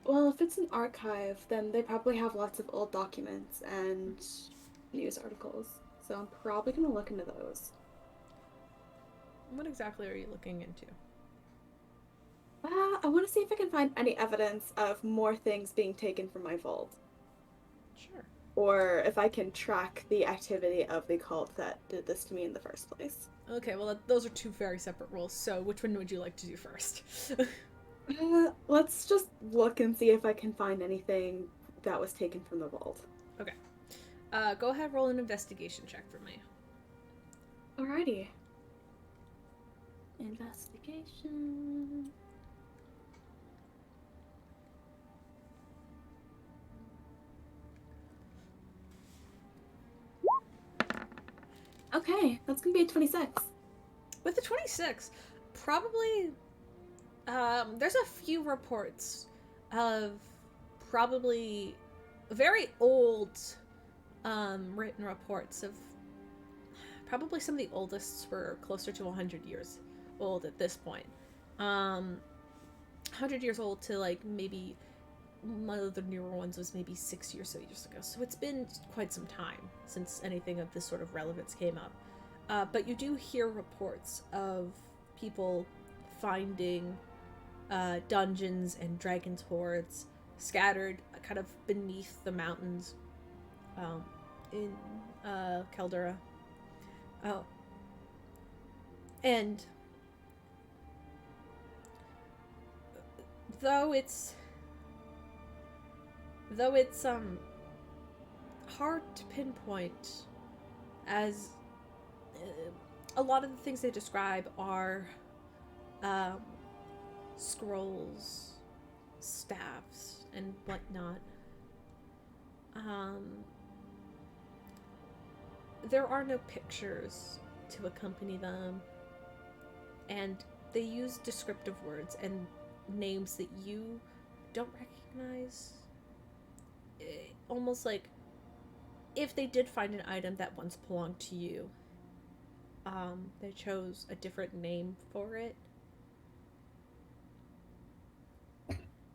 Well, if it's an archive, then they probably have lots of old documents and news articles. So I'm probably going to look into those. What exactly are you looking into? I want to see if I can find any evidence of more things being taken from my vault. Sure. Or if I can track the activity of the cult that did this to me in the first place. Okay, well those are two very separate roles, so which one would you like to do first? Let's just look and see if I can find anything that was taken from the vault. Okay. Go ahead, roll an investigation check for me. Alrighty. Investigation. Okay, that's gonna be a 26. With the 26, probably there's a few reports of probably very old written reports of probably some of the oldest were closer to 100 years old at this point. 100 years old to like maybe one of the newer ones was maybe 60 or so years ago. So it's been quite some time since anything of this sort of relevance came up. But you do hear reports of people finding dungeons and dragon's hoards scattered kind of beneath the mountains in Caldera. And though it's hard to pinpoint, as a lot of the things they describe are scrolls, staffs, and whatnot. There are no pictures to accompany them, and they use descriptive words and names that you don't recognize. Almost like if they did find an item that once belonged to you, they chose a different name for it.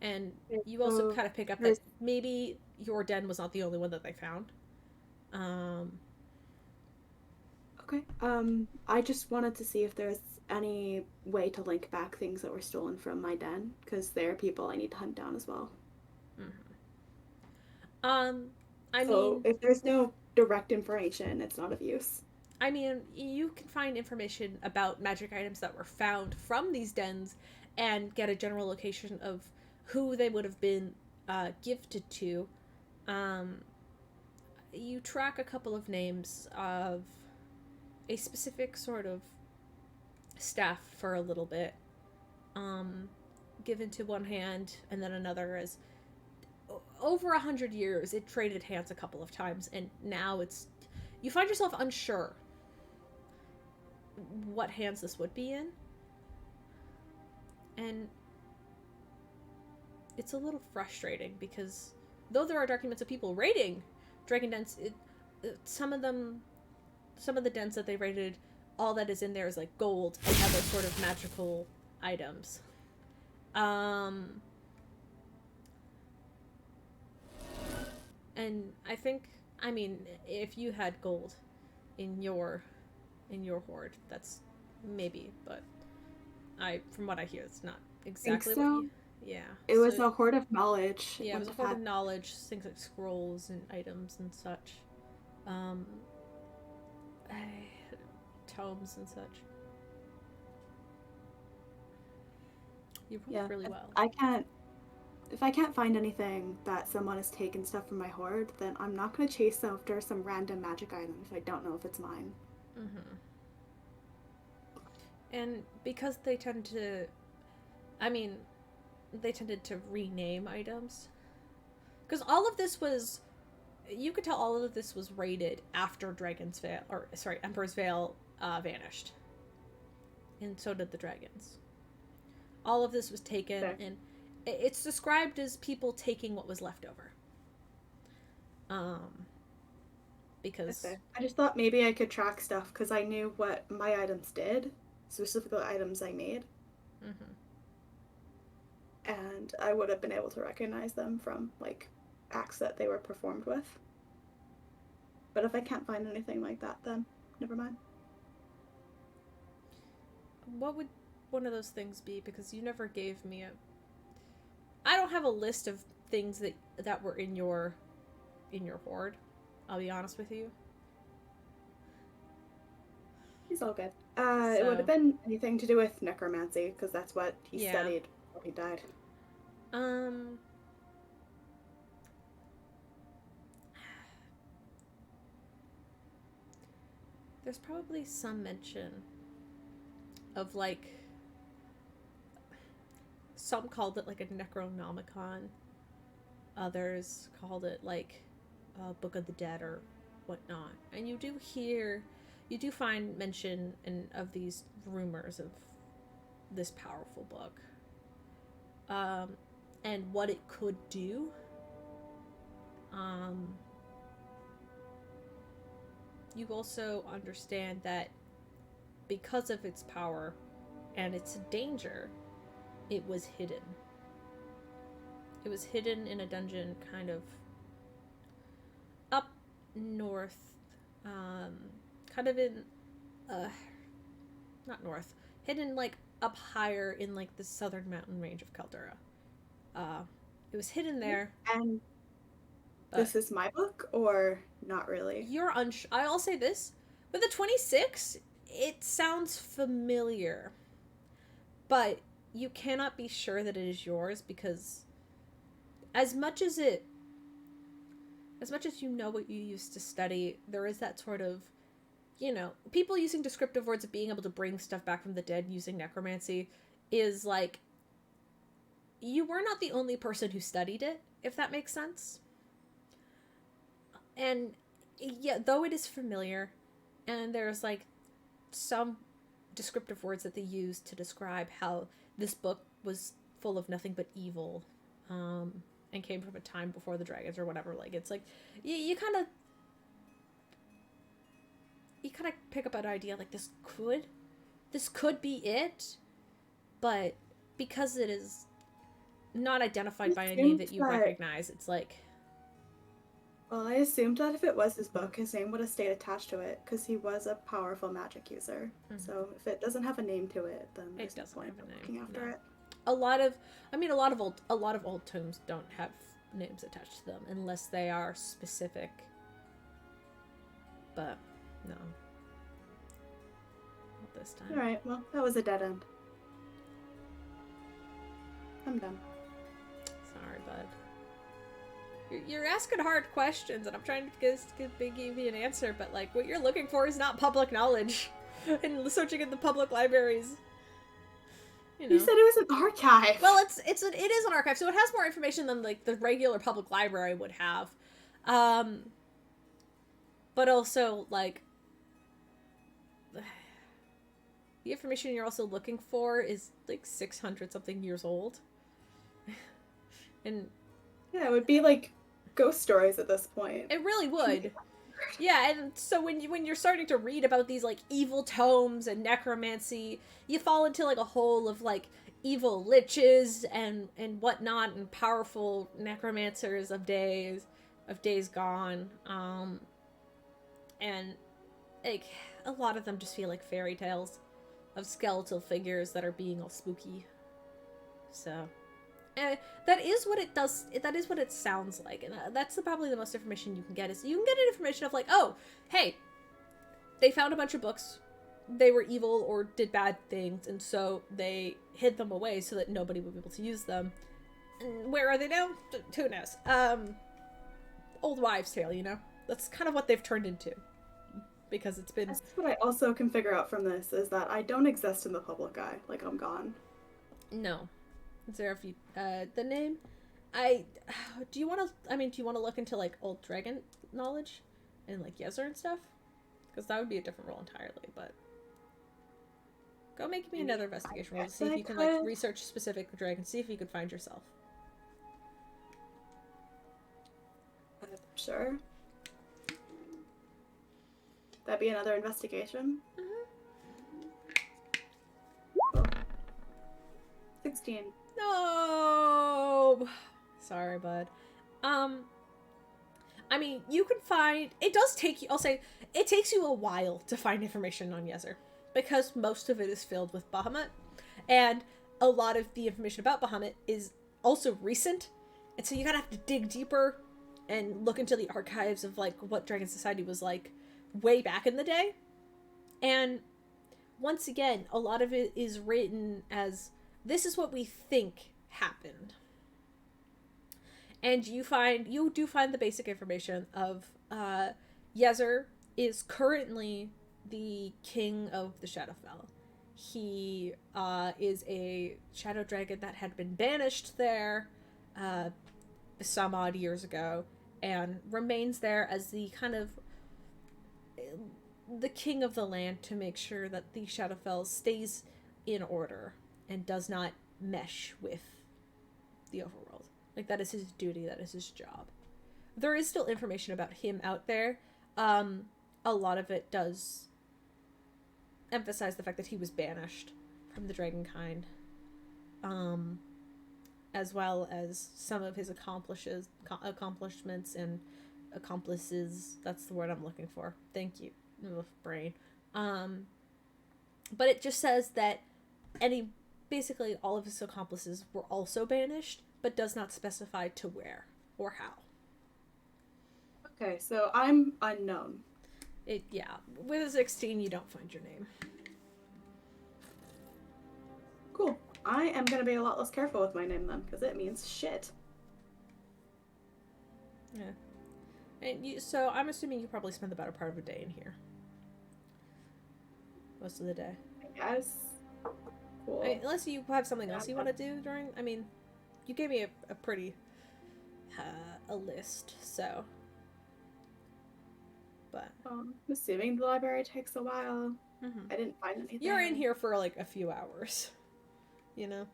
And you also kind of pick up that maybe your den was not the only one that they found. Okay. I just wanted to see if there's any way to link back things that were stolen from my den, because there are people I need to hunt down as well. I mean, if there's no direct information, it's not of use. I mean, you can find information about magic items that were found from these dens and get a general location of who they would have been gifted to. You track a couple of names of a specific sort of staff for a little bit, given to one hand, and then another as over 100 years it traded hands a couple of times, and now you find yourself unsure what hands this would be in, and it's a little frustrating because though there are documents of people raiding dragon dens, some of the dens that they raided, all that is in there is like gold and other sort of magical items. And I think, I mean, if you had gold in your hoard, that's maybe, but from what I hear, it's not exactly what you... Yeah. It was a hoard of knowledge. Yeah, it was a hoard of knowledge, things like scrolls and items and such. Tomes and such. You rolled really well. If I can't find anything that someone has taken stuff from my hoard, then I'm not going to chase after some random magic item if I don't know if it's mine. And because they tend to, they tended to rename items. Because all of this was, you could tell all of this was raided after Emperor's Veil vanished. And so did the dragons. All of this was taken, and it's described as people taking what was left over. Because... I just thought maybe I could track stuff, because I knew what my items did, specifically the items I made. And I would have been able to recognize them from, like, acts that they were performed with. But if I can't find anything like that, then never mind. What would one of those things be? Because you never gave me I don't have a list of things that were in your hoard. I'll be honest with you. He's all good. It would have been anything to do with necromancy, because that's what he studied before he died. There's probably some mention of, like, some called it, like, a Necronomicon. Others called it, like, a Book of the Dead or whatnot. And you do find mention of these rumors of this powerful book. And what it could do. You also understand that because of its power and its danger, it was hidden. It was hidden in a dungeon kind of up north, kind of in, not north, hidden, like, up higher in, like, the southern mountain range of Caldera. It was hidden there. And this is my book, or not really? You're unsure. I'll say this. With the 26, it sounds familiar. But you cannot be sure that it is yours, because as much as you know what you used to study, there is that sort of, you know, people using descriptive words of being able to bring stuff back from the dead using necromancy is like, you were not the only person who studied it, if that makes sense. And yeah, though it is familiar, and there's like some descriptive words that they use to describe how this book was full of nothing but evil, and came from a time before the dragons or whatever. Like, it's like you kind of pick up an idea like this could be it, but because it is not identified by a name that you recognize, it's like. Well, I assumed that if it was his book, his name would have stayed attached to it, because he was a powerful magic user. Mm-hmm. So if it doesn't have a name to it, then there's no point in looking after it. A lot of old tomes don't have names attached to them unless they are specific. But no, not this time. All right. Well, that was a dead end. I'm done. Sorry, bud. You're asking hard questions, and I'm trying to give you an answer, but, like, what you're looking for is not public knowledge. And searching in the public libraries. You know. You said it was an archive. Well, it is an archive, so it has more information than, like, the regular public library would have. But also, like, the information you're also looking for is, like, 600-something years old. And yeah, it would be, like, ghost stories at this point. It really would. Yeah, and so when you're starting to read about these, like, evil tomes and necromancy, you fall into, like, a hole of, like, evil liches and whatnot, and powerful necromancers of days gone. And, like, a lot of them just feel like fairy tales of skeletal figures that are being all spooky. So that is what it does. That is what it sounds like, and that's probably the most information you can get. Is you can get information of, like, oh, hey, they found a bunch of books, they were evil or did bad things, and so they hid them away so that nobody would be able to use them. And where are they now? Who knows? Old wives' tale, you know. That's kind of what they've turned into, because it's been. That's what I also can figure out from this is that I don't exist in the public eye. Like, I'm gone. No. Is there a few, the name? Do you want to look into, like, old dragon knowledge and, like, Yezer and stuff? Because that would be a different role entirely, but go make me another investigation roll to see if you can, like, research specific dragons, see if you could find yourself. Sure. That'd be another investigation? Mm-hmm. Oh. 16. No! Sorry, bud. I mean, you can find... It does take you... I'll say, it takes you a while to find information on Yezer, because most of it is filled with Bahamut, and a lot of the information about Bahamut is also recent, and so you gotta have to dig deeper and look into the archives of, like, what Dragon Society was like way back in the day. And once again, a lot of it is written as this is what we think happened. And you do find the basic information of Yezer is currently the king of the Shadowfell. He is a shadow dragon that had been banished there some odd years ago, and remains there as the kind of the king of the land to make sure that the Shadowfell stays in order and does not mesh with the overworld. Like, that is his duty, that is his job. There is still information about him out there. A lot of it does emphasize the fact that he was banished from the Dragonkind. As well as some of his accomplishments and accomplices. That's the word I'm looking for. Thank you, brain. But it just says that basically all of his accomplices were also banished, but does not specify to where or how. Okay, so I'm unknown. With a 16, you don't find your name. Cool. I am gonna be a lot less careful with my name then, because it means shit. Yeah. And so I'm assuming you probably spend the better part of a day in here. Most of the day. Yes. Cool. Unless you have something else you want to do during... I mean, you gave me a pretty... a list, so... But... I'm assuming the library takes a while. Mm-hmm. I didn't find anything. You're in here for, like, a few hours. You know?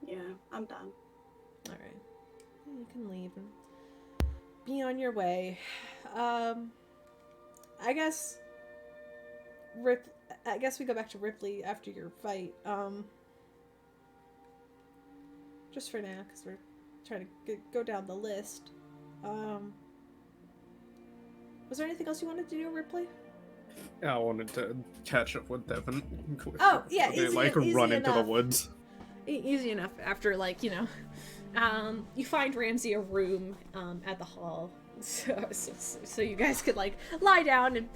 Yeah, I'm done. Alright. You can leave and be on your way. I guess we go back to Rypley after your fight. Just for now, because we're trying to go down the list. Was there anything else you wanted to do, Rypley? Yeah, I wanted to catch up with Devin. Oh, yeah, easy, run into the woods. Easy enough after, you find Ramsey a room at the hall. So you guys could, lie down and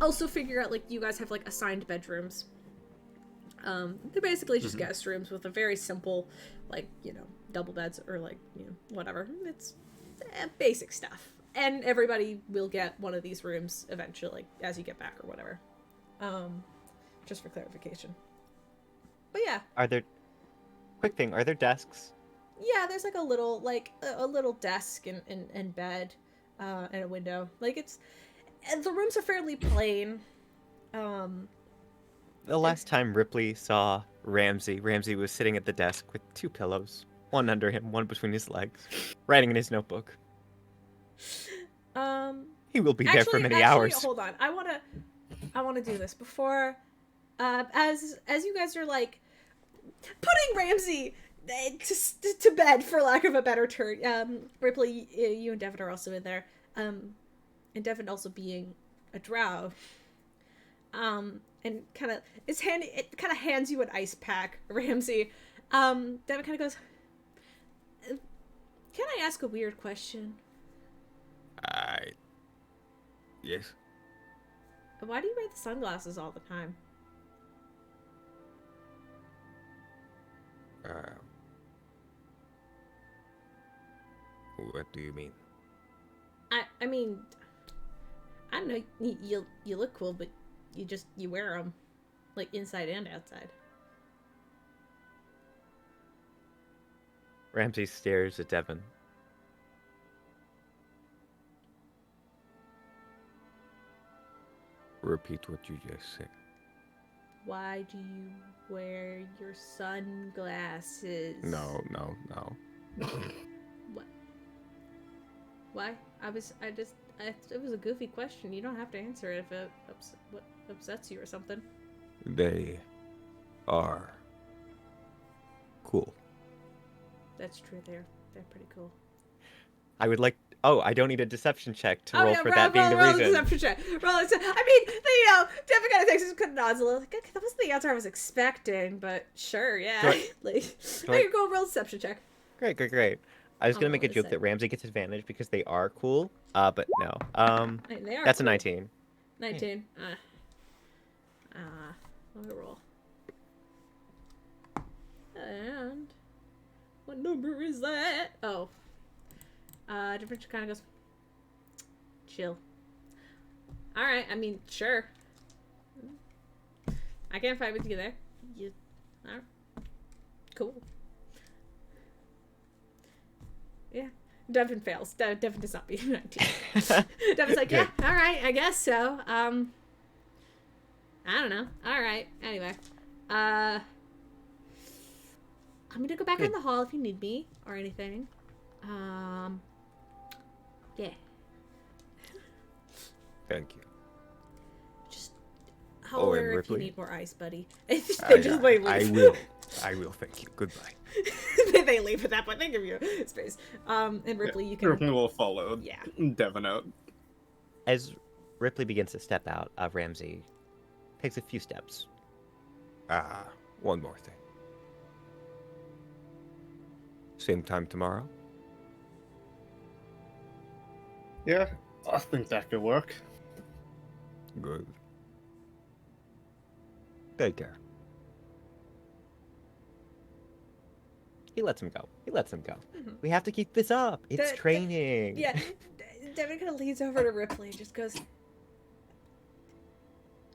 also figure out, you guys have, assigned bedrooms. They're basically just guest rooms with a very simple, double beds or, whatever. It's basic stuff. And everybody will get one of these rooms eventually, as you get back or whatever. Just for clarification. But yeah. Are there desks? Yeah, there's a little desk and bed, and a window. The rooms are fairly plain. The last time Rypley saw Ramsey was sitting at the desk with two pillows, one under him, one between his legs, writing in his notebook. He will be there for many hours. Hold on, I wanna do this before, as you guys are putting Ramsey to bed, for lack of a better term. Rypley, you and Devin are also in there, and Devin also being a drow, and it kind of hands you an ice pack, Ramsey. Devin kind of goes, "Can I ask a weird question?" Yes. Why do you wear the sunglasses all the time? What do you mean? I mean, I don't know. You look cool, but you wear them, inside and outside. Ramsey stares at Devin. Repeat what you just said. Why do you wear your sunglasses? No. What? Why? It was a goofy question. You don't have to answer it if it upsets you or something. They are cool. That's true. They're pretty cool. I don't need a deception check to roll for that being the reason. Roll a deception check. Devin kind of takes his nods a little. That wasn't the answer I was expecting, but sure, yeah. There you go, roll a deception check. Great. I was gonna make a joke that Ramsey gets advantage because they are cool, but no. That's cool. A 19. 19. Let me roll. And what number is that? Oh. Different kind of goes, chill. Alright, I mean, sure. I can't fight with you there. Alright. Cool. Yeah. Devin fails. Devin does not beat 19. Devin's like, yeah, alright, I guess so. I don't know. Alright, anyway. I'm gonna go back in the hall if you need me or anything. Yeah. Thank you. Just holler if you Rypley? need more ice, buddy. They just leave. I will. I will. Thank you. Goodbye. They leave at that point. They give you space. And Rypley, you can. Rypley will follow. Yeah. Devin out. As Rypley begins to step out, Ramsey takes a few steps. One more thing. Same time tomorrow? Yeah, I think that could work. Good. Take care. He lets him go. Mm-hmm. We have to keep this up. It's training. Yeah. Devin kind of leans over to Rypley and just goes,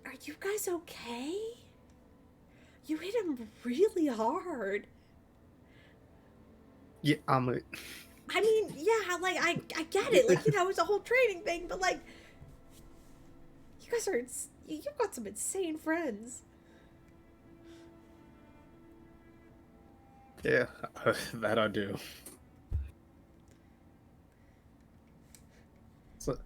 "Are you guys okay? You hit him really hard." Yeah, I mean, yeah, like, I get it. Like, you know, it's a whole training thing, but, like, you guys are, you've got some insane friends. Yeah, that I do. So,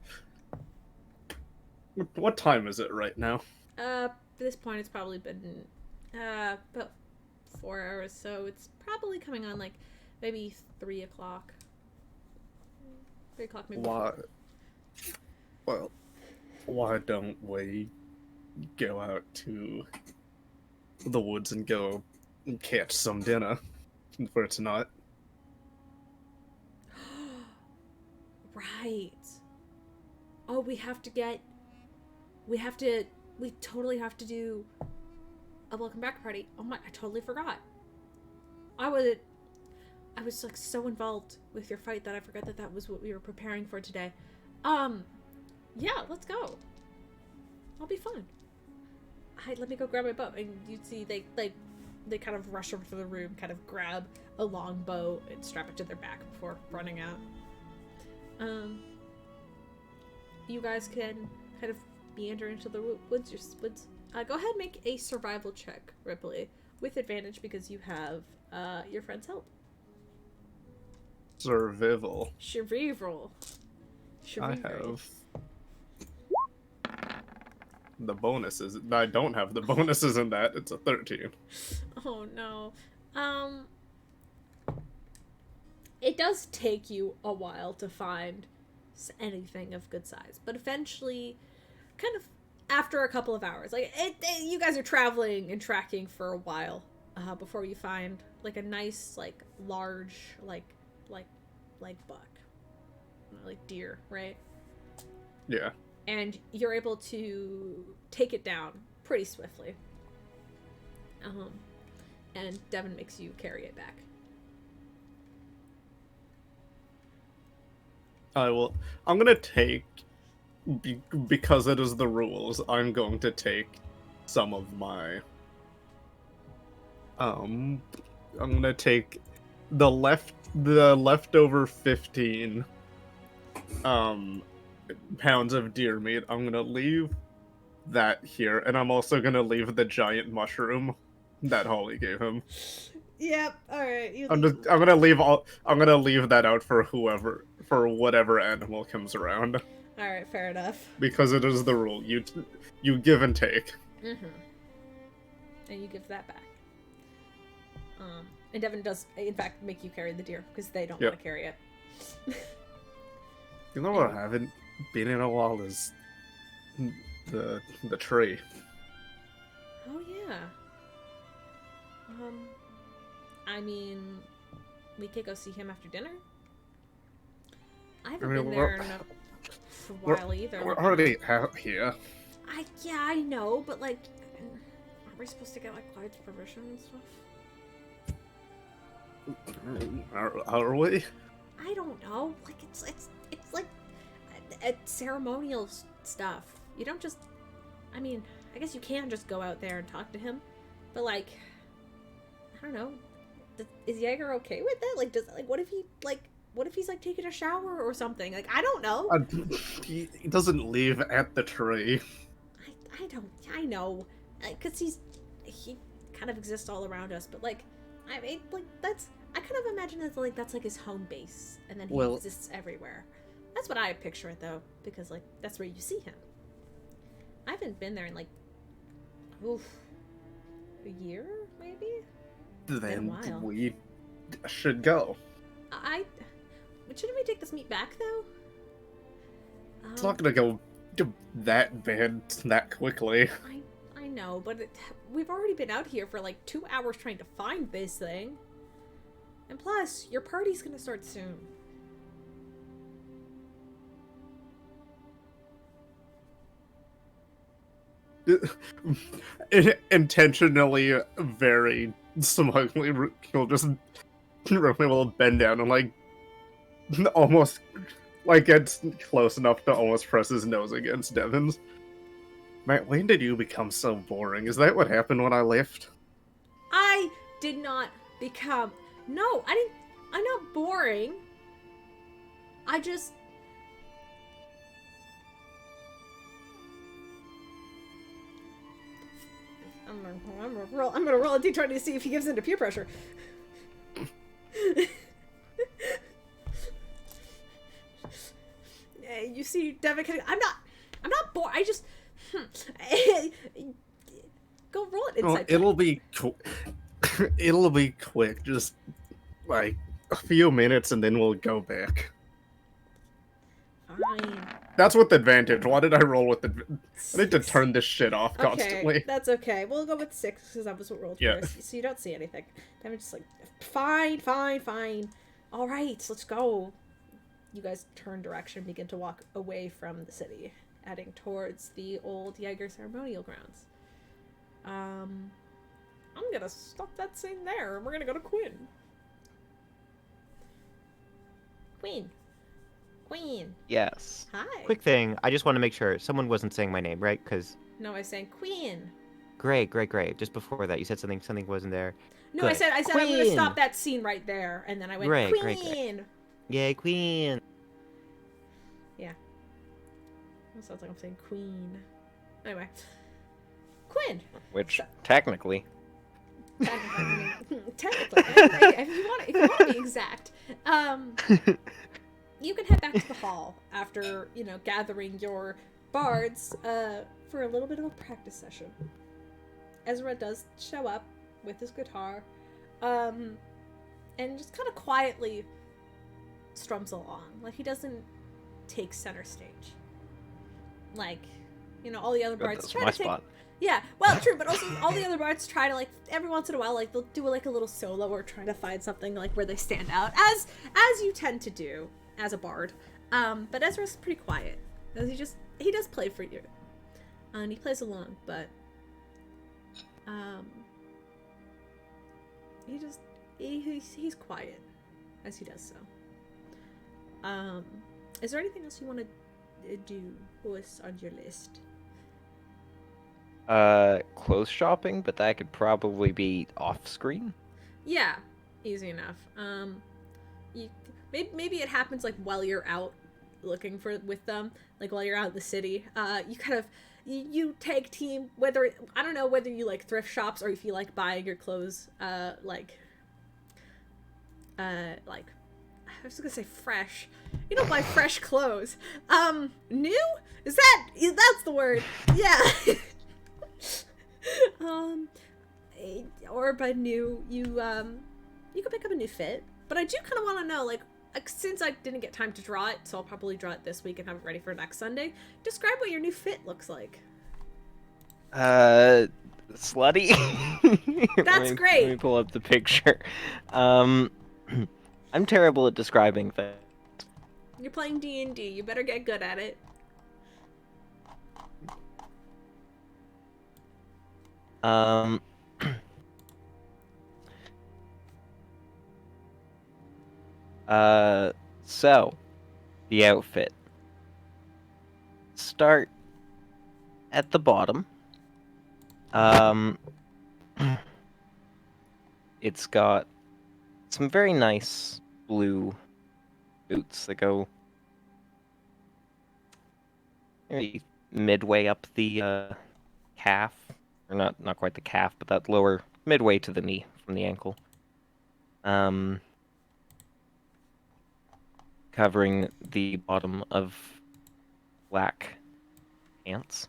what time is it right now? At this point, it's probably been, about 4 hours, so it's probably coming on, like, maybe 3 o'clock. 3 o'clock, maybe. Why don't we go out to the woods and go catch some dinner for tonight? Right. Oh, we totally have to do a welcome back party. Oh my, I totally forgot. I was like so involved with your fight that I forgot that was what we were preparing for today. Yeah, let's go. I'll be fun. Let me go grab my bow. And you see they kind of rush over to the room, kind of grab a long bow and strap it to their back before running out. You guys can kind of meander into the woods. Go ahead and make a survival check, Rypley, with advantage because you have your friend's help. Survival. I have the bonuses. I don't have the bonuses in that. It's a 13. Oh no. It does take you a while to find anything of good size, but eventually, kind of after a couple of hours, like you guys are traveling and tracking for a while before you find like a nice, like large, like buck, like deer, right? Yeah. And you're able to take it down pretty swiftly. And Devin makes you carry it back. I'm gonna take, because it is the rules, I'm going to take some of my, I'm gonna take the leftover 15, pounds of deer meat. I'm gonna leave that here, and I'm also gonna leave the giant mushroom that Holly gave him. Yep. All right. I'm gonna leave that out for whatever animal comes around. All right. Fair enough. Because it is the rule. You give and take. Mm-hmm. And you give that back. And Devin does, in fact, make you carry the deer because they don't want to carry it. You know what I haven't been in a while is the tree. Oh yeah. I mean, we could go see him after dinner. I haven't been there in a while either. We're already out here. I know, but like, aren't we supposed to get like Clyde's permission and stuff? Are we? I don't know. Like it's like ceremonial stuff. You don't just. I mean, I guess you can just go out there and talk to him, but like, I don't know. Is Jaeger okay with it? Like, what if he's like taking a shower or something? Like, I don't know. He doesn't live at the tree. I know, because he kind of exists all around us, but like, I mean, like I kind of imagine that's like his home base, and then he exists everywhere. That's what I picture it though, because like that's where you see him. I haven't been there in like, a year maybe. Then we should go. Shouldn't we take this meat back though? It's not gonna go that bad that quickly. I know, but we've already been out here for like 2 hours trying to find this thing. And plus, your party's gonna start soon. Intentionally, very smugly, he'll just will bend down and like almost like gets close enough to almost press his nose against Devin's. Matt, when did you become so boring? Is that what happened when I left? I did not become. No, I didn't. I'm not boring. I just. I'm gonna roll a d20 to see if he gives in to peer pressure. You see, Devin. I'm not bored. I just. Go roll it inside. It'll be it'll be quick. Just like a few minutes, and then we'll go back. Fine. That's with advantage. Why did I roll with I need to turn this shit off constantly. Okay, that's okay. We'll go with 6 because that was what rolled first. So you don't see anything. Devin's just like, fine. All right, let's go. You guys turn direction, begin to walk away from the city, heading towards the old Jaeger ceremonial grounds. I'm gonna stop that scene there, and we're gonna go to Quinn. Quinn. Yes. Hi. Quick thing, I just want to make sure someone wasn't saying my name, right? Because No, I was saying Quinn. Great. Just before that, you said something wasn't there. No, Good. I said I'm gonna stop that scene right there, and then I went Quinn. Great. Yay, Queen. Yeah. That sounds like I'm saying Queen. Anyway, Quinn. Which technically. Technically, if you want to be exact, you can head back to the hall after gathering your bards for a little bit of a practice session. Ezra does show up with his guitar, and just kind of quietly strums along. Like, he doesn't take center stage. Like, all the other bards That's try my to take. spot. Yeah, well, true, but also all the other bards try to, like, every once in a while, like, they'll do like a little solo or try to find something like where they stand out, as you tend to do as a bard. But Ezra's pretty quiet. He does play for you, and he plays along, but he's quiet as he does so. Is there anything else you want to do? What's on your list? Clothes shopping, but that could probably be off screen. Yeah, easy enough. Maybe it happens like while you're out looking with them, like while you're out in the city. You kind of you tag team, I don't know whether you like thrift shops or if you like buying your clothes like I was gonna say fresh. You don't buy fresh clothes. New? That's the word. Yeah. Or by new, you can pick up a new fit. But I do kind of want to know, like, since I didn't get time to draw it, so I'll probably draw it this week and have it ready for next Sunday. Describe what your new fit looks like. Slutty. That's great. Let me pull up the picture. I'm terrible at describing things. You're playing D&D. You better get good at it. So, the outfit. Start at the bottom. It's got some very nice blue boots that go maybe midway up the calf, or not quite the calf, but that lower midway to the knee from the ankle. Covering the bottom of black pants.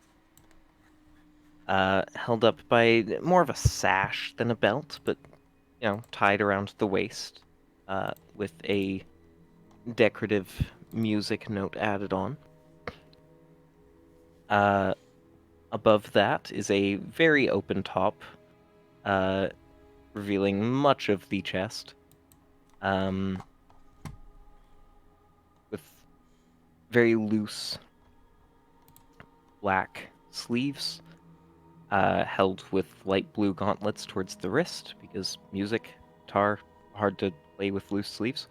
Held up by more of a sash than a belt, but, you know, tied around the waist, with a decorative music note added on. Above that is a very open top, revealing much of the chest, with very loose black sleeves, held with light blue gauntlets towards the wrist, because music, guitar, hard to play with loose sleeves.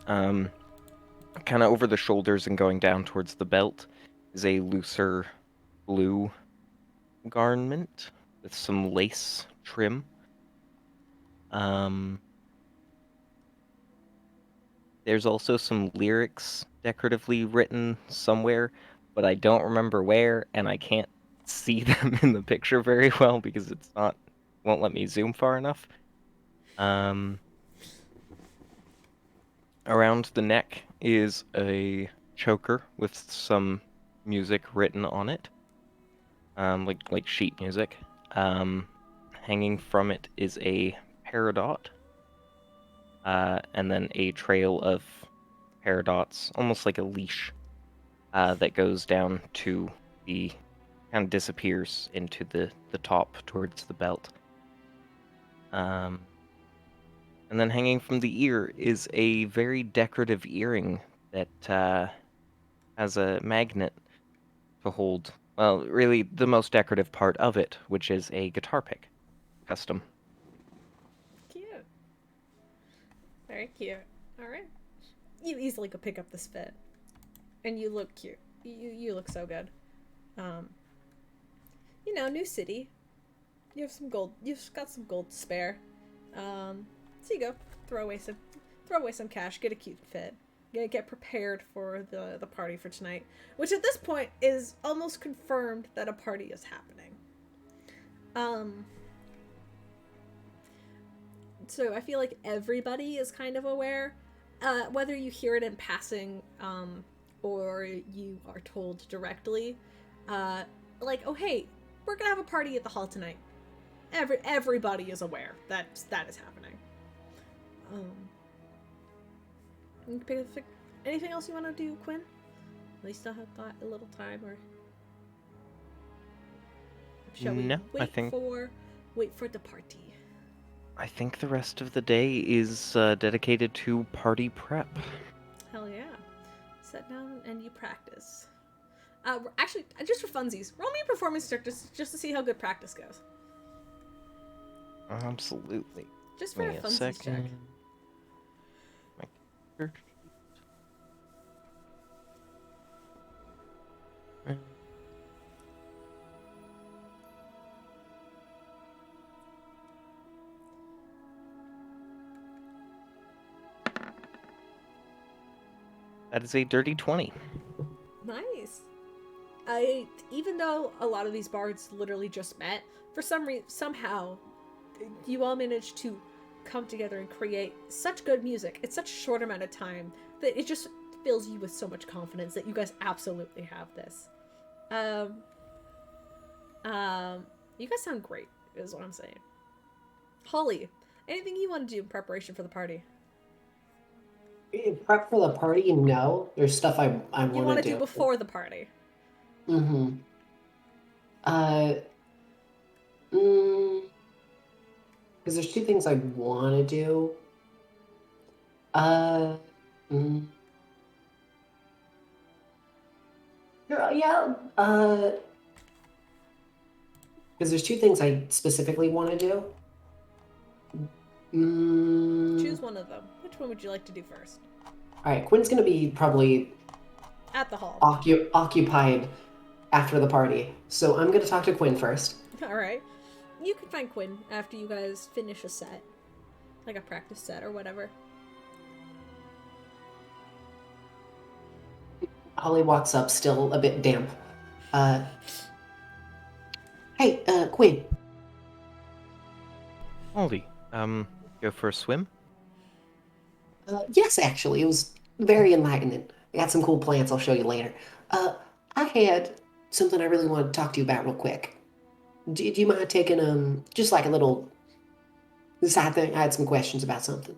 Kind of over the shoulders and going down towards the belt is a looser blue garment with some lace trim. There's also some lyrics decoratively written somewhere, but I don't remember where, and I can't see them in the picture very well because won't let me zoom far enough. Around the neck is a choker with some music written on it, like sheet music. Hanging from it is a peridot, and then a trail of peridots, almost like a leash, that goes down to kind of disappears into the top towards the belt. And then hanging from the ear is a very decorative earring that has a magnet to hold, well, really the most decorative part of it, which is a guitar pick. Custom. Cute. Very cute. Alright. You easily could pick up this fit. And you look cute. You look so good. You know, new city. You have some gold. You've got some gold to spare. So you go, throw away some cash, get a cute fit, get prepared for the party for tonight, which at this point is almost confirmed that a party is happening. So I feel like everybody is kind of aware, whether you hear it in passing, or you are told directly, like, oh hey, we're gonna have a party at the hall tonight. Everybody is aware that is happening. Anything else you want to do, Quinn? At least I have thought a little time, or shall we wait for the party? I think the rest of the day is dedicated to party prep. Hell yeah! Sit down and you practice. Actually, just for funsies, roll me a performance check just to see how good practice goes. Absolutely. Just for a funsies check. That is a dirty 20. Nice. Even though a lot of these bards literally just met, for somehow you all managed to come together and create such good music in such a short amount of time that it just fills you with so much confidence that you guys absolutely have this. You guys sound great, is what I'm saying. Holly, anything you want to do in preparation for the party? Prep for the party? No. There's stuff I want to do before the party. Mm-hmm. Because there's two things I want to do. Yeah. Because there's two things I specifically want to do. one of them. Which one would you like to do first? All right, Quinn's gonna be probably at the hall. Occupied after the party, so I'm gonna talk to Quinn first. All right, you can find Quinn after you guys finish a set, like a practice set or whatever. Holly walks up, still a bit damp. Hey, Quinn. Holly, go for a swim? Yes, actually, it was very enlightening. I got some cool plants I'll show you later. I had something I really wanted to talk to you about real quick. Do you mind taking, just like a little side thing? I had some questions about something.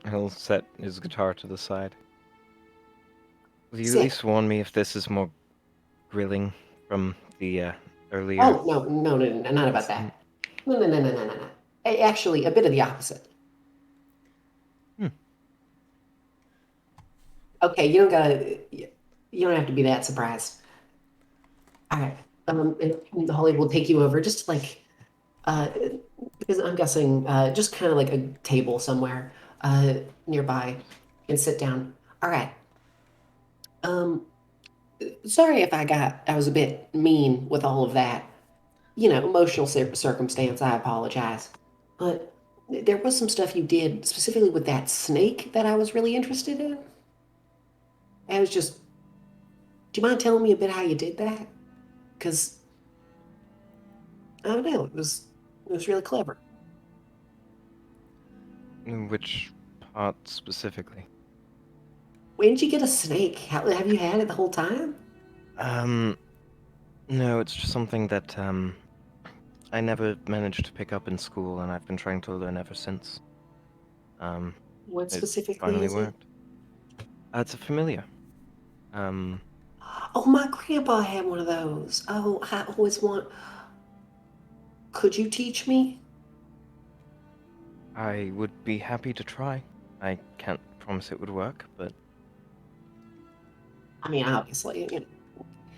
He'll set his guitar to the side. Will you Sick. at least warn me if this is more grilling from the earlier... Oh, no, not about that. No. Actually, a bit of the opposite. Okay, you don't have to be that surprised. All right, and Holly will take you over, just like, because I'm guessing, just kind of like a table somewhere, nearby, and sit down. All right. Sorry if I was a bit mean with all of that. Emotional circumstance, I apologize. But there was some stuff you did, specifically with that snake, that I was really interested in. I was just... Do you mind telling me a bit how you did that? Because... I don't know, it was really clever. Which part specifically? When did you get a snake? Have you had it the whole time? No, it's just something that, I never managed to pick up in school, and I've been trying to learn ever since. What specifically finally is it? worked. It's a familiar. Oh, my grandpa had one of those. Oh, I always want... Could you teach me? I would be happy to try. I can't promise it would work, but... I mean, obviously,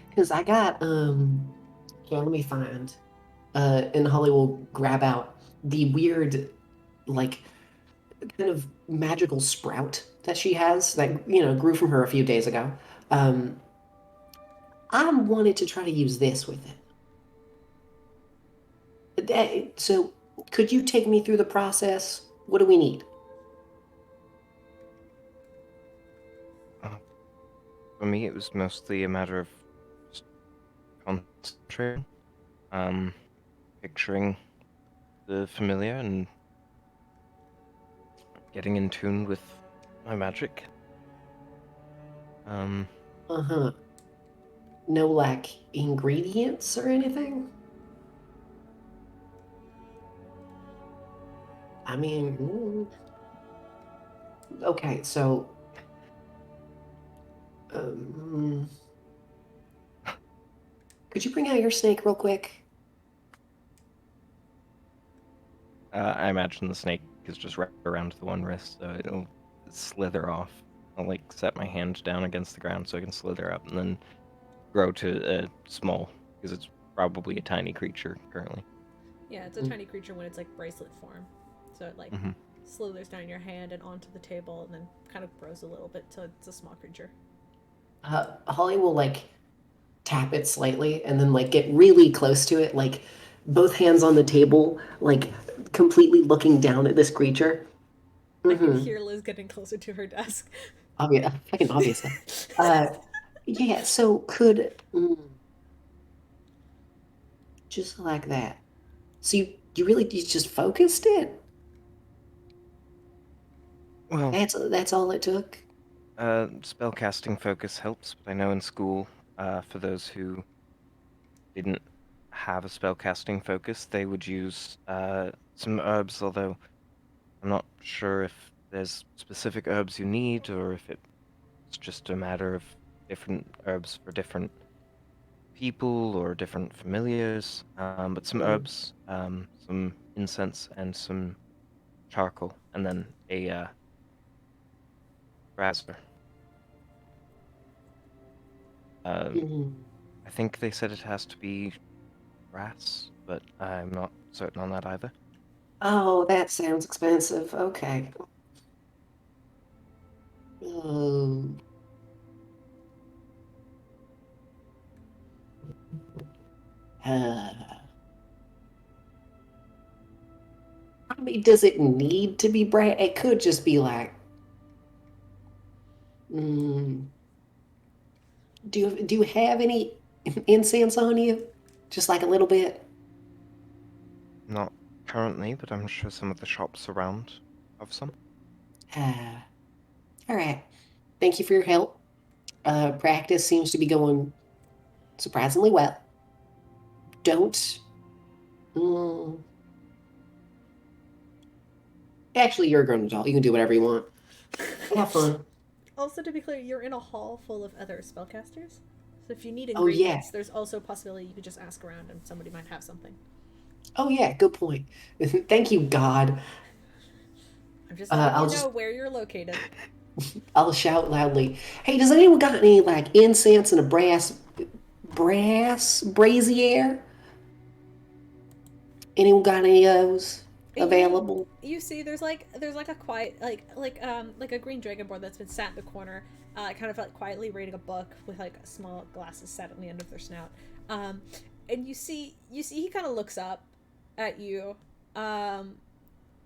because I got, here, let me find, and Holly will grab out the weird, like, kind of magical sprout that she has that, grew from her a few days ago. I wanted to try to use this with it. So, could you take me through the process? What do we need? For me, it was mostly a matter of concentrating, picturing the familiar and getting in tune with my magic. Uh-huh. No, like, ingredients or anything? I mean, okay, so... could you bring out your snake real quick? I imagine the snake is just wrapped around the one wrist, so it'll slither off. I'll, set my hand down against the ground so I can slither up and then grow to a small, because it's probably a tiny creature currently. Yeah, it's a tiny creature when it's, bracelet form. So it, slithers down your hand and onto the table and then kind of grows a little bit till it's a small creature. Holly will, tap it slightly and then, get really close to it, both hands on the table, completely looking down at this creature. I can hear Liz getting closer to her desk. Fucking obviously. Yeah, so could... just like that. So you just focused it? Well... That's all it took? Spellcasting focus helps, but I know in school, for those who didn't have a spellcasting focus, they would use some herbs, although I'm not sure if there's specific herbs you need, or if it's just a matter of different herbs for different people or different familiars. But some herbs, some incense, and some charcoal, and then a razor. I think they said it has to be brass, but I'm not certain on that either. Oh, that sounds expensive. Okay. Um, uh, I mean, does it need to be bright? It could just be like, mm, do you have any incense on you? Just like a little bit? Not currently, but I'm sure some of the shops around have some. All right. Thank you for your help. Practice seems to be going surprisingly well. Don't. Mm, actually, you're a grown adult. You can do whatever you want. Have fun. Also, to be clear, you're in a hall full of other spellcasters. So if you need Oh, yeah. ingredients, there's also a possibility you could just ask around and somebody might have something. Oh, yeah. Good point. Thank you, God. I'm just letting you know where you're located. I'll shout loudly. Hey, does anyone got any like incense and a brass brazier? Anyone got any of those available? You see, there's like a quiet like a green dragonborn that's been sat in the corner, kind of like quietly reading a book with like small glasses set on the end of their snout. And you see he kind of looks up at you, and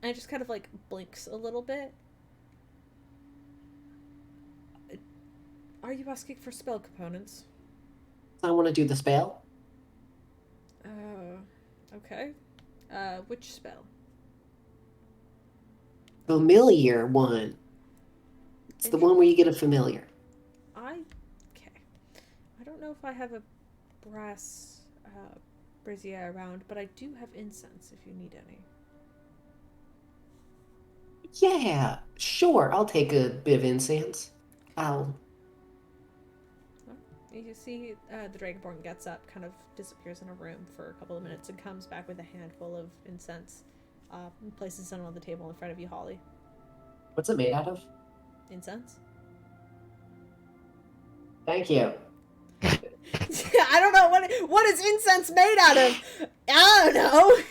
just kind of like blinks a little bit. Are you asking for spell components? I want to do the spell. Okay. Which spell? Familiar one. It's the one where you get a familiar. Okay. I don't know if I have a brass brazier around, but I do have incense if you need any. Yeah, sure. I'll take a bit of incense. You see the Dragonborn gets up, kind of disappears in a room for a couple of minutes, and comes back with a handful of incense, and places it on the table in front of you, Holly. What's it made out of? Incense. Thank you. I don't know what is incense made out of. I don't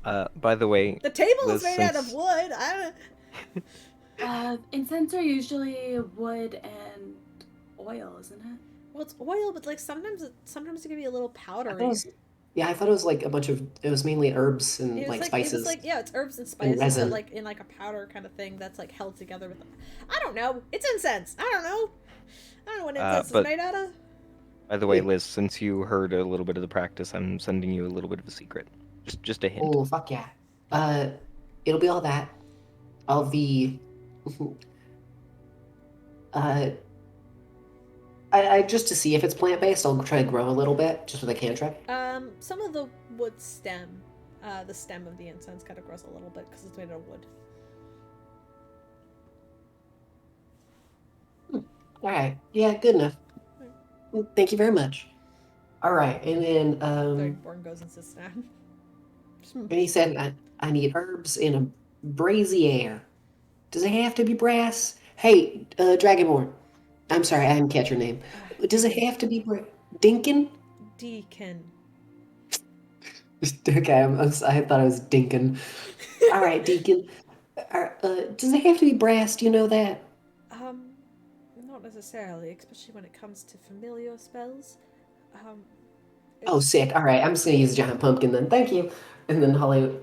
know. By the way, the table is made out of wood. I don't. Incense are usually wood and oil, isn't it? Well, it's oil, but like sometimes it can be a little powdery. I thought it was like it was mainly herbs and like spices. It was like, yeah, it's herbs and spices, but like in like a powder kind of thing that's like held together with. I don't know. It's incense. I don't know what incense is made out of. By the way, Liz, since you heard a little bit of the practice, I'm sending you a little bit of a secret. Just a hint. Oh, fuck yeah. It'll be all that. All the I just to see if it's plant-based, I'll try to grow a little bit, just with a cantrip. Some of the wood stem, the stem of the incense kind of grows a little bit because it's made out of wood. All right. Yeah, good enough. Well, thank you very much. All right, and then Dragonborn goes and sits down. And he said, I need herbs in a brazier. Does it have to be brass? Hey, Dragonborn. I'm sorry, I didn't catch your name. Does it have to be Dinkin? Deacon. Okay, I thought I was Dinkin. All right, Deacon. Does it have to be brass? Do you know that? Not necessarily, especially when it comes to familiar spells. Oh, sick. All right, I'm just gonna use a giant pumpkin then. Thank you. And then Holly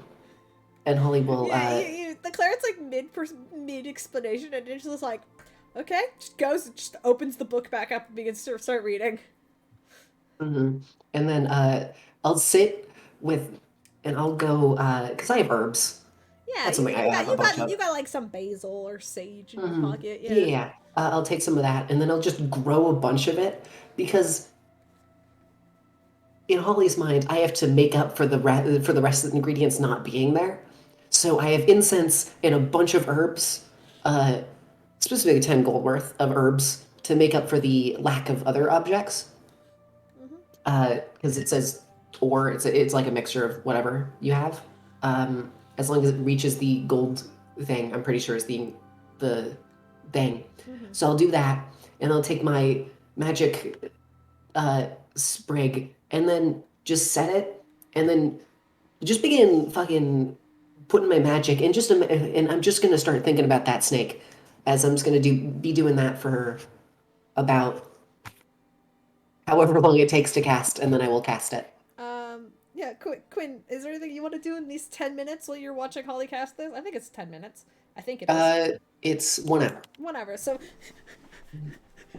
will. Yeah, the cleric's like mid explanation, and it's just like, okay, just goes, just opens the book back up and begins to start reading. Mm-hmm. And then I'll sit and I'll go because I have herbs. Yeah, that's something you got like some basil or sage in your pocket. Yeah. Yeah. I'll take some of that, and then I'll just grow a bunch of it because. In Holly's mind, I have to make up for the rest of the ingredients not being there. So I have incense and a bunch of herbs, specifically 10 gold worth of herbs to make up for the lack of other objects. Because it says or it's like a mixture of whatever you have. As long as it reaches the gold thing, I'm pretty sure it's the thing. So I'll do that, and I'll take my magic sprig and then just set it, and then just begin fucking put in my magic, and and I'm just gonna start thinking about that snake, as I'm just gonna be doing that for about however long it takes to cast, and then I will cast it. Yeah, Quinn, is there anything you want to do in these 10 minutes while you're watching Holly cast this? I think it's 10 minutes. I think it is. It's 1 hour. 1 hour. So,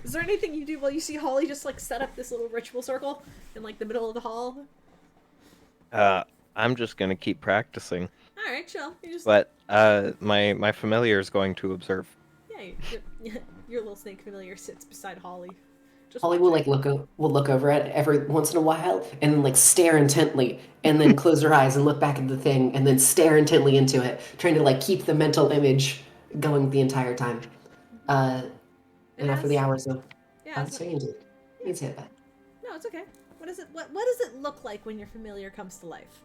is there anything you do while you see Holly just like set up this little ritual circle in like the middle of the hall? I'm just gonna keep practicing. All right, chill. You just... But my familiar is going to observe. Yeah, your little snake familiar sits beside Holly. Holly will like look over it every once in a while and then like stare intently and then close her eyes and look back at the thing and then stare intently into it, trying to like keep the mental image going the entire time. And after the hours of saying it, it's hit back. No, it's okay. What does it look like when your familiar comes to life?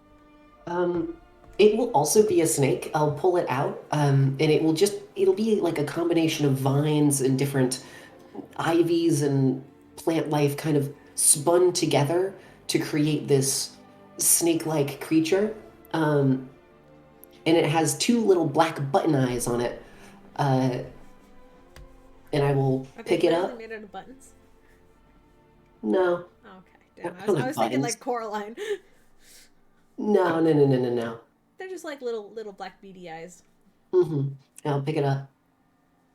It will also be a snake. I'll pull it out, and it'll be like a combination of vines and different ivies and plant life kind of spun together to create this snake-like creature. And it has 2 little black button eyes on it. And I will pick it up. Made out of buttons? No. Oh, okay. Damn, I was thinking like Coraline. No. They're just like little black beady eyes. Mm-hmm. I'll pick it up.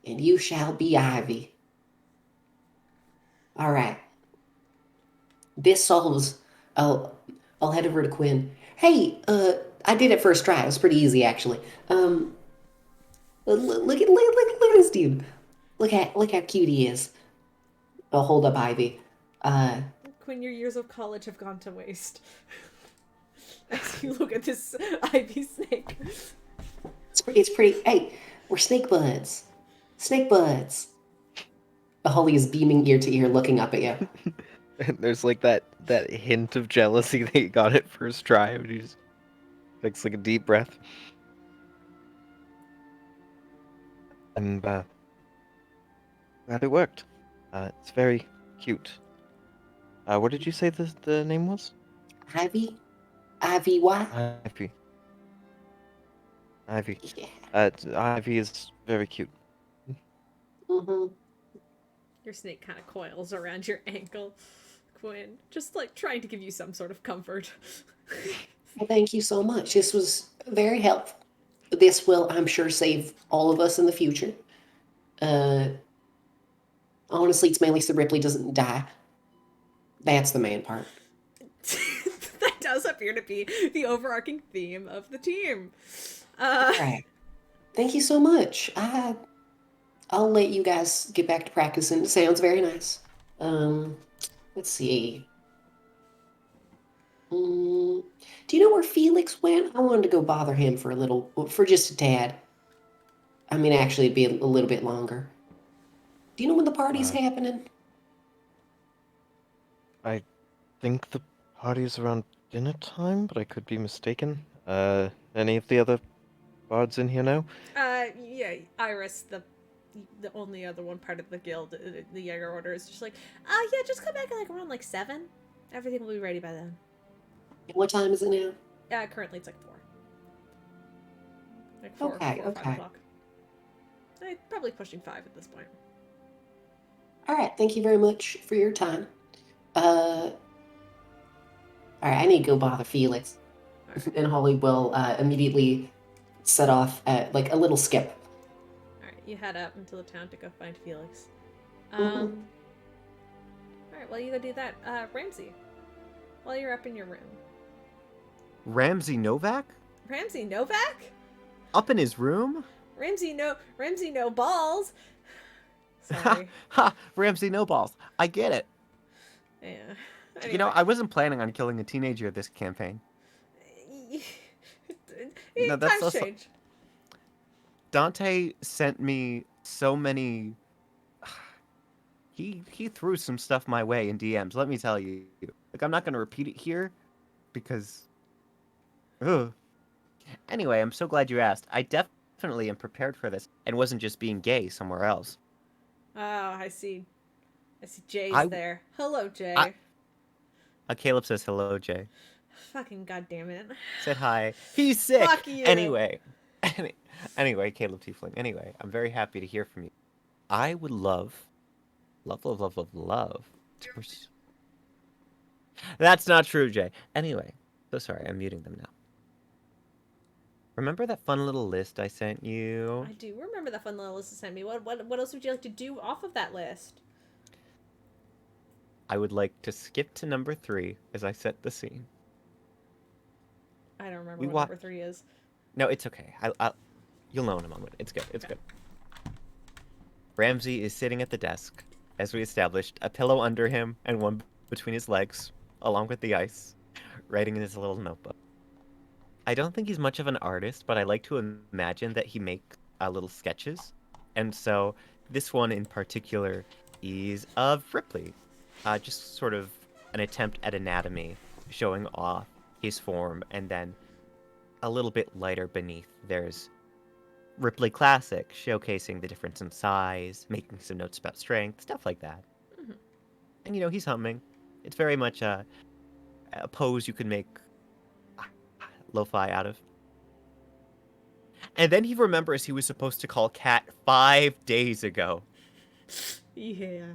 And you shall be Ivy. All right. This solves. I'll head over to Quinn. Hey, I did it first try. It was pretty easy, actually. Look at this dude. Look how cute he is. I'll hold up Ivy. Quinn, your years of college have gone to waste. As you look at this Ivy snake. It's pretty. Hey, we're snake buds. Snake buds. Holly is beaming ear to ear, looking up at you. And there's like that hint of jealousy that you got at first try. And he just takes like a deep breath. And glad it worked. It's very cute. What did you say the name was? Ivy? Ivy what? Ivy. Yeah. Ivy is very cute. Mm-hmm. Your snake kind of coils around your ankle, Quinn. Just like trying to give you some sort of comfort. Well, thank you so much. This was very helpful. This will, I'm sure, save all of us in the future. Honestly, it's mainly so Rypley doesn't die. That's the main part. That does appear to be the overarching theme of the team. All right. Thank you so much. I'll let you guys get back to practicing. It sounds very nice. Let's see. Do you know where Felix went? I wanted to go bother him for just a tad. I mean, actually, it'd be a little bit longer. Do you know when the party's happening? I think the party's around dinner time, but I could be mistaken. Any of the other bards in here know? Yeah, Iris, the only other one part of the guild, the Jäger Order, is just like, yeah, just come back at like around like 7. Everything will be ready by then. What time is it now? Currently it's like 4. Like 4, okay. 5 o'clock. Probably pushing 5 at this point. All right, thank you very much for your time. All right, I need to go bother Felix. Right. And Holly will immediately set off at like a little skip. Alright, you head up into the town to go find Felix. Mm-hmm. Alright, while you go do that, Ramsey, while you're up in your room. Ramsey Novak? Ramsey Novak? Up in his room? Ramsey no balls. Sorry. Ha! Ramsey no balls. I get it. Yeah. Anyway. You know, I wasn't planning on killing a teenager this campaign. No, that's times change. Dante sent me so many. He threw some stuff my way in DMs. Let me tell you. Like, I'm not going to repeat it here because. Ugh. Anyway, I'm so glad you asked. I definitely am prepared for this and wasn't just being gay somewhere else. Oh, I see. Jay's there. Hello, Jay. Caleb says hello, Jay. Fucking goddamn it. Said hi. He's sick. Fuck you. Anyway, Caleb Teafling. Anyway, I'm very happy to hear from you. I would love to pursue. That's not true, Jay. Anyway, so sorry, I'm muting them now. Remember that fun little list I sent you? I do remember that fun little list you sent me. What else would you like to do off of that list? I would like to skip to number 3 as I set the scene. I don't remember what number 3 is. No, it's okay. You'll know in a moment. It's good. It's good. Ramsey is sitting at the desk, as we established, a pillow under him and one between his legs, along with the ice, writing in his little notebook. I don't think he's much of an artist, but I like to imagine that he makes little sketches. And so this one in particular is of Rypley. Just sort of an attempt at anatomy, showing off his form, and then a little bit lighter beneath, there's Rypley Classic, showcasing the difference in size, making some notes about strength, stuff like that. Mm-hmm. And, he's humming. It's very much a pose you could make lo-fi out of. And then he remembers he was supposed to call Kat 5 days ago. Yeah.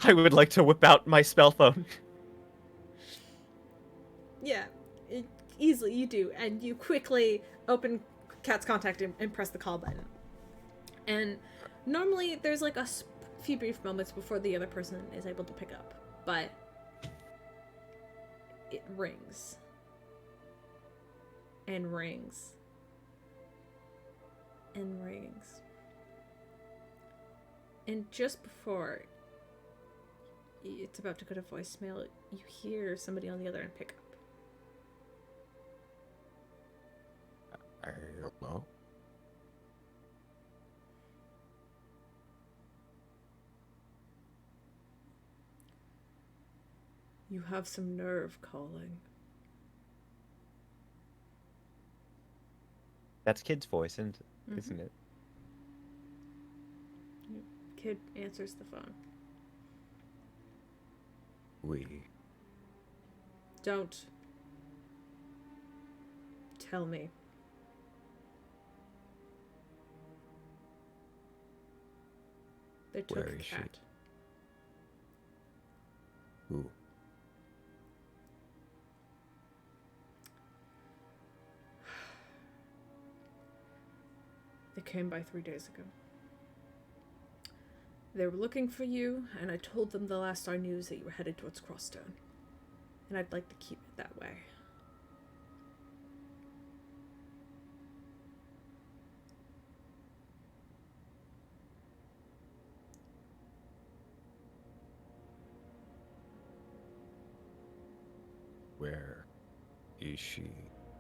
I would like to whip out my spell phone. Yeah, easily you do. And you quickly open Kat's contact and press the call button. And normally there's like a few brief moments before the other person is able to pick up. But it rings. And rings. And rings. And just before it's about to go to voicemail, you hear somebody on the other end pick up. Hello? You have some nerve calling. That's Kid's voice, isn't it? Kid answers the phone. Don't tell me. They took Where is she? Kat. Who? They came by 3 days ago. They were looking for you, and I told them the last I knew is that you were headed towards Crosstone. And I'd like to keep it that way. Where is she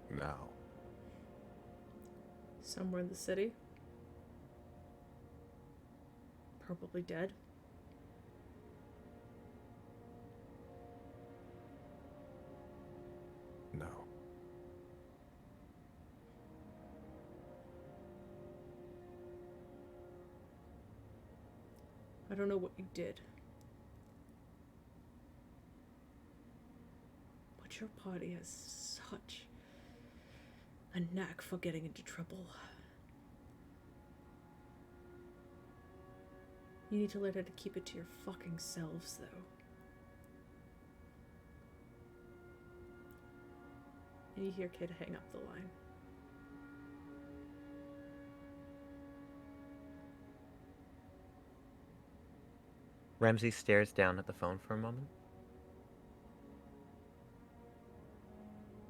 now? Somewhere in the city. Probably dead. No. I don't know what you did. But your party has such a knack for getting into trouble. You need to learn how to keep it to your fucking selves, though. And you hear Kid hang up the line. Ramsey stares down at the phone for a moment.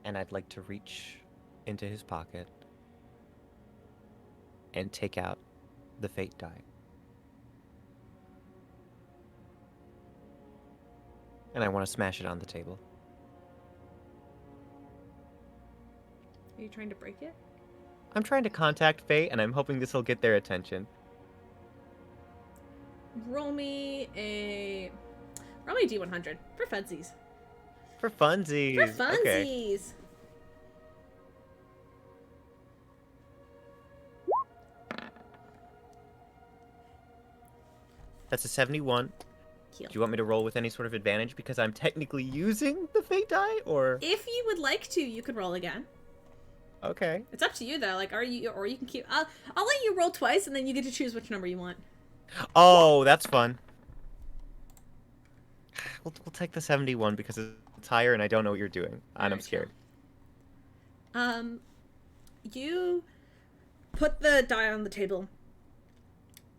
And I'd like to reach into his pocket and take out the fate die. And I want to smash it on the table. Are you trying to break it? I'm trying to contact fate, and I'm hoping this will get their attention. Roll me D100 for funsies. For funsies. For funsies. Okay. That's a 71. heal. Do you want me to roll with any sort of advantage because I'm technically using the fate die, or? If you would like to, you could roll again. Okay. It's up to you though. Like, or you can keep. I'll let you roll twice, and then you get to choose which number you want. Oh, that's fun. We'll take the 71 because it's higher, and I don't know what you're doing, and I'm scared. You put the die on the table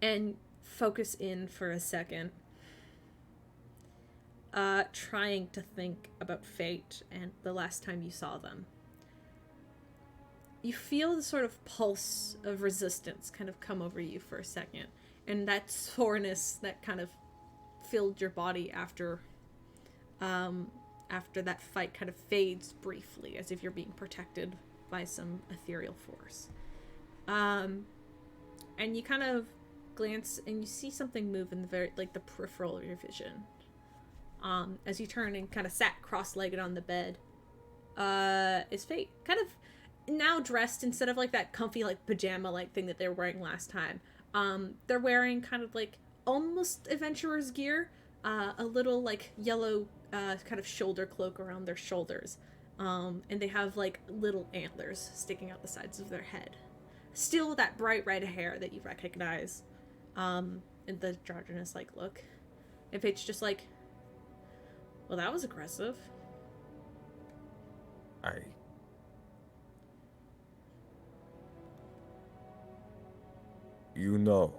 and focus in for a second, trying to think about fate and the last time you saw them. You feel the sort of pulse of resistance kind of come over you for a second, and that soreness that kind of filled your body after that fight kind of fades briefly, as if you're being protected by some ethereal force. And you kind of glance and you see something move in the peripheral of your vision. As you turn and kind of sat cross-legged on the bed, is Fate. Kind of now dressed, instead of like that comfy like pajama like thing that they were wearing last time. They're wearing kind of like almost adventurer's gear, a little like yellow kind of shoulder cloak around their shoulders, and they have like little antlers sticking out the sides of their head. Still that bright red hair that you recognize, and the androgynous like look. And Fate's just like, well, that was aggressive. You know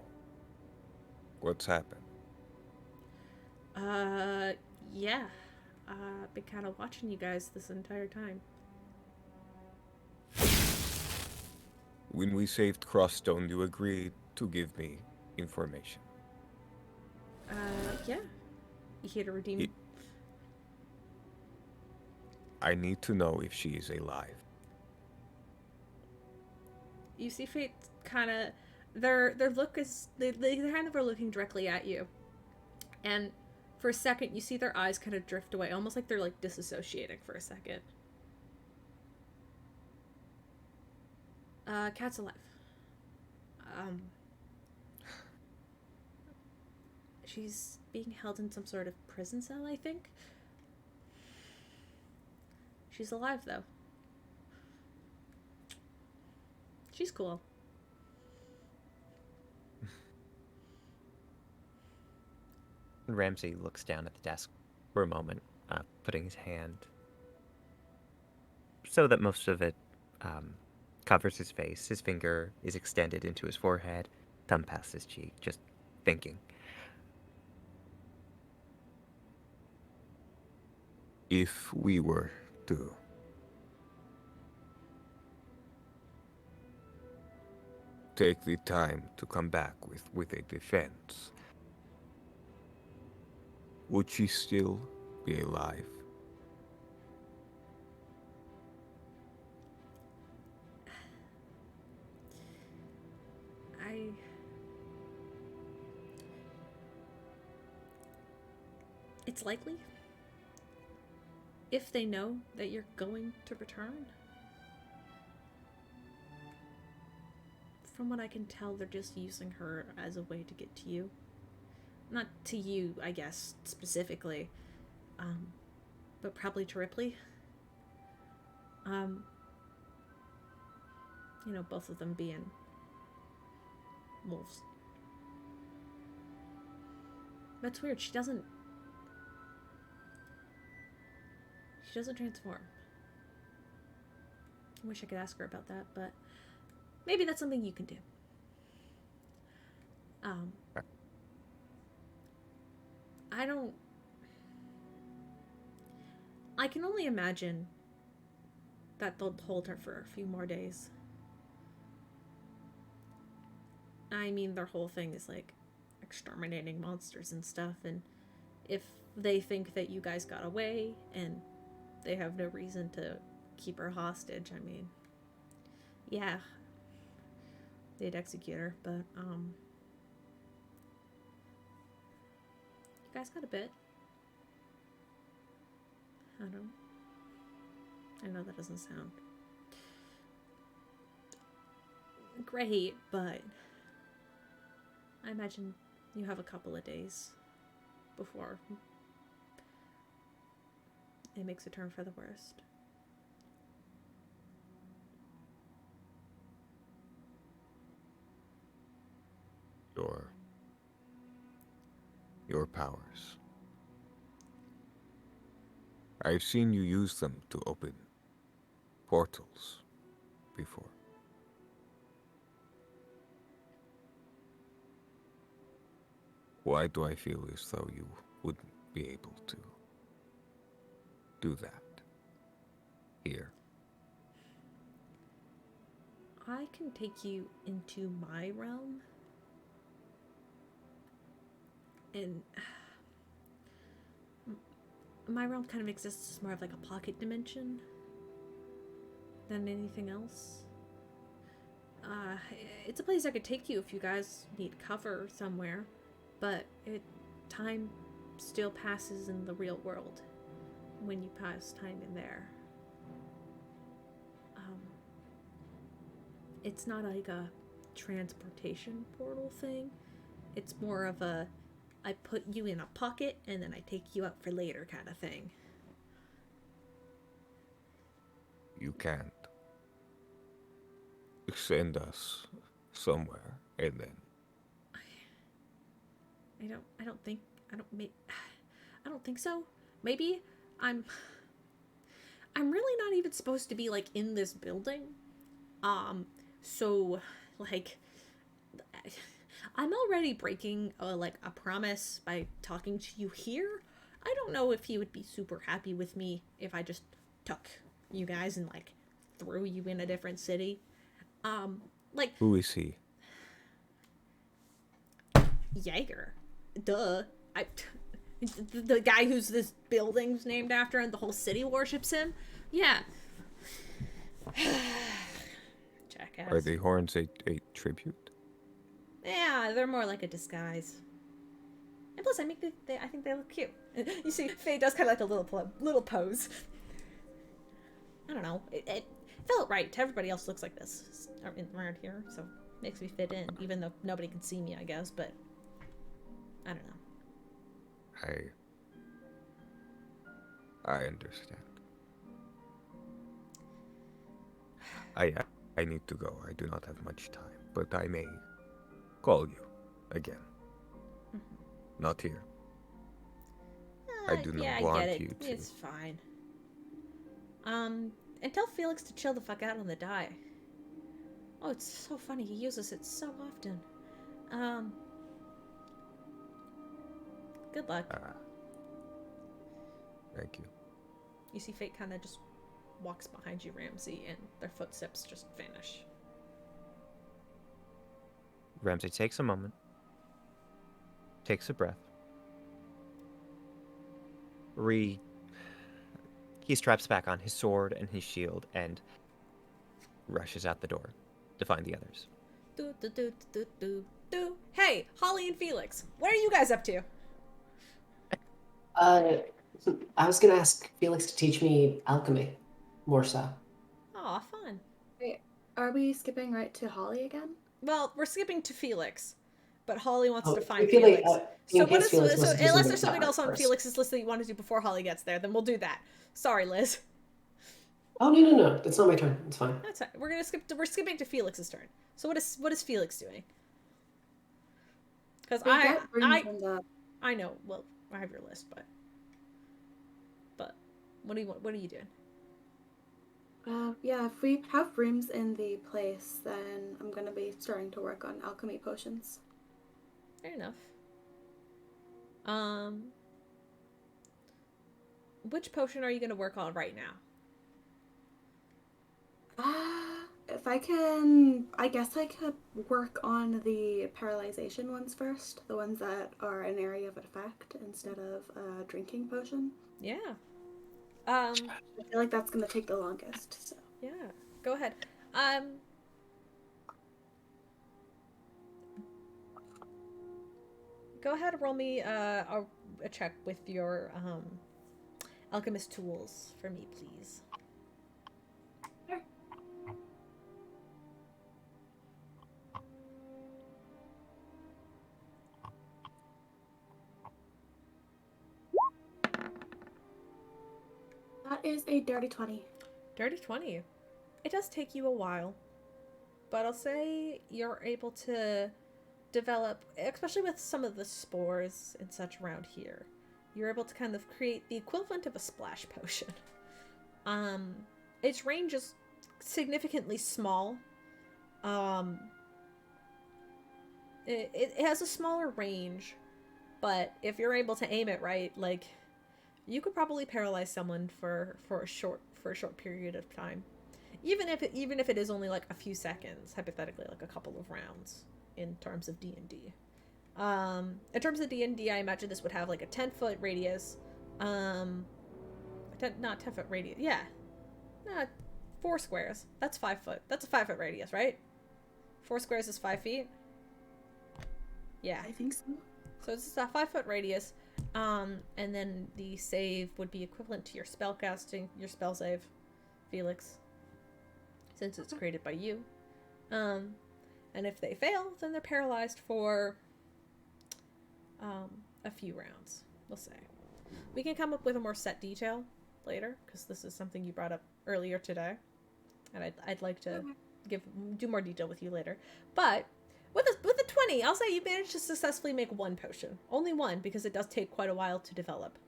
what's happened. Yeah. I've been kind of watching you guys this entire time. When we saved Crossstone, you agreed to give me information. Yeah. You here to redeem? I need to know if she is alive. You see Fate kind of, their look is, they kind of are looking directly at you. And for a second, you see their eyes kind of drift away, almost like they're like disassociating for a second. Cat's alive. She's being held in some sort of prison cell, I think. She's alive, though. She's cool. Ramsey looks down at the desk for a moment, putting his hand so that most of it covers his face. His finger is extended into his forehead, thumb past his cheek, just thinking. If we were to take the time to come back with a defense, would she still be alive? It's likely. If they know that you're going to return. From what I can tell, they're just using her as a way to get to you. Not to you, I guess, specifically. But probably to Rypley. You know, both of them being wolves. That's weird. She doesn't transform. I wish I could ask her about that, but maybe that's something you can do. I can only imagine that they'll hold her for a few more days. I mean, their whole thing is like exterminating monsters and stuff, and if they think that you guys got away and they have no reason to keep her hostage, I mean, yeah, they'd execute her, but you guys got a bit. I know that doesn't sound great, but I imagine you have a couple of days before it makes a turn for the worst. Your powers. I've seen you use them to open portals before. Why do I feel as though you wouldn't be able to do that here? I can take you into my realm. And my realm kind of exists as more of like a pocket dimension than anything else. It's a place I could take you if you guys need cover somewhere, but time still passes in the real world when you pass time in there. It's not like a transportation portal thing. It's more of a I put you in a pocket and then I take you out for later kind of thing. You can't send us somewhere and then I don't think so. Maybe I'm really not even supposed to be like in this building. So like I'm already breaking a promise by talking to you here. I don't know if he would be super happy with me if I just took you guys and like threw you in a different city. Who is he? Jaeger. Duh. The guy who's this building's named after and the whole city worships him? Yeah. Jackass. Are the horns a tribute? Yeah, they're more like a disguise. And plus, I think they look cute. You see, Faye does kind of like a little pose. I don't know. It felt right. Everybody else looks like this around here, so it makes me fit in, even though nobody can see me, I guess. But I don't know. I understand. I need to go. I do not have much time, but I may call you again. Mm-hmm. Not here. I do not want you to. It's fine. And tell Felix to chill the fuck out on the die. Oh, it's so funny. He uses it so often. Good luck. Thank you. You see Fate kind of just walks behind you, Ramsey, and their footsteps just vanish. Ramsey takes a moment, takes a breath. He straps back on his sword and his shield and rushes out the door to find the others. Hey, Holly and Felix, what are you guys up to? I was gonna ask Felix to teach me alchemy, more so. Aw, fun. Wait, are we skipping right to Holly again? Well, we're skipping to Felix, but Holly wants to find Felix. Unless there's something else on Felix's list that you want to do before Holly gets there, then we'll do that. Sorry, Liz. Oh no, that's not my turn. It's fine. That's fine. We're skipping to Felix's turn. So what is Felix doing? Because I know. Well, I have your list, but what are you doing? Yeah, if we have rooms in the place, then I'm gonna be starting to work on alchemy potions. Fair enough. Which potion are you gonna work on right now? If I can, I guess I could work on the paralyzation ones first, the ones that are an area of effect instead of a drinking potion. Yeah. I feel like that's gonna take the longest. So. Yeah, go ahead. Go ahead and roll me a check with your alchemist tools for me, please. Sure. That is a dirty 20. Dirty 20. It does take you a while, but I'll say you're able to develop, especially with some of the spores and such around here, you're able to kind of create the equivalent of a splash potion. Its range is significantly small. It has a smaller range, but if you're able to aim it right, like, you could probably paralyze someone for a short period of time, even if it is only like a few seconds, hypothetically, like a couple of rounds in terms of D&D. In terms of D&D, I imagine this would have like a 10-foot radius. Not 10-foot radius. Yeah. 4 squares. That's 5 foot. That's a 5-foot radius, right? 4 squares is 5 feet. Yeah. I think so. So it's a 5-foot radius. And then the save would be equivalent to your spell casting, your spell save, Felix, since it's created by you. And if they fail, then they're paralyzed for a few rounds, we'll say. We can come up with a more set detail later, because this is something you brought up earlier today, and I'd like to do more detail with you later. But with a 20, I'll say you managed to successfully make 1 potion. Only 1, because it does take quite a while to develop.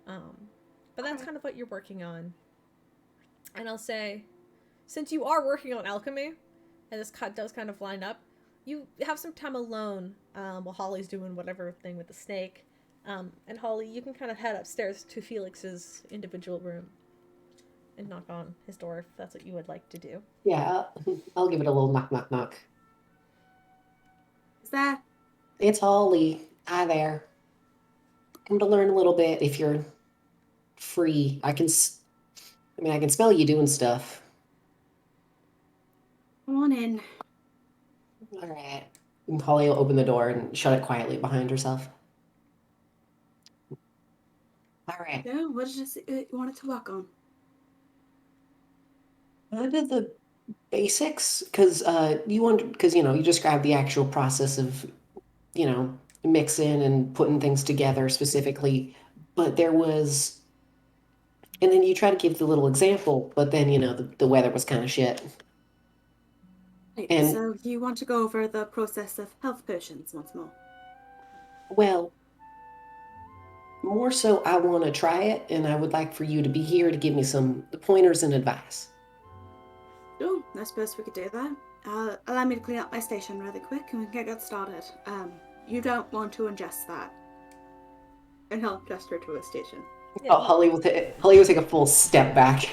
But that's kind of what you're working on. And I'll say, since you are working on alchemy, and this does kind of line up, you have some time alone while Holly's doing whatever thing with the snake. And Holly, you can kind of head upstairs to Felix's individual room and knock on his door if that's what you would like to do. Yeah, I'll give it a little knock, knock, knock. Is that? It's Holly. Hi there. Come to learn a little bit if you're free. I can smell you doing stuff. Come on in. All right. And Holly will open the door and shut it quietly behind herself. All right. Yeah, what did you wanted to work on? I did the basics because you described the actual process of, mixing and putting things together specifically, but there was, and then you try to give the little example, but then the weather was kind of shit. Right, And so you want to go over the process of health potions once more? well, more so I want to try it, and I would like for you to be here to give me some pointers and advice. Sure, I suppose we could do that. Allow me to clean up my station really quick and we can get started. You don't want to ingest that. And he'll gesture to a station. Yeah. Oh, Holly will take a full step back.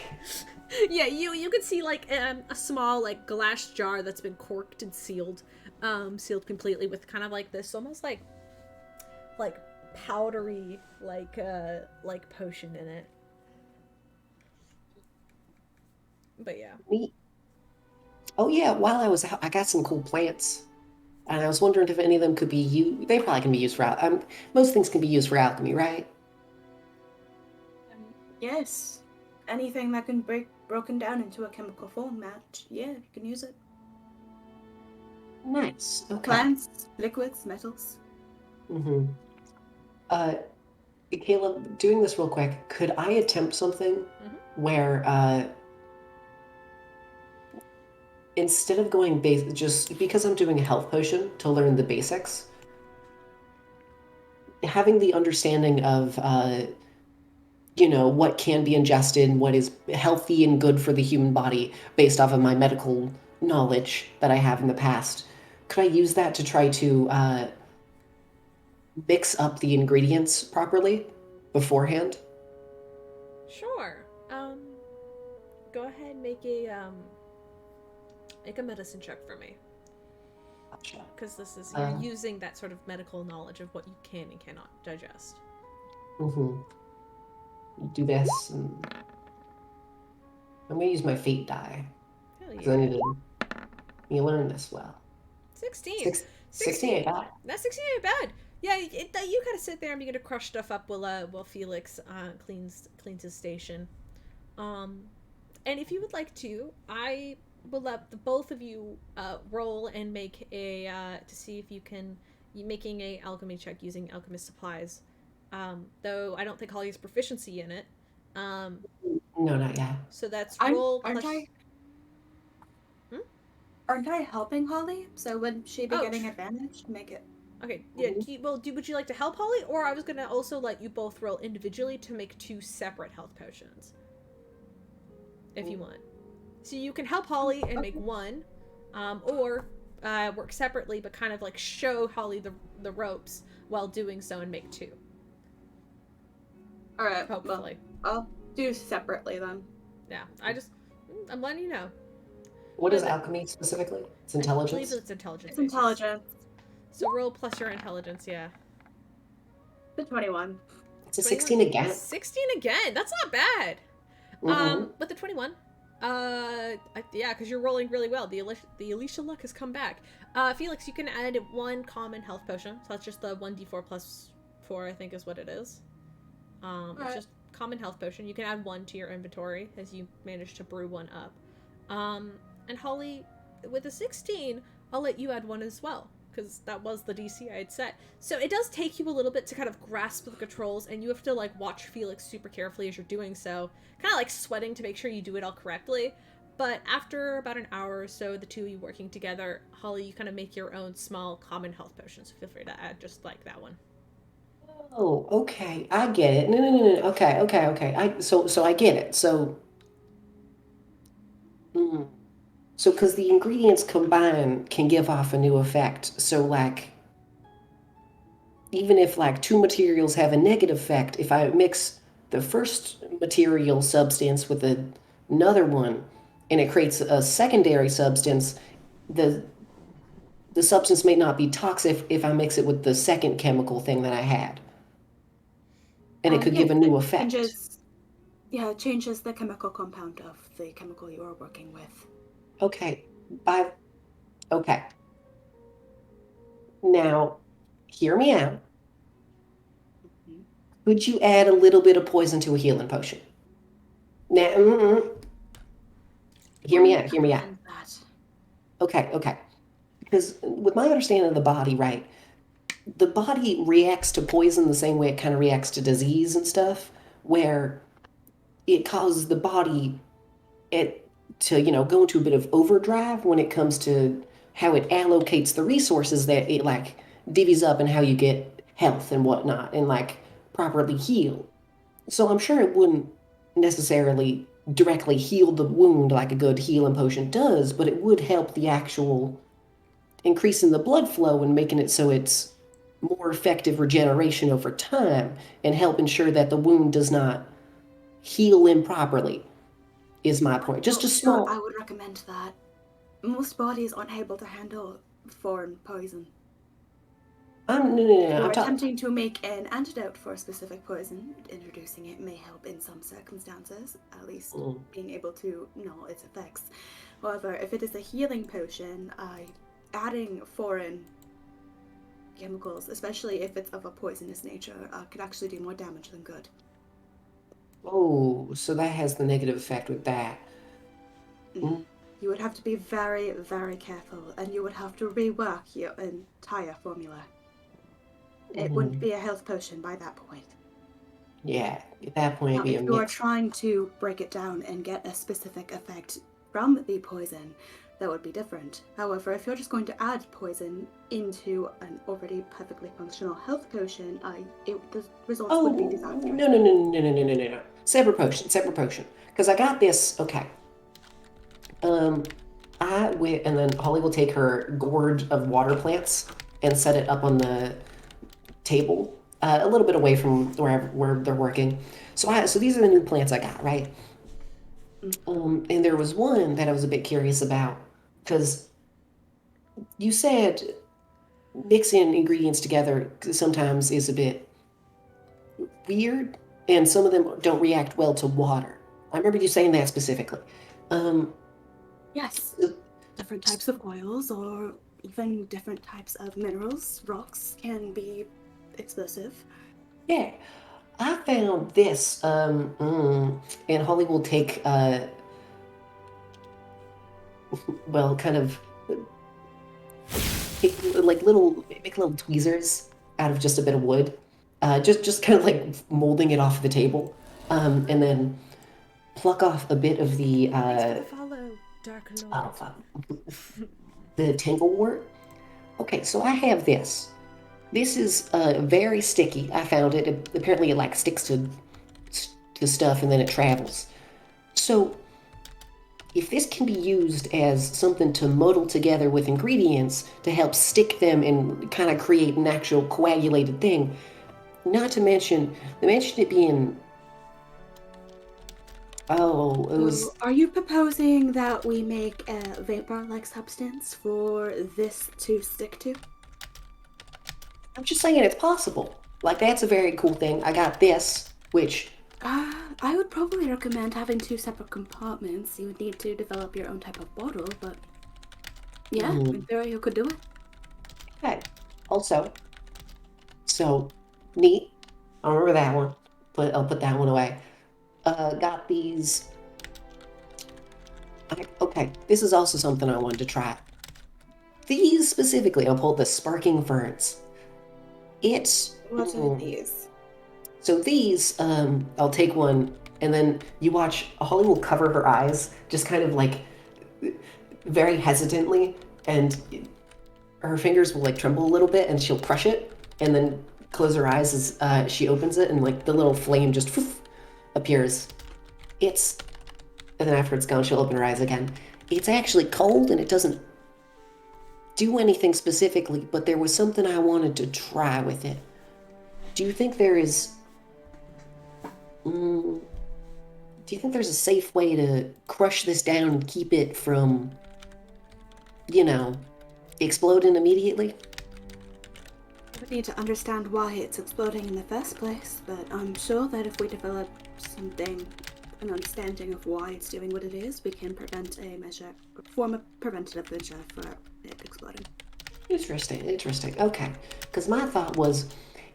Yeah, you can see like a small like glass jar that's been corked and sealed completely with kind of like this almost like powdery like potion in it. But yeah. Neat. Oh yeah, while I was out, I got some cool plants, and I was wondering if any of them could be used. They probably can be used for most things can be used for alchemy, right? Yes. Anything that can be broken down into a chemical format, yeah, you can use it. Nice. Okay. Plants, liquids, metals. Mm-hmm. Caleb, doing this real quick, could I attempt something where instead of going just because I'm doing a health potion to learn the basics, having the understanding of what can be ingested and what is healthy and good for the human body based off of my medical knowledge that I have in the past, could I use that to try to mix up the ingredients properly beforehand? Sure. Go ahead and make a medicine check for me. Gotcha. Because this is you're using that sort of medical knowledge of what you can and cannot digest. Do this, and I'm gonna use my fate die because I need to learn this well. 16. 16 ain't bad. That 16 ain't bad. Yeah, you kind of sit there and begin to crush stuff up while Felix cleans his station. And if you would like to, I will let the both of you roll and make to see if you can making a alchemy check using alchemist supplies. Though I don't think Holly has proficiency in it. No, not yet. So that's roll aren't plus... Aren't I helping Holly? So would she be getting advantage to make it? Okay, yeah, would you like to help Holly? Or I was going to also let you both roll individually to make 2 separate health potions. If you want. So you can help Holly and make 1, or work separately but kind of like show Holly the ropes while doing so and make 2. Alright, hopefully. Well, I'll do separately then. Yeah, I'm letting you know. What is alchemy specifically? It's intelligence? I believe it's intelligence. It's intelligence. So roll plus your intelligence, yeah. The 21. It's a 16 again. 16 again. That's not bad. With the 21, yeah, because you're rolling really well. The Alycia luck has come back. Felix, you can add 1 common health potion. So that's just the 1d4 plus 4, I think is what it is. It's just common health potion. You can add 1 to your inventory as you manage to brew 1 up. And Holly, with a 16, I'll let you add 1 as well, because that was the DC I had set. So it does take you a little bit to kind of grasp the controls, and you have to like watch Felix super carefully as you're doing so, kind of like sweating to make sure you do it all correctly. But after about an hour or so, the 2 of you working together, Holly, you kind of make your own small common health potion, so feel free to add just like that one. Oh, okay, I get it. No. Okay. So I get it. So, because the ingredients combined can give off a new effect. So, like, even if like 2 materials have a negative effect, if I mix the first material substance with another one, and it creates a secondary substance, the substance may not be toxic if I mix it with the second chemical thing that I had. And it could give a new effect. It changes the chemical compound of the chemical you are working with. Okay. Okay. Now, hear me out. Could you add a little bit of poison to a healing potion? Now, hear me out. Okay. Because with my understanding of the body, right, the body reacts to poison the same way it kind of reacts to disease and stuff, where it causes the body to go into a bit of overdrive when it comes to how it allocates the resources that it like divvies up and how you get health and whatnot and like properly heal. So I'm sure it wouldn't necessarily directly heal the wound like a good healing potion does, but it would help the actual increasing the blood flow and making it so it's more effective regeneration over time and help ensure that the wound does not heal improperly, is my point. Just a small... I would recommend that. Most bodies aren't able to handle foreign poison. No. Attempting to make an antidote for a specific poison, introducing it may help in some circumstances, at least being able to know its effects. However, if it is a healing potion, adding foreign chemicals, especially if it's of a poisonous nature, could actually do more damage than good. Oh, so that has the negative effect with that. You would have to be very, very careful, and you would have to rework your entire formula. It wouldn't be a health potion by that point. Yeah, at that point it'd be a mix. If you are trying to break it down and get a specific effect from the poison, that would be different. However, if you're just going to add poison into an already perfectly functional health potion, the results would be disastrous. No. Separate potion. Because I got this, okay. And then Holly will take her gourd of water plants and set it up on the table, a little bit away from where they're working. So these are the new plants I got, right? And there was one that I was a bit curious about, because you said mixing ingredients together sometimes is a bit weird, and some of them don't react well to water. I remember you saying that specifically. Yes. Different types of oils or even different types of minerals, rocks, can be explosive. Yeah. I found this, and Holly will take, make little tweezers out of just a bit of wood, just kind of like molding it off the table, and then pluck off a bit of the follow, Dark Lord. The tanglewort. Okay, so I have this. This is very sticky. I found it. Apparently, it like sticks to stuff and then it travels. So, if this can be used as something to muddle together with ingredients to help stick them and kind of create an actual coagulated thing, not to mention, they mentioned it being. Oh, it was. So are you proposing that we make a vapor-like substance for this to stick to? I'm just saying it's possible. Like, that's a very cool thing. I got this, which. I would probably recommend having 2 separate compartments. You would need to develop your own type of bottle, but yeah, in theory you could do it. Okay. Also, so neat. I remember that one, but I'll put that one away. Got these. Okay, this is also something I wanted to try. These specifically, I'll pull the sparking ferns. What are these? So these, I'll take one, and then you watch Holly will cover her eyes, just kind of like very hesitantly, and her fingers will like tremble a little bit, and she'll crush it, and then close her eyes as she opens it, and like the little flame just appears. And then after it's gone, she'll open her eyes again. It's actually cold, and it doesn't do anything specifically, but there was something I wanted to try with it. Do you think there is... do you think there's a safe way to crush this down and keep it from, exploding immediately? We would need to understand why it's exploding in the first place, but I'm sure that if we develop an understanding of why it's doing what it is, we can form a preventative measure for it exploding. Interesting. Okay. Because my thought was,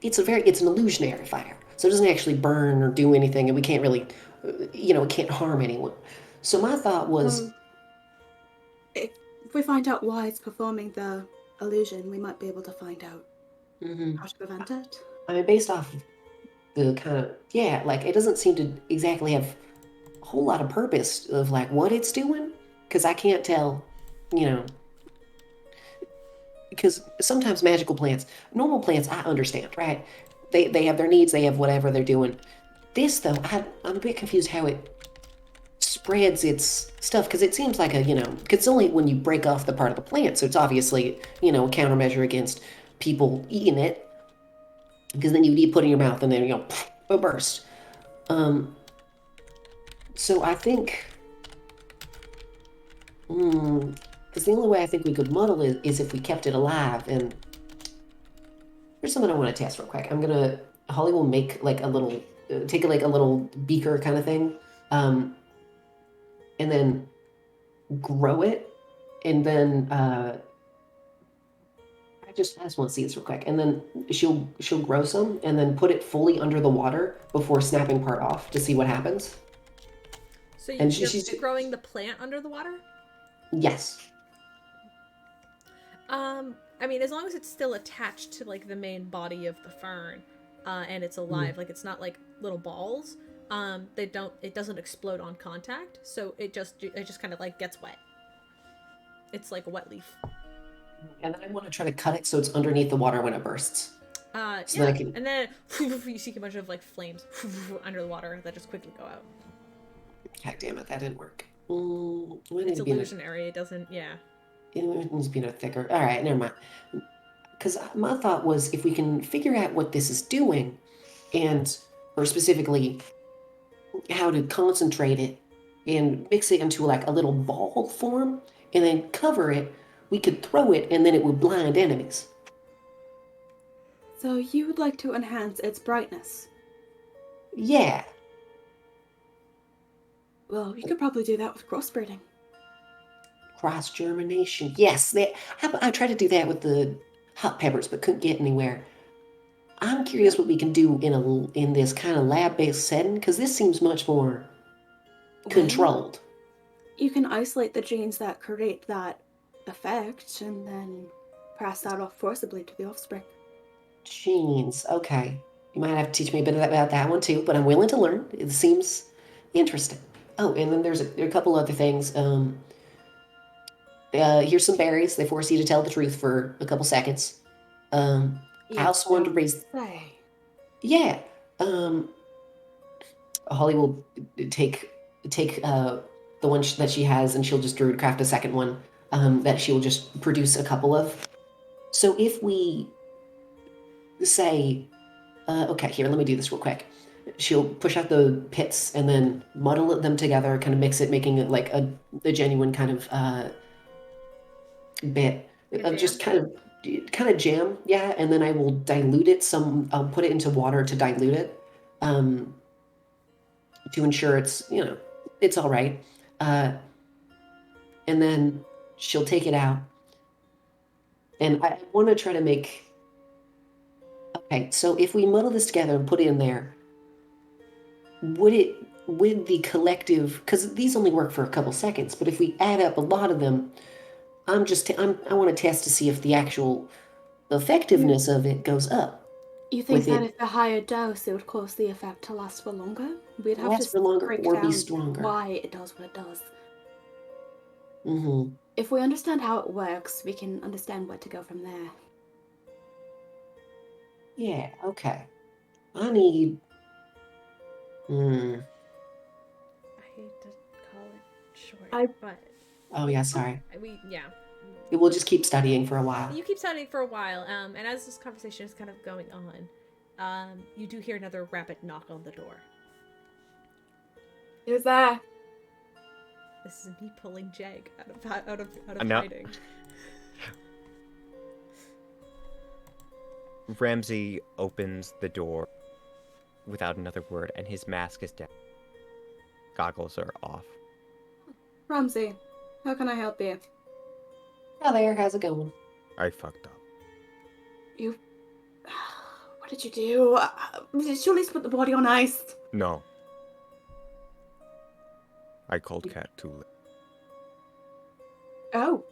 it's an illusionary fire. So it doesn't actually burn or do anything, and we can't really, it can't harm anyone. So my thought was... if we find out why it's performing the illusion, we might be able to find out how to prevent it. I mean, based off of the kind of... Yeah, like, it doesn't seem to exactly have a whole lot of purpose of, like, what it's doing. Because I can't tell, Because sometimes magical plants, normal plants, I understand, right? They have their needs, they have whatever they're doing. This, though, I'm a bit confused how it spreads its stuff, because it seems like because it's only when you break off the part of the plant, so it's obviously, a countermeasure against people eating it, because then you would put it in your mouth and then, a burst. So I think, because the only way I think we could muddle it is if we kept it alive, and there's something I want to test real quick. Holly will make like a little, take like a little beaker kind of thing, and then grow it, and then I just want to see this real quick, and then she'll grow some, and then put it fully under the water before snapping part off to see what happens. So she's growing the plant under the water? Yes. I mean, as long as it's still attached to like the main body of the fern, and it's alive, like it's not like little balls. It doesn't explode on contact, so it just kind of like gets wet. It's like a wet leaf. And then I want to try to cut it so it's underneath the water when it bursts. So yeah. And then you see a bunch of like flames under the water that just quickly go out. God damn it, that didn't work. It's illusionary. It doesn't. Yeah. It needs to be thicker. All right, never mind. Because my thought was, if we can figure out what this is doing, or specifically how to concentrate it and mix it into like a little ball form, and then cover it, we could throw it, and then it would blind enemies. So you would like to enhance its brightness? Yeah. Well, you could probably do that with crossbreeding. Cross-germination. Yes, I tried to do that with the hot peppers, but couldn't get anywhere. I'm curious what we can do in this kind of lab-based setting, because this seems much more controlled. You can isolate the genes that create that effect, and then pass that off forcibly to the offspring. Genes, okay. You might have to teach me a bit about that one too, but I'm willing to learn. It seems interesting. Oh, and then there are a couple other things. Here's some berries. They force you to tell the truth for a couple seconds. I also wanted to raise. Yeah. Holly will take the one that she has, and she'll just druidcraft a second one that she will just produce a couple of. So if we say, okay, here, let me do this real quick. She'll push out the pits and then muddle them together, kind of mix it, making it like a genuine kind of bit of just kind of jam, yeah. And then I will dilute it. I'll put it into water to dilute it, to ensure it's it's all right. And then she'll take it out, and I want to try to make. Okay, so if we muddle this together and put it in there, would the collective, because these only work for a couple seconds, but if we add up a lot of them, I want to test to see if the actual effectiveness of it goes up. You think that if a higher dose, it would cause the effect to last for longer? We'd have to break down be stronger. Why it does what it does. Mm-hmm. If we understand how it works, we can understand where to go from there. Yeah, okay. I need... I hate to call it short, but... Oh, yeah, sorry. Yeah. We'll just keep studying for a while. You keep studying for a while, and as this conversation is kind of going on, you do hear another rapid knock on the door. Who's there? This is me pulling Jegg out of hiding. Ramsey opens the door without another word, and his mask is down. Goggles are off. Ramsey, how can I help you? Oh, there. How's it going? I fucked up. What did you do? Did you at least put the body on ice? No. I called Cat too late. Oh.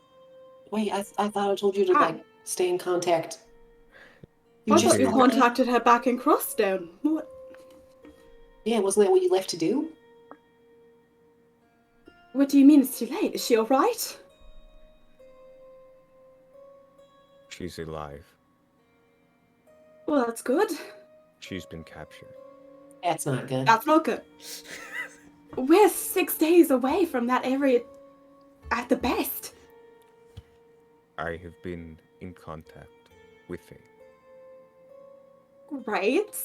Wait, I thought I told you to, stay in contact. I thought you contacted her back in Crosstown. What? Yeah, wasn't that what you left to do? What do you mean it's too late? Is she alright? She's alive. Well, that's good. She's been captured. That's not good. That's not good. We're 6 days away from that area at the best. I have been in contact with Faye. Right.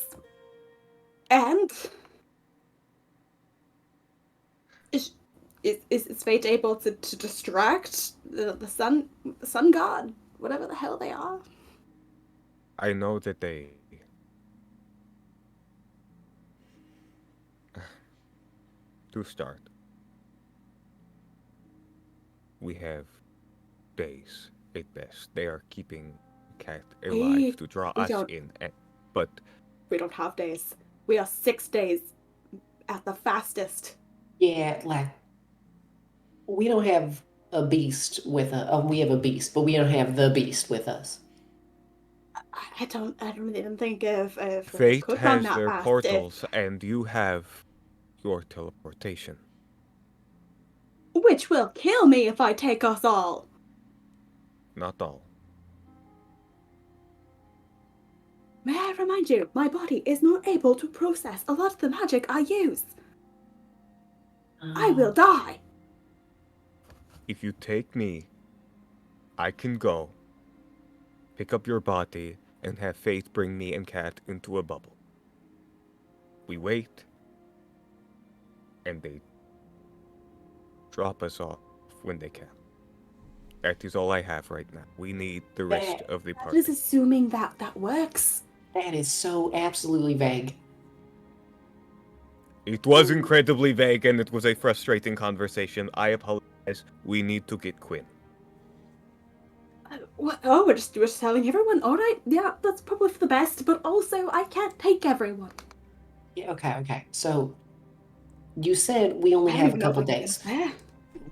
And? Is Fate able to distract the sun god? Whatever the hell they are? I know that they... To start, we have days at best. They are keeping Cat alive to draw us in, but... We don't have days. We are 6 days at the fastest. Yeah, like... We don't have a beast with us. We have a beast, but we don't have the beast with us. I don't even think if Fate has their portals, and you have your teleportation. Which will kill me if I take us all. Not all. May I remind you, my body is not able to process a lot of the magic I use. I will die. If you take me, I can go, pick up your body, and have Fate bring me and Cat into a bubble. We wait, and they drop us off when they can. That is all I have right now. We need the rest of the party. That is assuming that works. That is so absolutely vague. It was incredibly vague, and it was a frustrating conversation. I apologize. We need to get Quinn. We're just telling everyone. All right, yeah, that's probably for the best. But also, I can't take everyone. Yeah, okay. So, you said we only have a couple days.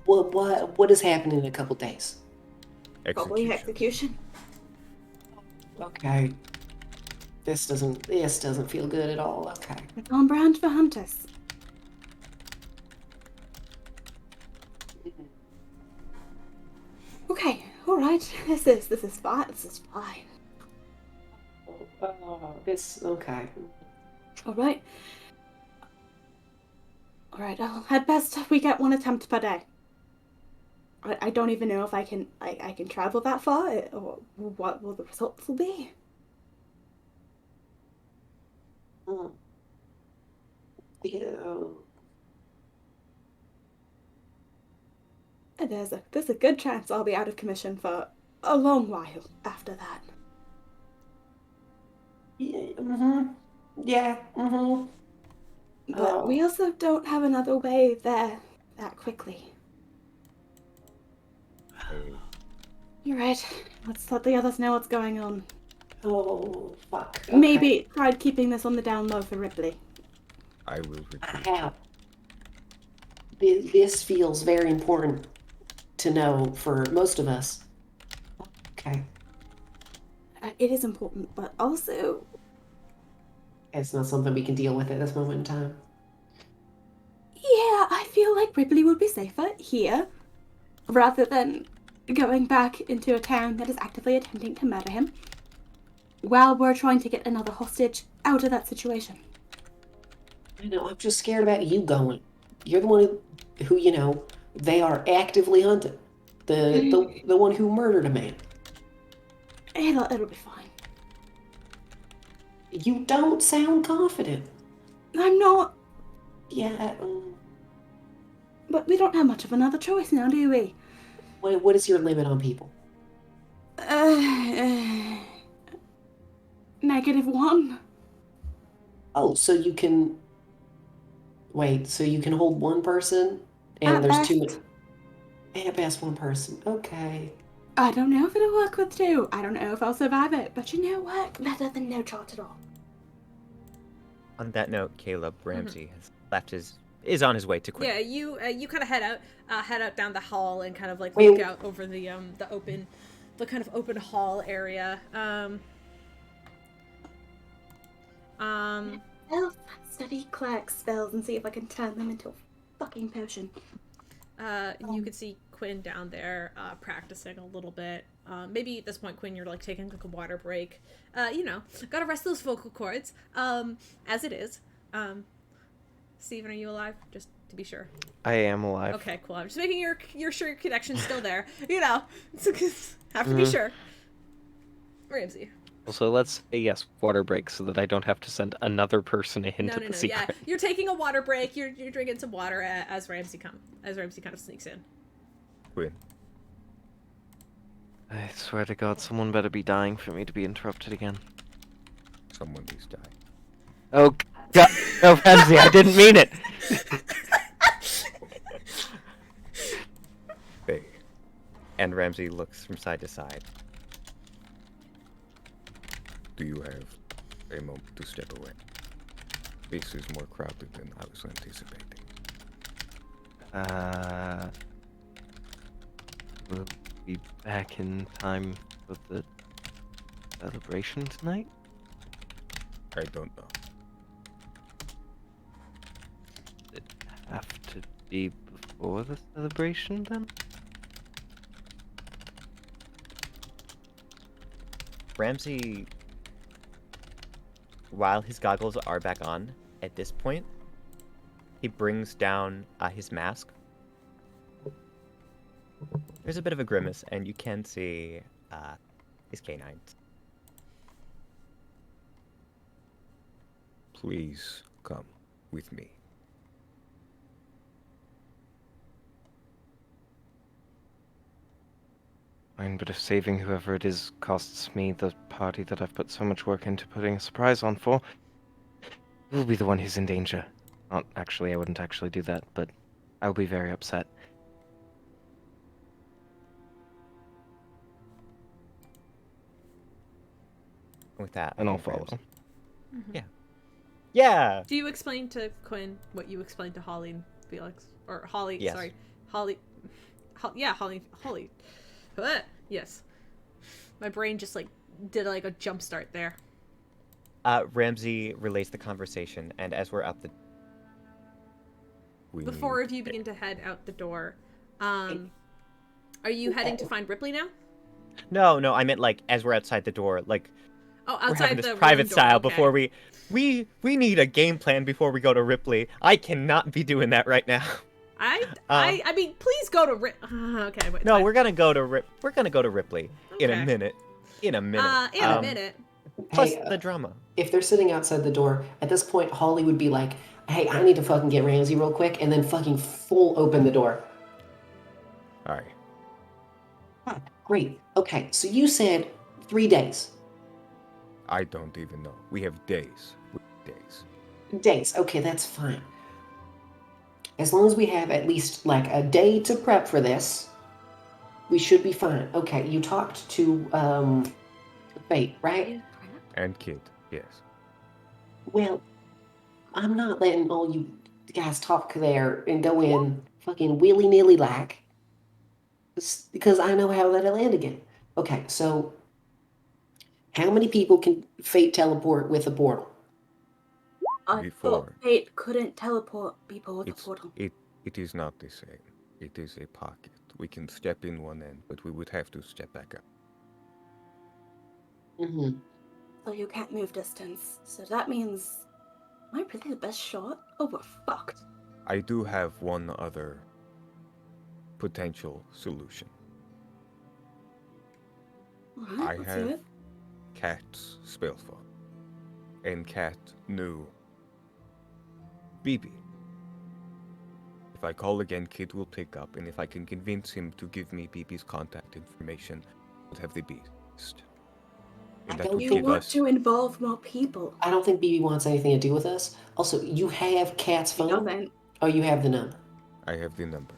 What is happening in a couple days? Probably execution. Okay. This doesn't feel good at all. Okay. It's on brand for hunters. right. This is fine. This is fine. It's okay. All right. All right. At best, we get one attempt per day. I don't even know if I can travel that far, or what will the results will be. Yeah. There's a good chance I'll be out of commission for a long while after that. Yeah. Yeah. But we also don't have another way there that quickly. You're right. Let's let the others know what's going on. Oh, fuck. Okay. Maybe try keeping this on the down low for Rypley. I will retreat. Yeah. This feels very important to know for most of us. Okay. It is important, but also... It's not something we can deal with at this moment in time. Yeah, I feel like Rypley would be safer here, rather than going back into a town that is actively attempting to murder him, while we're trying to get another hostage out of that situation. I know, I'm just scared about you going. You're the one who they are actively hunting. The one who murdered a man. It'll be fine. You don't sound confident. I'm not. Yeah. But we don't have much of another choice now, do we? What is your limit on people? -1. Oh, so you can... Wait, so you can hold one person, and there's two... At best one person. Okay. I don't know if it'll work with 2. I don't know if I'll survive it, but you know what? Better than no chance at all. On that note, Caleb, Ramsey has left is on his way to Quinn. Yeah, you kind of head out down the hall and kind of like look out over the kind of open hall area. I'll study cleric spells and see if I can turn them into a fucking potion. You could see Quinn down there practicing a little bit. Maybe at this point, Quinn, you're like taking like a water break. Gotta rest those vocal cords. As it is. Steven, are you alive? Just to be sure. I am alive. Okay, cool. I'm just making your sure your connection's still there. Have to be sure. Ramsey. Also, let's say yes, water break, so that I don't have to send another person into the secret. Yeah, you're taking a water break. You're drinking some water as Ramsey kind of sneaks in. Quinn. I swear to God, someone better be dying for me to be interrupted again. Someone is dying. Oh God! No, Ramsey, I didn't mean it. Hey. And Ramsey looks from side to side. Do you have a moment to step away? This is more crowded than I was anticipating. We'll be back in time for the celebration tonight? I don't know. Does it have to be before the celebration, then? Ramsey, while his goggles are back on at this point, he brings down his mask. There's a bit of a grimace, and you can see his canines. Please come with me. Fine, but if saving whoever it is costs me the party that I've put so much work into putting a surprise on for, who'll be the one who's in danger? Not actually, I wouldn't actually do that, but I'll be very upset. With that, And I'll follow. Mm-hmm. Yeah. Yeah! Do you explain to Quinn what you explained to Holly and Felix? Or Holly, yes. Sorry. Holly. Yes. My brain just did a jump start there. Ramsey relays the conversation, and as we're out the... The four of you begin to head out the door. Are you heading to find Rypley now? No, I meant like as we're outside the door, like outside we're having this the private door, style okay. before we need a game plan before we go to Rypley. I cannot be doing that right now. I mean, please go to okay. Wait, no, we're gonna go to Rypley in a Okay. minute. In a minute. In a minute. Plus Hey, the drama. If they're sitting outside the door, at this point, Holly would be like, hey, I need to fucking get Ramsey real quick, and then fucking full open the door. All right. Ah, great. Okay, so you said 3 days. I don't even know. We have days. Days. Days. Okay, that's fine. As long as we have at least like a day to prep for this, we should be fine. Okay, you talked to Fate, right? And Kid, yes. Well, I'm not letting all you guys talk there and go in fucking willy-nilly like, because I know how that'll end again. Okay, so how many people can Fate teleport with a portal? I thought Fate couldn't teleport people with a portal. It is not the same. It is a pocket. We can step in one end, but we would have to step back out. Mm-hmm. So you can't move distance. So that means, am I really the best shot? Oh, we're fucked. I do have one other potential solution. Alright, I let's do have it. Cat's spell phone, and Cat knew BB. If I call again, Kid will pick up, and if I can convince him to give me BB's contact information, we'll have the beast. And that will You give want us... to involve more people. I don't think BB wants anything to do with us. Also, you have Cat's phone? Doesn't. Oh, you have the number. I have the number.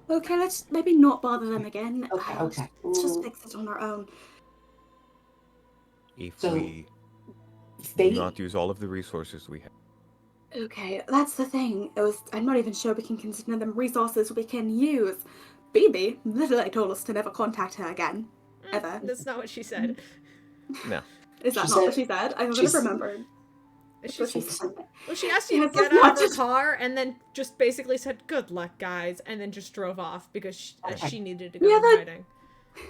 Okay, let's maybe not bother them again. Okay. Let's just fix it on our own. If So, we Fate? do not use all of the resources we have. Okay, that's the thing. I'm not even sure we can consider them resources we can use. BB literally told us to never contact her again. Ever. That's not what she said. No. Is that not what she said? I would have remembered. She said. Well, she asked you to get out of her car and then just basically said, good luck, guys, and then just drove off because she needed to go in hiding.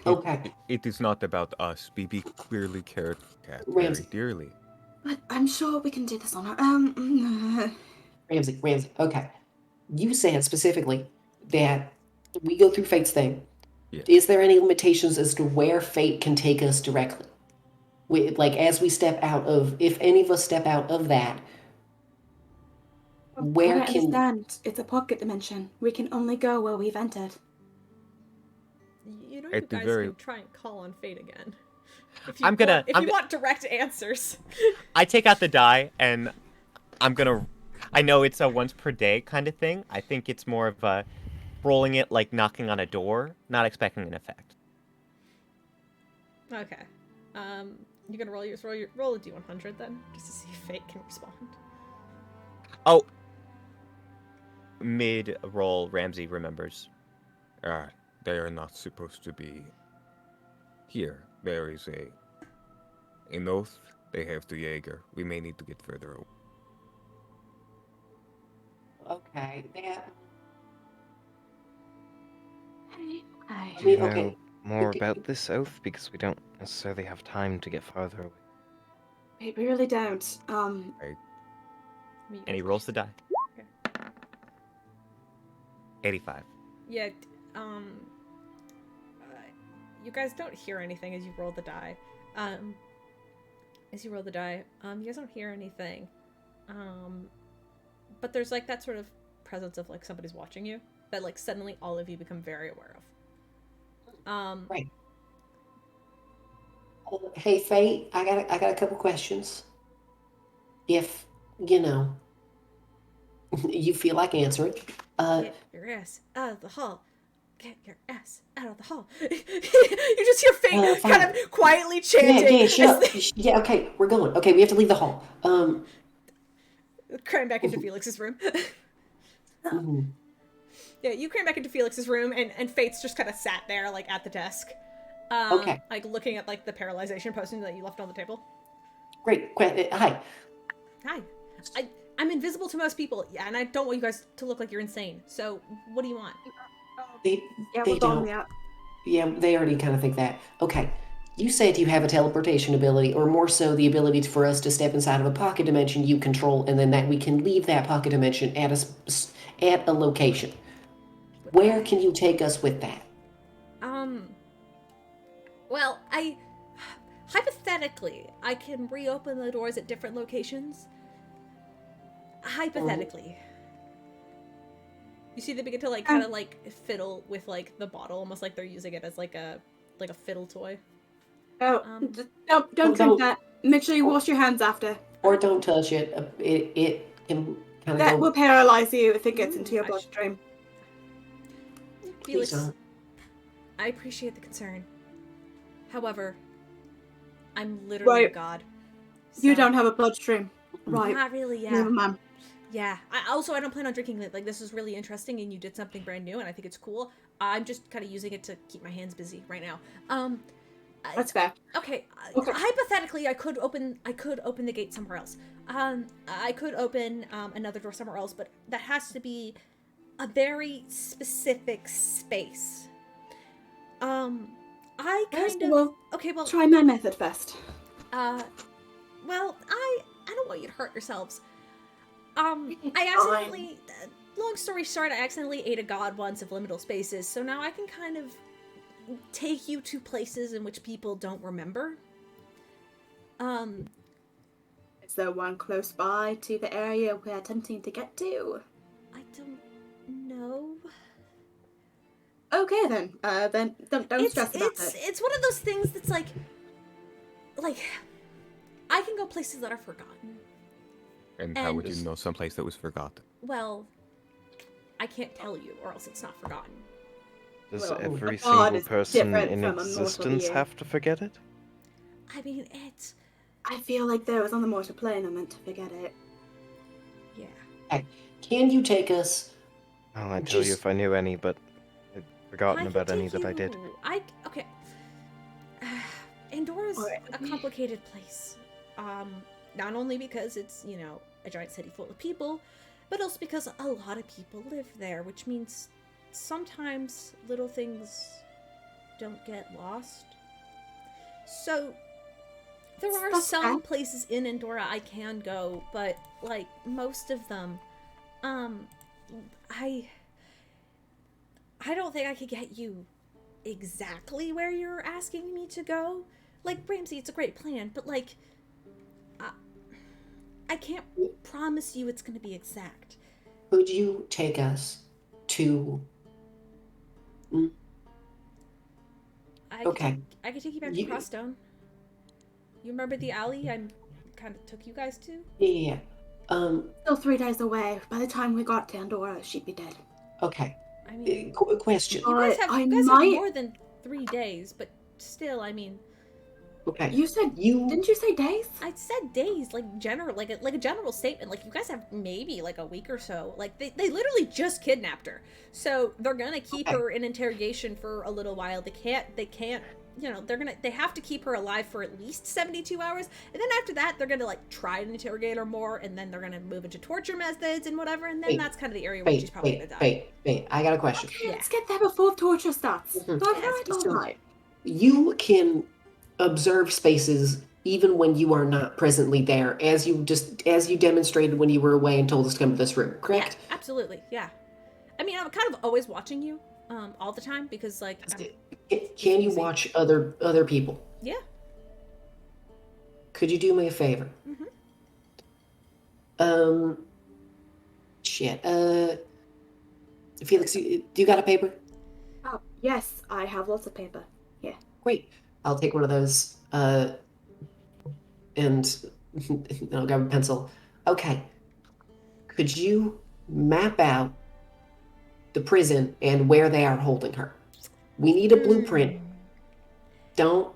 Okay. It is not about us. BB clearly cared for Cat Ramsey. very dearly. But I'm sure we can do this on our own. Ramsey, okay. You said specifically that we go through Fate's thing. Yes. Is there any limitations as to where Fate can take us directly? Like, as we step out of, if any of us step out of that, where I can... understand. It's a pocket dimension. We can only go where we've entered. You know, At you the guys very- can try and call on Fate again. If I'm you want direct answers. I take out the die and I know it's a once per day kind of thing. I think it's more of a rolling it like knocking on a door, not expecting an effect. Okay. You gonna roll a D100 then, just to see if Fate can respond. Oh. Mid-roll, Ramsey remembers. They are not supposed to be here. There is an oath. They have the Jaeger. We may need to get further away. Okay, that... I mean, Do you okay. know more about this oath? Because we don't necessarily have time to get farther away. We really don't. And he rolls the die. Okay. 85. Yeah, you guys don't hear anything as you roll the die. You guys don't hear anything. But there's like that sort of presence of like somebody's watching you that like suddenly all of you become very aware of. Right. Hey, Fate, I got a couple questions. If, you know, you feel like answering. Get your ass out of the hall. Get your ass out of the hall. You just hear Fate kind of quietly chanting. Yeah, okay, we're going. Okay, we have to leave the hall. Cram back into Felix's room. Mm-hmm. Yeah, you cram back into Felix's room, and Fate's just kind of sat there, like, at the desk. Okay. Like, looking at, like, the paralyzation potion that you left on the table. Great. Hi. Hi. I'm invisible to most people, yeah, and I don't want you guys to look like you're insane. So, what do you want? Yeah, we're going, yeah. Yeah, they already kind of think that. Okay. You said you have a teleportation ability, or more so the ability for us to step inside of a pocket dimension you control, and then that we can leave that pocket dimension at a location. Where can you take us with that? Well, hypothetically, I can reopen the doors at different locations. Hypothetically. You see they begin to like kind of like fiddle with like the bottle, almost like they're using it as like a fiddle toy. Oh, don't drink that. Make sure you wash your hands after. Or don't touch it. It can kind of That will paralyze you if it gets into your bloodstream. Felix, I appreciate the concern. However, I'm literally a god. So you don't have a bloodstream. Right. Not really, yeah. Never mind. Yeah. I don't plan on drinking it. Like, this is really interesting and you did something brand new and I think it's cool. I'm just kind of using it to keep my hands busy right now. That's fair. Okay. Hypothetically, I could open the gate somewhere else. I could open another door somewhere else, but that has to be a very specific space. Okay, well, try my method first. Well, I don't want you to hurt yourselves. I accidentally, long story short, I accidentally ate a god once of liminal spaces, so now I can kind of take you to places in which people don't remember. Is there one close by to the area we're attempting to get to? I don't know. Okay then. Then don't stress about it. It's one of those things that's like I can go places that are forgotten. And how would you know someplace that was forgotten? Well, I can't tell you, or else it's not forgotten. Does every single person in existence have to forget it? I mean, I feel like those on the mortal plane are meant to forget it. Yeah. Can you take us? Oh, I'd tell you if I knew any, but I'd forgotten about any that I did. Okay. Andora's a complicated place. Not only because it's, a giant city full of people, but also because a lot of people live there, which means sometimes little things don't get lost. So there are some places in Andorra I can go, but like most of them, I don't think I could get you exactly where you're asking me to go. Like, Ramsey, it's a great plan, but like, I can't promise you it's going to be exact. Could you take us to... I could take you back to Crosstone. You remember the alley I kind of took you guys to? Yeah. Still 3 days away. By the time we got to Andorra, she'd be dead. Okay. I mean, question. You guys have more than 3 days, but still, I mean. Okay. Didn't you say days? I said days, like a general statement. Like, you guys have maybe like a week or so. Like, they literally just kidnapped her, so they're gonna keep her in interrogation for a little while. They can't. They have to keep her alive for at least 72 hours, and then after that, they're gonna like try and interrogate her more, and then they're gonna move into torture methods and whatever, and then that's kind of the area where she's probably gonna die. Wait, I got a question. Okay, let's get there before torture starts. Alright. You can observe spaces even when you are not presently there, as you demonstrated when you were away and told us to come to this room, correct? Yeah, absolutely, yeah. I mean, I'm kind of always watching you, all the time, because like. Can you watch other people? Yeah. Could you do me a favor? Felix, do you got a paper? Oh, yes, I have lots of paper. Yeah. Great. I'll take one of those, and I'll grab a pencil. Okay. Could you map out the prison and where they are holding her? We need a blueprint. You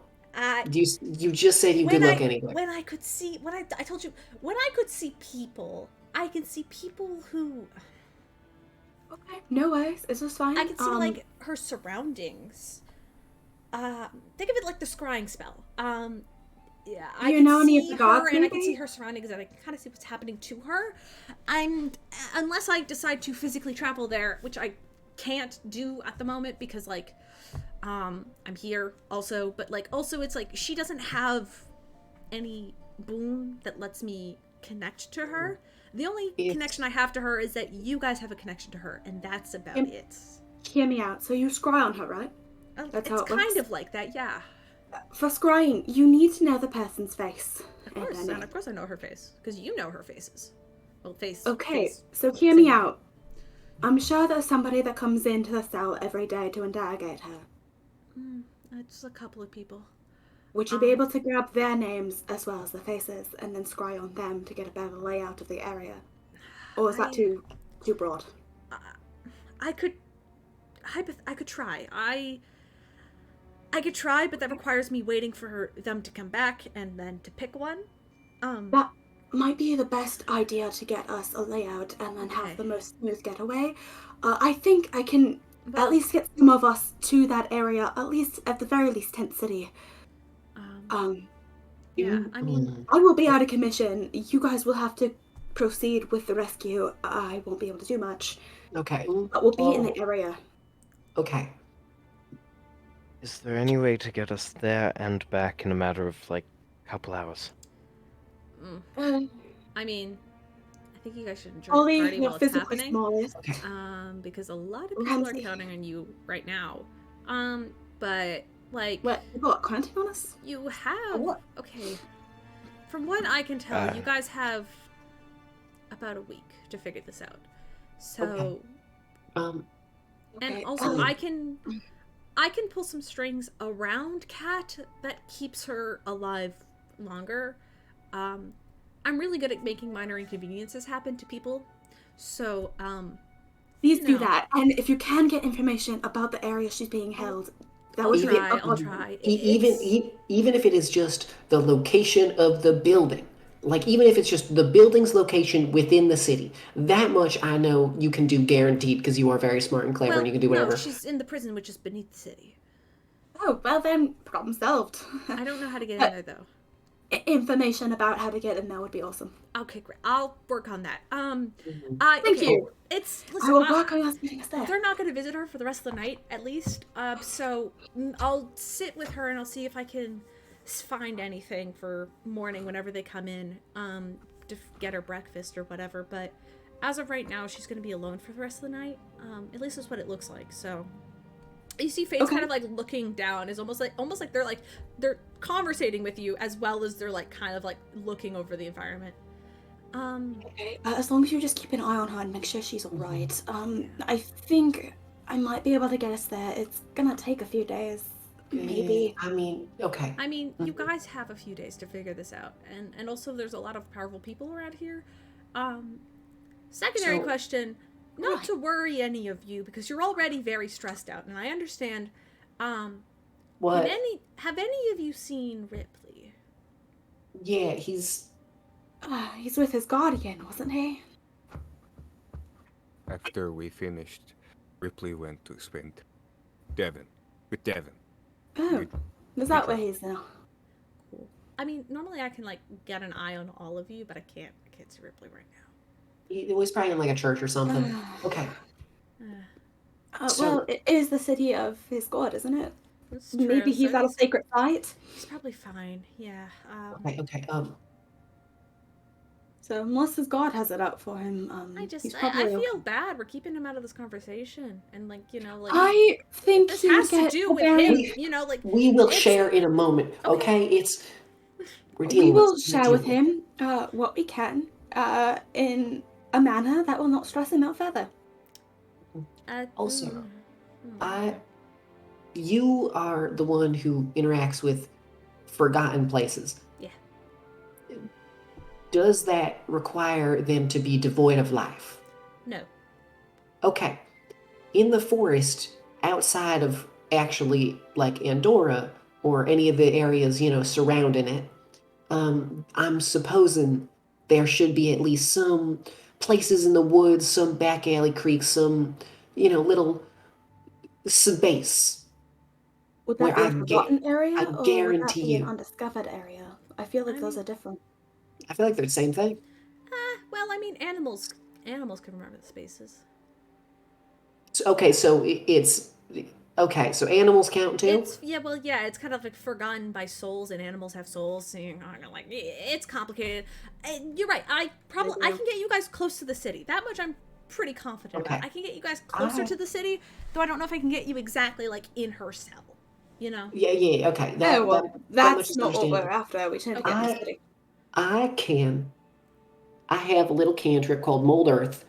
just said you could look anywhere. When I could see, I told you, when I could see people, I can see people who. Okay, no worries. It's just fine. I can see like her surroundings. Think of it like the scrying spell. Yeah, I can see her and I can see her surroundings and I can kind of see what's happening to her. Unless I decide to physically travel there, which I can't do at the moment because like I'm here also, but like also it's like she doesn't have any boon that lets me connect to her. The only connection I have to her is that you guys have a connection to her, and that's about it. Hear me out. So you scry on her, right? That's how it kind works. Of like that, yeah. For scrying, you need to know the person's face. Of course, and of course I know her face, because you know her faces. Well, face. Okay, face. So hear me out. I'm sure there's somebody that comes into the cell every day to interrogate her. It's a couple of people. Would you be able to grab their names as well as the faces and then scry on them to get a better layout of the area? Or is that too broad? I could try. I could try, but that requires me waiting for them to come back and then to pick one. That might be the best idea to get us a layout and then have the most smooth getaway. I think I can at least get some of us to that area, at the very least Tent City. Yeah, I mean... I will be out of commission. You guys will have to proceed with the rescue. I won't be able to do much. Okay. But we'll be in the area. Okay. Is there any way to get us there and back in a matter of, like, a couple hours? I mean, I think you guys should enjoy the party while it's happening. Smallest. Because a lot of people are counting on you right now. But, like... What? You got counting on us? You have... What? Okay. From what I can tell, you guys have about a week to figure this out. So... And also, I can pull some strings around Kat that keeps her alive longer. I'm really good at making minor inconveniences happen to people. So, please do that. And if you can get information about the area she's being held, that would be I'll try. Even if it is just the location of the building. Like, even if it's just the building's location within the city, that much I know you can do guaranteed because you are very smart and clever and you can do whatever. No, she's in the prison, which is beneath the city. Oh, well then, problem solved. I don't know how to get in there, though. Information about how to get in there would be awesome. Okay, great. I'll work on that. Thank you. Listen, I will work on us getting us there. They're not going to visit her for the rest of the night, at least. So I'll sit with her and I'll see if I can find anything for morning whenever they come in to get her breakfast or whatever. But as of right now, she's going to be alone for the rest of the night. At least that's what it looks like. So you see Fate's kind of like looking down. Is almost like they're conversating with you as well as they're like kind of like looking over the environment. Okay. As long as you just keep an eye on her and make sure she's all right. I think I might be able to get us there. It's gonna take a few days. Maybe. I mean, okay. I mean, you guys have a few days to figure this out. And also there's a lot of powerful people around here. Secondary question, not to worry any of you because you're already very stressed out and I understand. What? Have any of you seen Rypley? Yeah, he's with his guardian, wasn't he? After we finished, Rypley went to spend with Devon. Oh, is that where he's now? Cool. I mean, normally I can like get an eye on all of you, but I can't see Rypley right now. He was probably in like a church or something. Okay. Well, it is the city of his god, isn't it? That's true. Maybe he's at a sacred site. He's probably fine. Yeah. Okay. So unless his god has it out for him, I feel bad. We're keeping him out of this conversation, and like I think this has to do with him. We will share in a moment. Okay, we will share with him what we can in a manner that will not stress him out further. Also, you are the one who interacts with forgotten places. Yeah. Does that require them to be devoid of life? No. Okay. In the forest, outside of actually like Andorra or any of the areas, surrounding it, I'm supposing there should be at least some places in the woods, some back alley creeks, some, little space. Would that be a forgotten area? I guarantee or would that be you. an undiscovered area? I feel like those are different. I feel like they're the same thing. Well, I mean, animals can remember the spaces. So it's Okay, so animals count too? It's kind of like forgotten by souls, and animals have souls. So like, it's complicated. And you're right. I can get you guys close to the city. That much I'm pretty confident about. I can get you guys closer to the city, though I don't know if I can get you exactly like in her cell. You know? Yeah, okay. That's not what we're after. We should get in the city. I have a little cantrip called Mold Earth.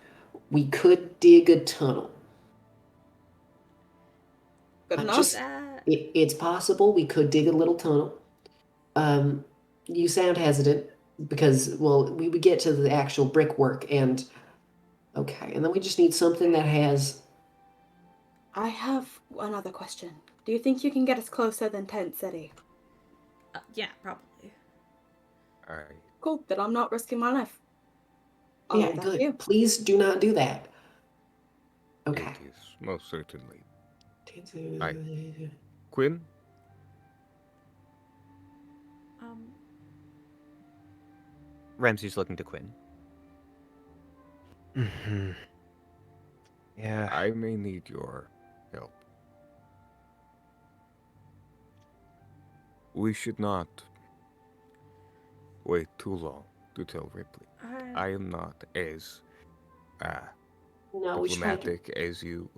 We could dig a tunnel. Good enough. It's possible we could dig a little tunnel. You sound hesitant because, well, we would get to the actual brickwork and then we just need something that has... I have another question. Do you think you can get us closer than Tent City? Yeah, probably. Alright. Cool, then I'm not risking my life. Yeah, good. Please do not do that. Okay. It is, most certainly. Quinn? Ramsey's looking to Quinn. Mm-hmm. Yeah. I may need your help. We should not wait too long to tell Rypley. I am not as diplomatic as you.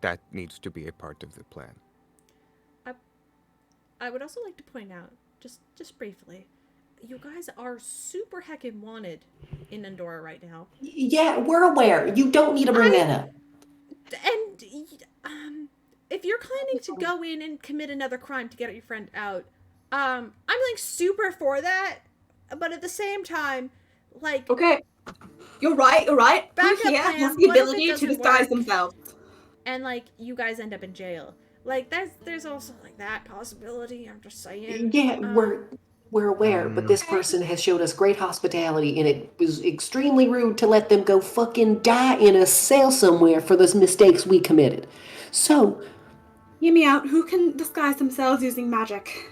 That needs to be a part of the plan. I would also like to point out, just briefly, you guys are super heckin' wanted in Andorra right now. Yeah, we're aware. You don't need to bring that up. And if you're planning to go in and commit another crime to get your friend out, I'm like super for that, but at the same time, like, okay, you're right. Backup Who here plan, has the what if ability it to doesn't disguise work? themselves? And like you guys end up in jail. Like there's also like that possibility. I'm just saying. Yeah, we're aware, but this person has showed us great hospitality, and it was extremely rude to let them go fucking die in a cell somewhere for those mistakes we committed. So, hear me out. Who can disguise themselves using magic?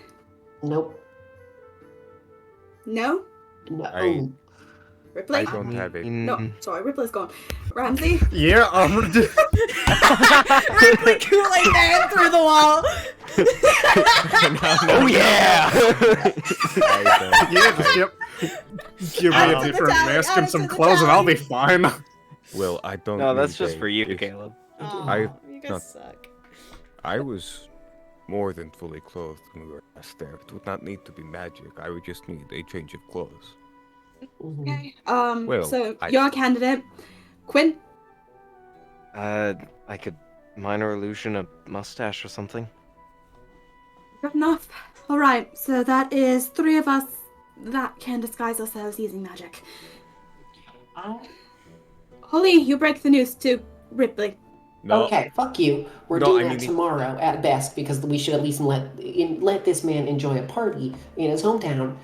Nope. No? No. Ripley? I don't have it. No, sorry, Ripley's gone. Ramsey? Yeah, Ripley Kool-Aid Man through the wall. Oh yeah! Give me a different mask and some clothes and I'll be fine. Well, I don't. No, that's just for you, Caleb. You guys suck. I was more than fully clothed when we were last there. It would not need to be magic. I would just need a change of clothes. Okay. Well, so your candidate, Quinn? I could minor illusion a mustache or something. Good enough. Alright, so that is 3 of us that can disguise ourselves using magic. Holly, you break the news to Ripley. No. Okay, fuck you. We're doing that tomorrow at best because we should at least let this man enjoy a party in his hometown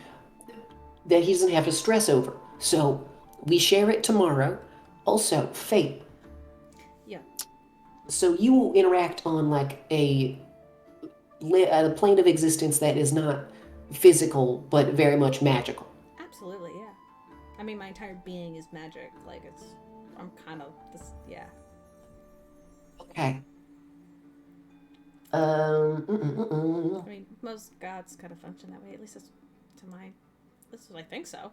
that he doesn't have to stress over. So we share it tomorrow. Also, Fate. Yeah. So you will interact on like a plane of existence that is not physical but very much magical. Absolutely, yeah. I mean, my entire being is magic. Like I'm kind of this, yeah. Okay. I mean, most gods kind of function that way. At least this is I think so.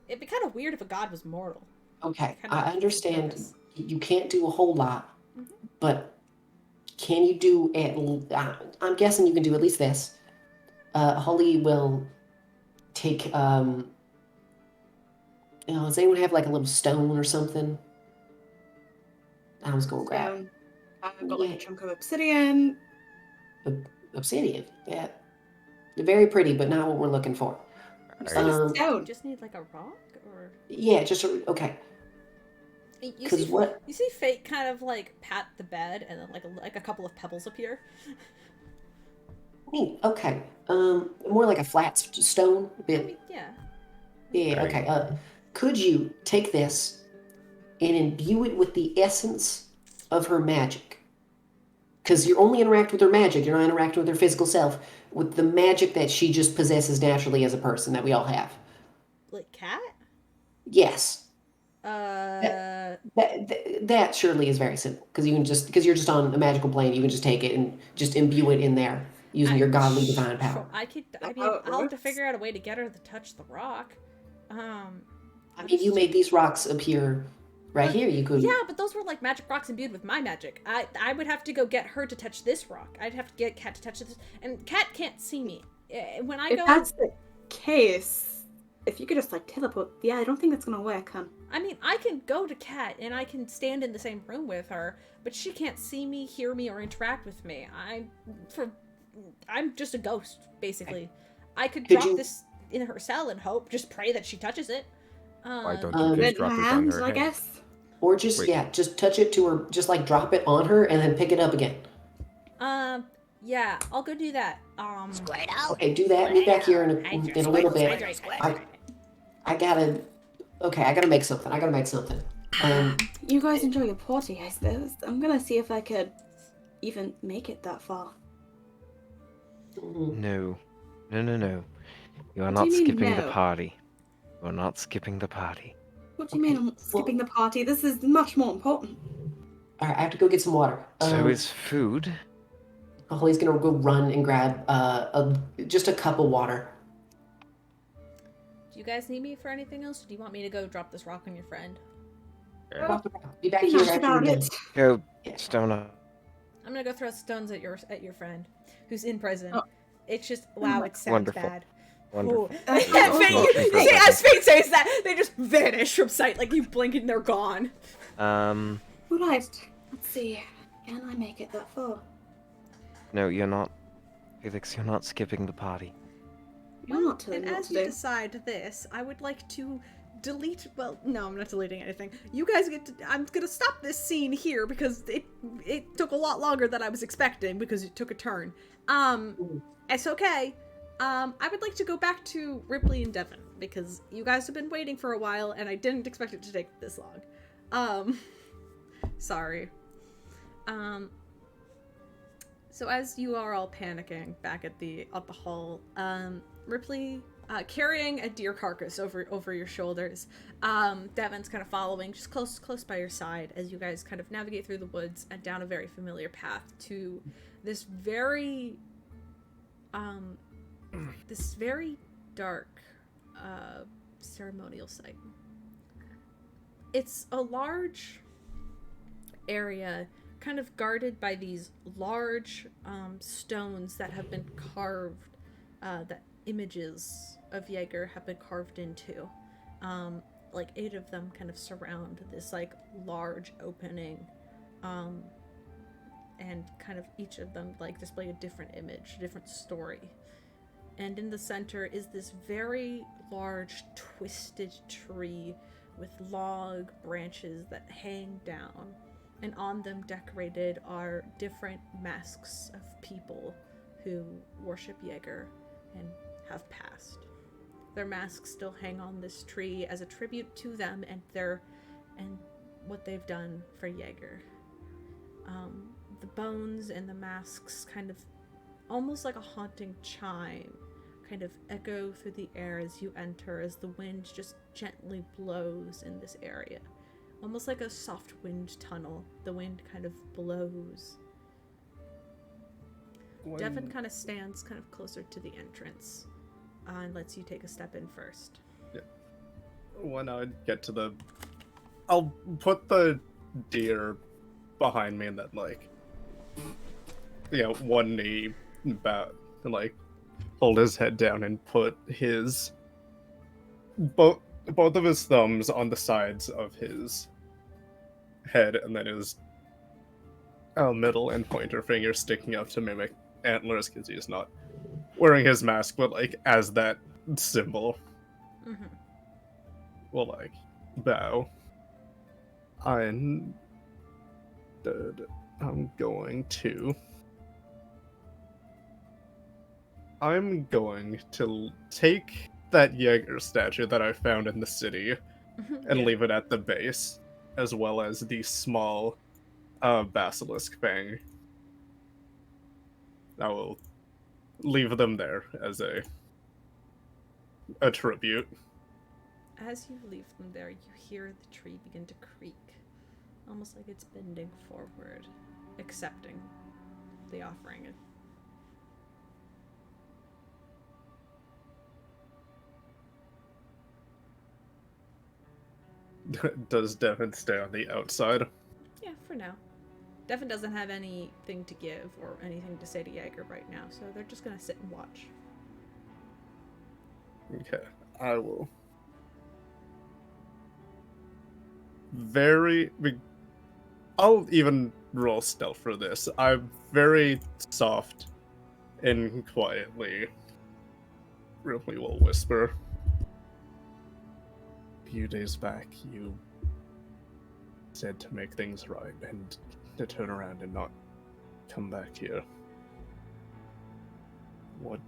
It'd be kind of weird if a god was mortal. Okay, I understand you can't do a whole lot, but can you do I'm guessing you can do at least this. Holly will take, does anyone have like a little stone or something? I was going to grab. I've got like a chunk of obsidian. Obsidian, yeah. Very pretty, but not what we're looking for. You just need like a rock, or yeah, just okay. Because what you see, Fate kind of like pat the bed, and then like a couple of pebbles appear. Okay, more like a flat stone. Yeah. Yeah. Okay. Could you take this and imbue it with the essence of her magic? Because you're only interacting with her magic. You're not interacting with her physical self. With the magic that she just possesses naturally as a person that we all have. Like Cat? Yes. That surely is very simple because you're just on a magical plane. You can just take it and just imbue it in there using your godly divine power. Sure, I'll have to figure out a way to get her to touch the rock. I mean, you made these rocks appear right here. You could. Yeah, but those were like magic rocks imbued with my magic. I would have to go get her to touch this rock. I'd have to get Cat to touch this, and Cat can't see me. When I go. If that's the case, if you could just like teleport, yeah, I don't think that's gonna work, huh? I mean, I can go to Cat and I can stand in the same room with her, but she can't see me, hear me, or interact with me. I'm just a ghost, basically. I could drop this in her cell and just pray that she touches it. Why don't you just drop it on her I hand? guess. Or just just touch it to her. Just like drop it on her and then pick it up again. Yeah, I'll go do that. Squared out. Okay, do that. Meet back here in a little bit. I gotta make something. You guys enjoy your party, I suppose. I'm gonna see if I could even make it that far. No. You are not skipping the party. You are not skipping the party. What do you mean I'm skipping the party? This is much more important. Alright, I have to go get some water. So is food. Holly's gonna go run and grab just a cup of water. Do you guys need me for anything else? Or do you want me to go drop this rock on your friend? Be back here after you're Go, stone up. I'm gonna go throw stones at your friend, who's in prison. Oh. It's just wow, it sounds Wonderful. bad. Wonderful. As Fate says that, they just vanish from sight. Like you blink and they're gone. Right. Let's see. Can I make it that far? No, you're not. Felix, you're not skipping the party. You're not telling And me what as to you do. decide this, I would like to delete. Well, no, I'm not deleting anything. You guys get to. I'm gonna stop this scene here because it took a lot longer than I was expecting because it took a turn. It's okay. I would like to go back to Rypley and Devin because you guys have been waiting for a while and I didn't expect it to take this long. Sorry. So as you are all panicking back at the hall, Rypley carrying a deer carcass over your shoulders. Devin's kind of following, just close by your side as you guys kind of navigate through the woods and down a very familiar path to this very dark ceremonial site. It's a large area kind of guarded by these large stones that have been carved, that images of Jaeger have been carved into. Like 8 of them kind of surround this like large opening, and kind of each of them like display a different image, a different story. And in the center is this very large twisted tree with log branches that hang down. And on them decorated are different masks of people who worship Jaeger and have passed. Their masks still hang on this tree as a tribute to them and what they've done for Jaeger. The bones and the masks kind of almost like a haunting chime kind of echo through the air as you enter, as the wind just gently blows in this area. Almost like a soft wind tunnel. The wind kind of blows. Devin kind of stands kind of closer to the entrance and lets you take a step in first. Yeah. When I get to I'll put the deer behind me and then, like, one knee back and, like, hold his head down and put his both of his thumbs on the sides of his head, and then his middle and pointer finger sticking up to mimic antlers because he's not wearing his mask, but like as that symbol. Mm-hmm. We'll like bow. I'm going to take that Jaeger statue that I found in the city and leave it at the base, as well as the small basilisk fang. I will leave them there as a tribute. as you leave them there, you hear the tree begin to creak, almost like it's bending forward, accepting the offering. Does Devin stay on the outside? Yeah, for now. Devin doesn't have anything to give or anything to say to Jaeger right now, so they're just gonna sit and watch. Okay, I will. I'll even roll stealth for this. I'm very soft and quietly. Ripley will whisper. A few days back, you said to make things right and to turn around and not come back here. What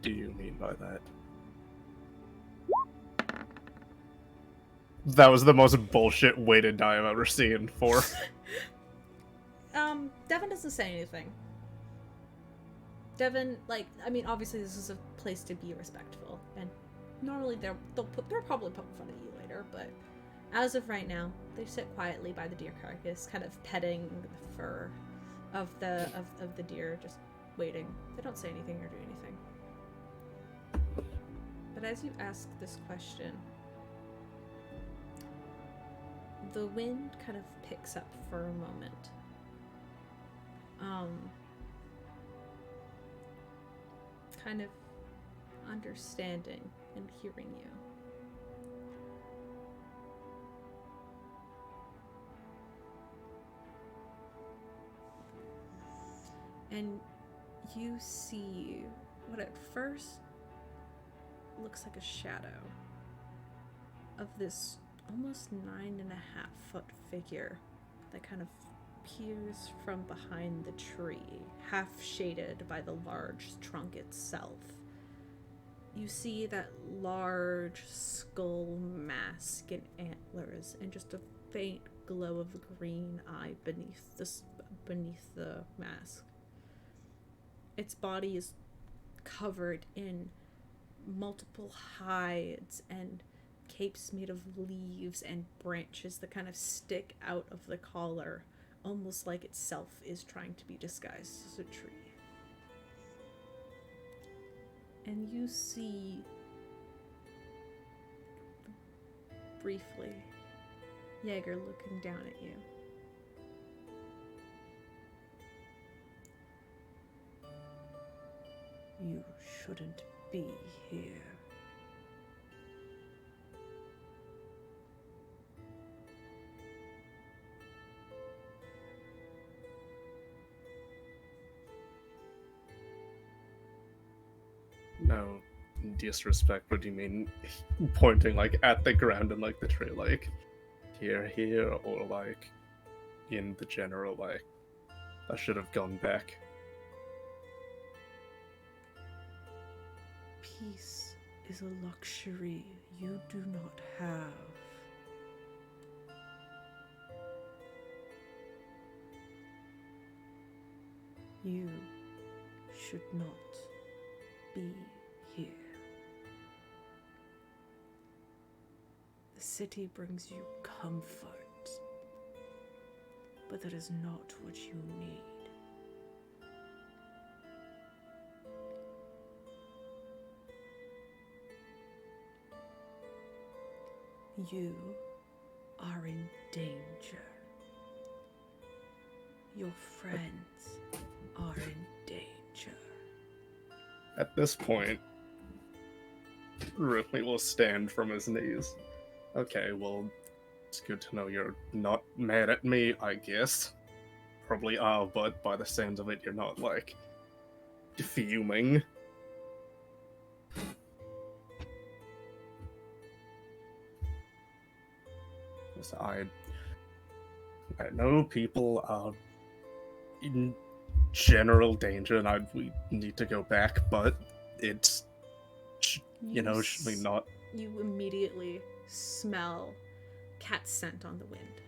do you mean by that? That was the most bullshit weighted die I've ever seen for. Devin doesn't say anything. Devin, obviously this is a place to be respectful, and normally they'll probably poke fun at you later, but as of right now, they sit quietly by the deer carcass, kind of petting the fur of the deer, just waiting. They don't say anything or do anything. But as you ask this question, the wind kind of picks up for a moment. Kind of understanding and hearing you. And you see what at first looks like a shadow of this almost 9.5-foot figure that kind of peers from behind the tree, half shaded by the large trunk itself. You see that large skull mask and antlers and just a faint glow of green eye beneath the mask. Its body is covered in multiple hides and capes made of leaves and branches that kind of stick out of the collar, almost like itself is trying to be disguised as a tree. And you see, briefly, Jaeger looking down at you. You shouldn't be here. No disrespect, but do you mean pointing like at the ground and like the tree, like here, or like in the general, like I should have gone back? Peace is a luxury you do not have. You should not be here. The city brings you comfort, but that is not what you need. You are in danger. Your friends are in danger. At this point, Ripley will stand from his knees. Okay, well, it's good to know you're not mad at me, I guess. Probably are, but by the sounds of it, you're not, like, fuming. I know people are in general danger and we need to go back, but it's, should we not? You immediately smell cat scent on the wind.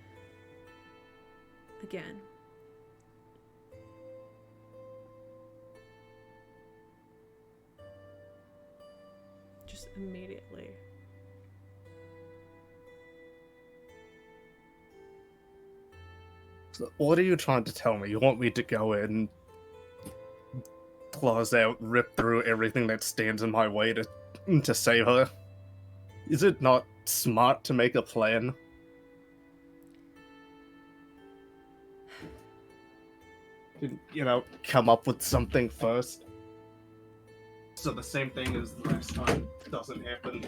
Again. Just immediately. So what are you trying to tell me? You want me to go in, claws out, rip through everything that stands in my way to save her? Is it not smart to make a plan? You know, come up with something first. So the same thing as last time doesn't happen.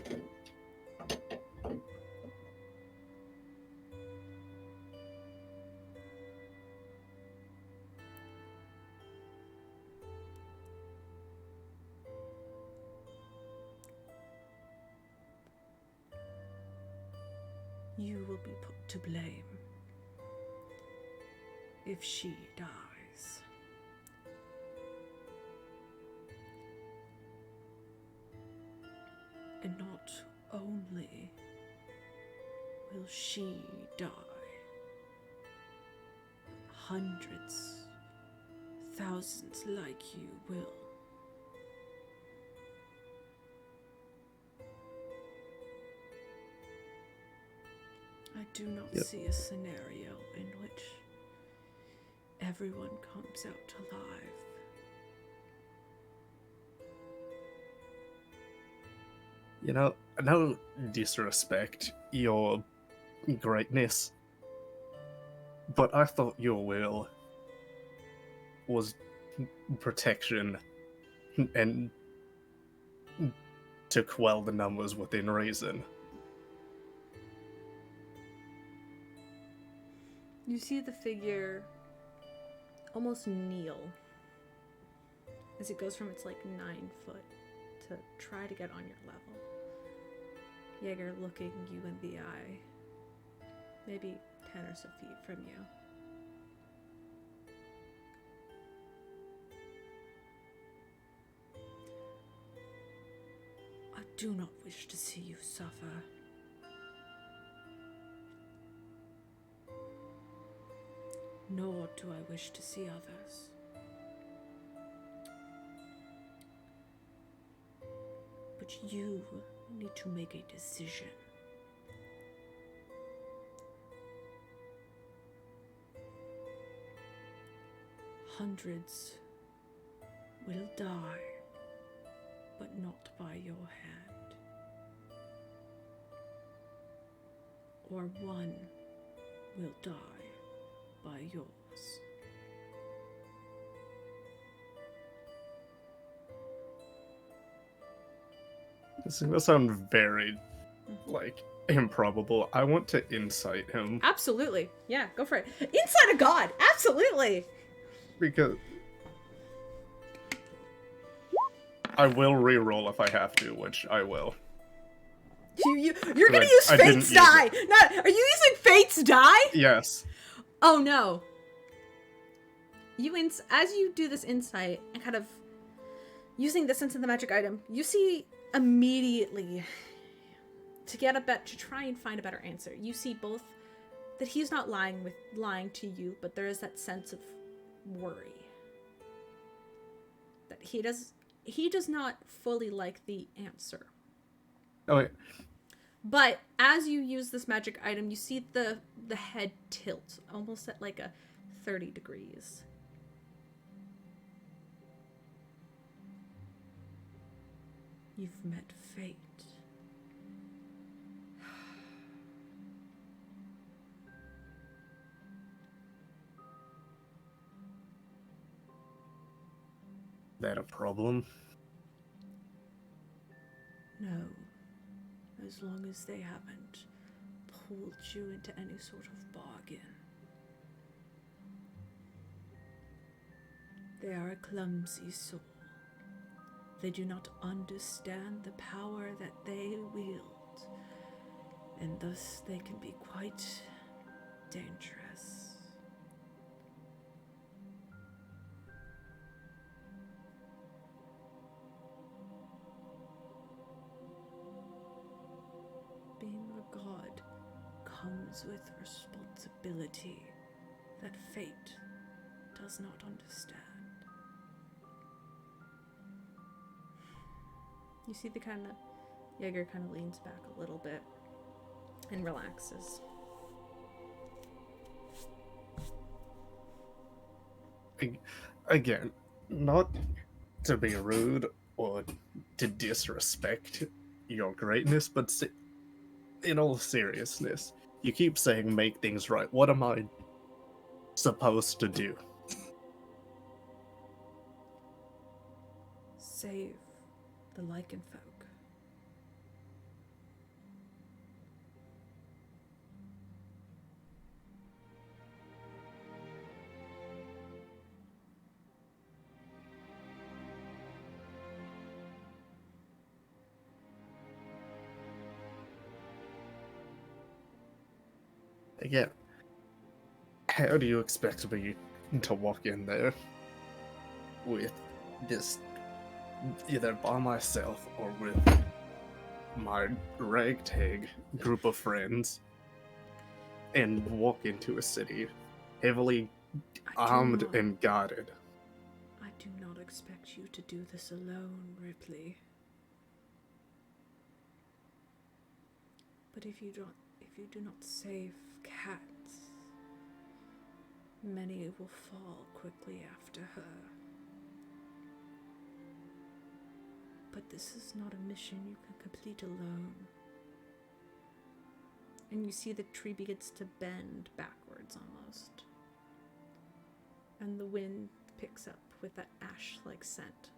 You will be put to blame if she dies. And not only will she die, hundreds, thousands like you will. I do not see a scenario in which everyone comes out alive. You know, I don't disrespect your greatness, but I thought your will was protection and to quell the numbers within reason. You see the figure almost kneel as it goes from its 9 foot to try to get on your level. Jaeger looking you in the eye, maybe 10 or so feet from you. I do not wish to see you suffer. Nor do I wish to see others. But you need to make a decision. Hundreds will die, but not by your hand. Or one will die by yours. This is gonna sound very, improbable. I want to insight him. Absolutely. Yeah, go for it. Insight of God! Absolutely! Because I will re-roll if I have to, which I will. You're gonna use Fate's die! Are you using Fate's die? Yes. Oh no. As you do this insight and kind of using the sense of the magic item, you see immediately to try and find a better answer. You see both that he's not lying to you, but there is that sense of worry. That he does not fully like the answer. Oh wait. But as you use this magic item, you see the head tilt almost at a 30 degrees. You've met fate. That a problem? No. As long as they haven't pulled you into any sort of bargain. They are a clumsy soul. They do not understand the power that they wield, and thus they can be quite dangerous. Being a god comes with responsibility that fate does not understand. You see Jaeger kind of leans back a little bit and relaxes. Again, not to be rude or to disrespect your greatness, but in all seriousness, you keep saying make things right. What am I supposed to do? Save the Lycan folk. Again, how do you expect me to walk in there with this, either by myself or with my ragtag group of friends, and walk into a city heavily armed and guarded? I do not expect you to do this alone, Rypley. But if you do not save cats, many will fall quickly after her. But this is not a mission you can complete alone. And you see the tree begins to bend backwards almost. And the wind picks up with that ash-like scent.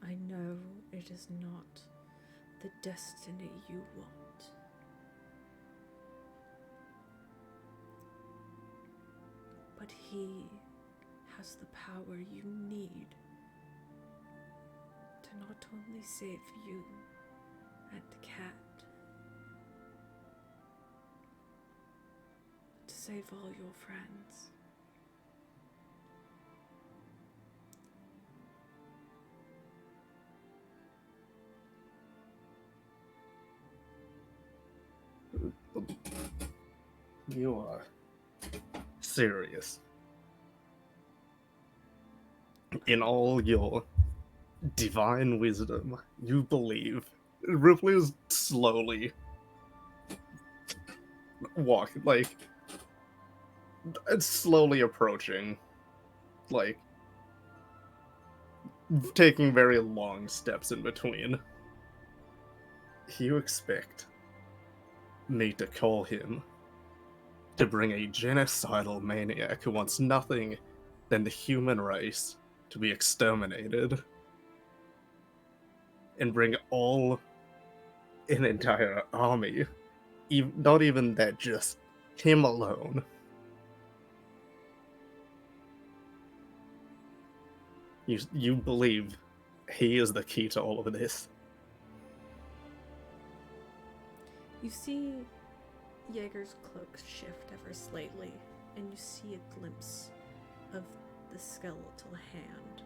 I know it is not the destiny you want. But he has the power you need to not only save you and the cat, but to save all your friends. You are serious. In all your divine wisdom, you believe Ripley is slowly it's slowly approaching, like, taking very long steps in between. You expect me to call him to bring a genocidal maniac who wants nothing than the human race to be exterminated, and bring an entire army, not even that, just him alone. You believe he is the key to all of this? You see Jaeger's cloak shift ever slightly, and you see a glimpse of the skeletal hand.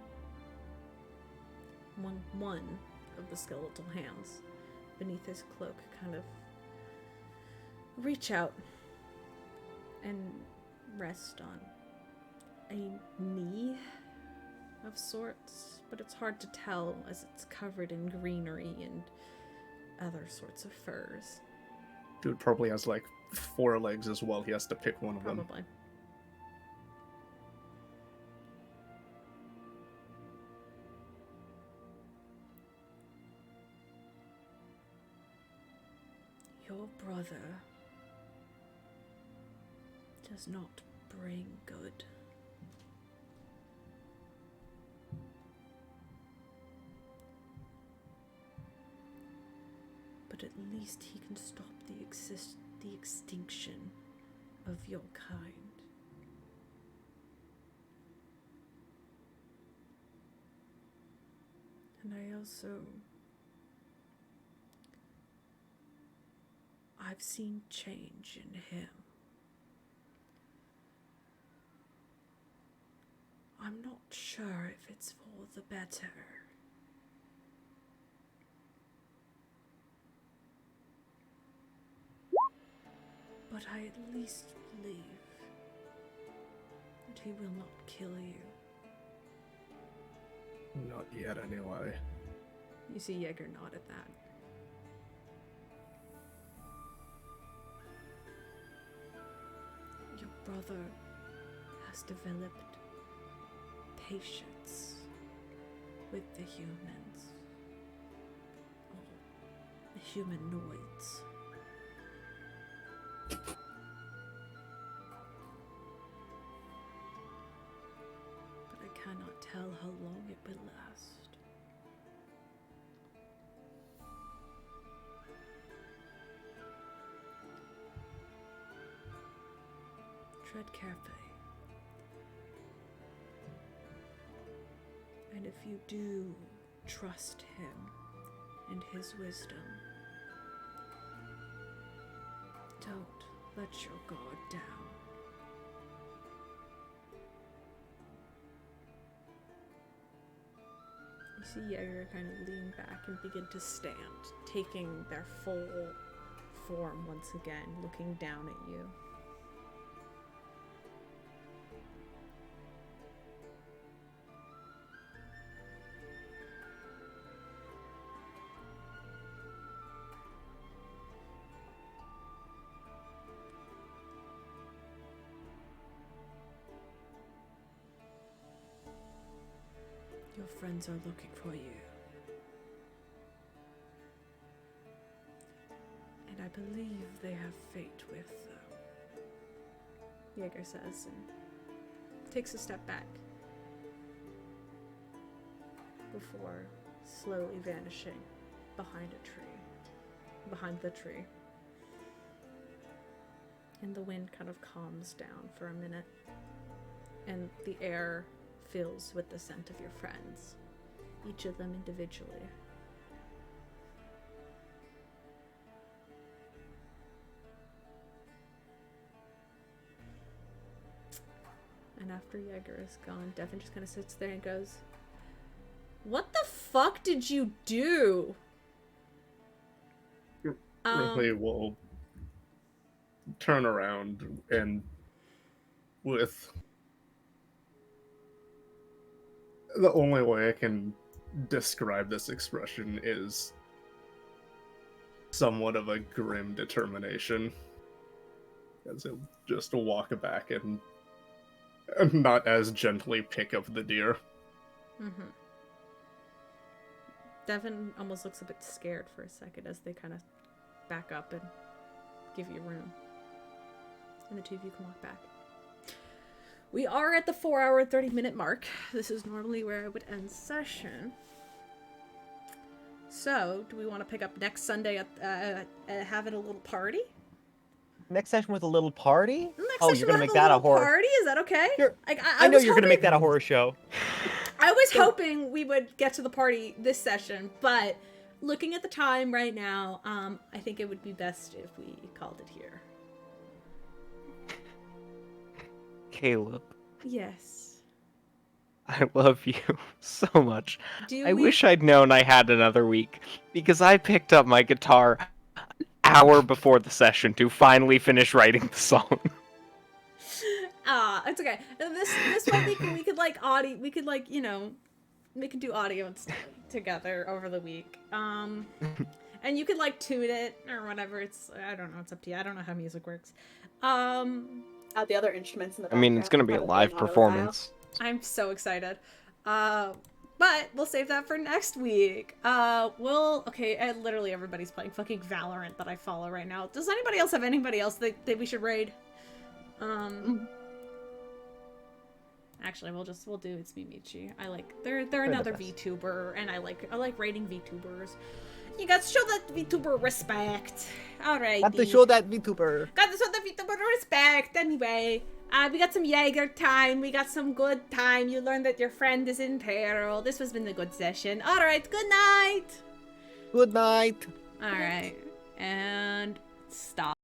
One of the skeletal hands beneath his cloak kind of reach out and rest on a knee of sorts, but it's hard to tell as it's covered in greenery and other sorts of furs. Dude probably has like 4 legs as well. He has to pick one of them. Probably. Your brother does not bring good. But at least he can stop the extinction of your kind. And I've seen change in him. I'm not sure if it's for the better. But I at least believe that he will not kill you. Not yet, anyway. You see Jaeger nod at that. Your brother has developed patience with the humans. Or the humanoids. But I cannot tell how long it will last. Tread carefully. And if you do trust him and his wisdom, don't let your guard down. You see Jegg kind of lean back and begin to stand, taking their full form once again, looking down at you. Your friends are looking for you. And I believe they have fate with them. Jegg says, and takes a step back before slowly vanishing behind a tree. Behind the tree. And the wind kind of calms down for a minute. And the air fills with the scent of your friends, each of them individually. And after Jegg is gone, Devin just kind of sits there and goes, "What the fuck did you do?" Rypley will turn around and with the only way I can describe this expression is somewhat of a grim determination. As he'll just walk back and not as gently pick up the deer. Mm-hmm. Devin almost looks a bit scared for a second as they kind of back up and give you room. And the two of you can walk back. We are at the 4-hour, 30-minute mark. This is normally where I would end session. So, do we want to pick up next Sunday at having a little party? Next session with a little party? Next you're gonna make that a horror party? Is that okay? I know you're gonna make that a horror show. I was hoping we would get to the party this session, but looking at the time right now, I think it would be best if we called it here. Caleb. Yes. I love you so much. I we... wish I'd known I had another week, because I picked up my guitar an hour before the session to finally finish writing the song. It's okay. This one we could like audio. We could like we could do audio and stuff together over the week. And you could like tune it or whatever. I don't know. It's up to you. I don't know how music works. Add the other instruments in the I mean, it's gonna be a live performance. I'm so excited. But we'll save that for next week. Okay, literally everybody's playing fucking Valorant that I follow right now. Does anybody else have anybody else that we should raid? Actually, we'll do It's Me Michi. They're another VTuber, and I like raiding VTubers. You got to show that VTuber respect. Alright. Got to show that VTuber. Got to show that VTuber respect. Anyway, we got some Jaeger time. We got some good time. You learned that your friend is in peril. This has been a good session. Alright, good night. Good night. Alright. And stop.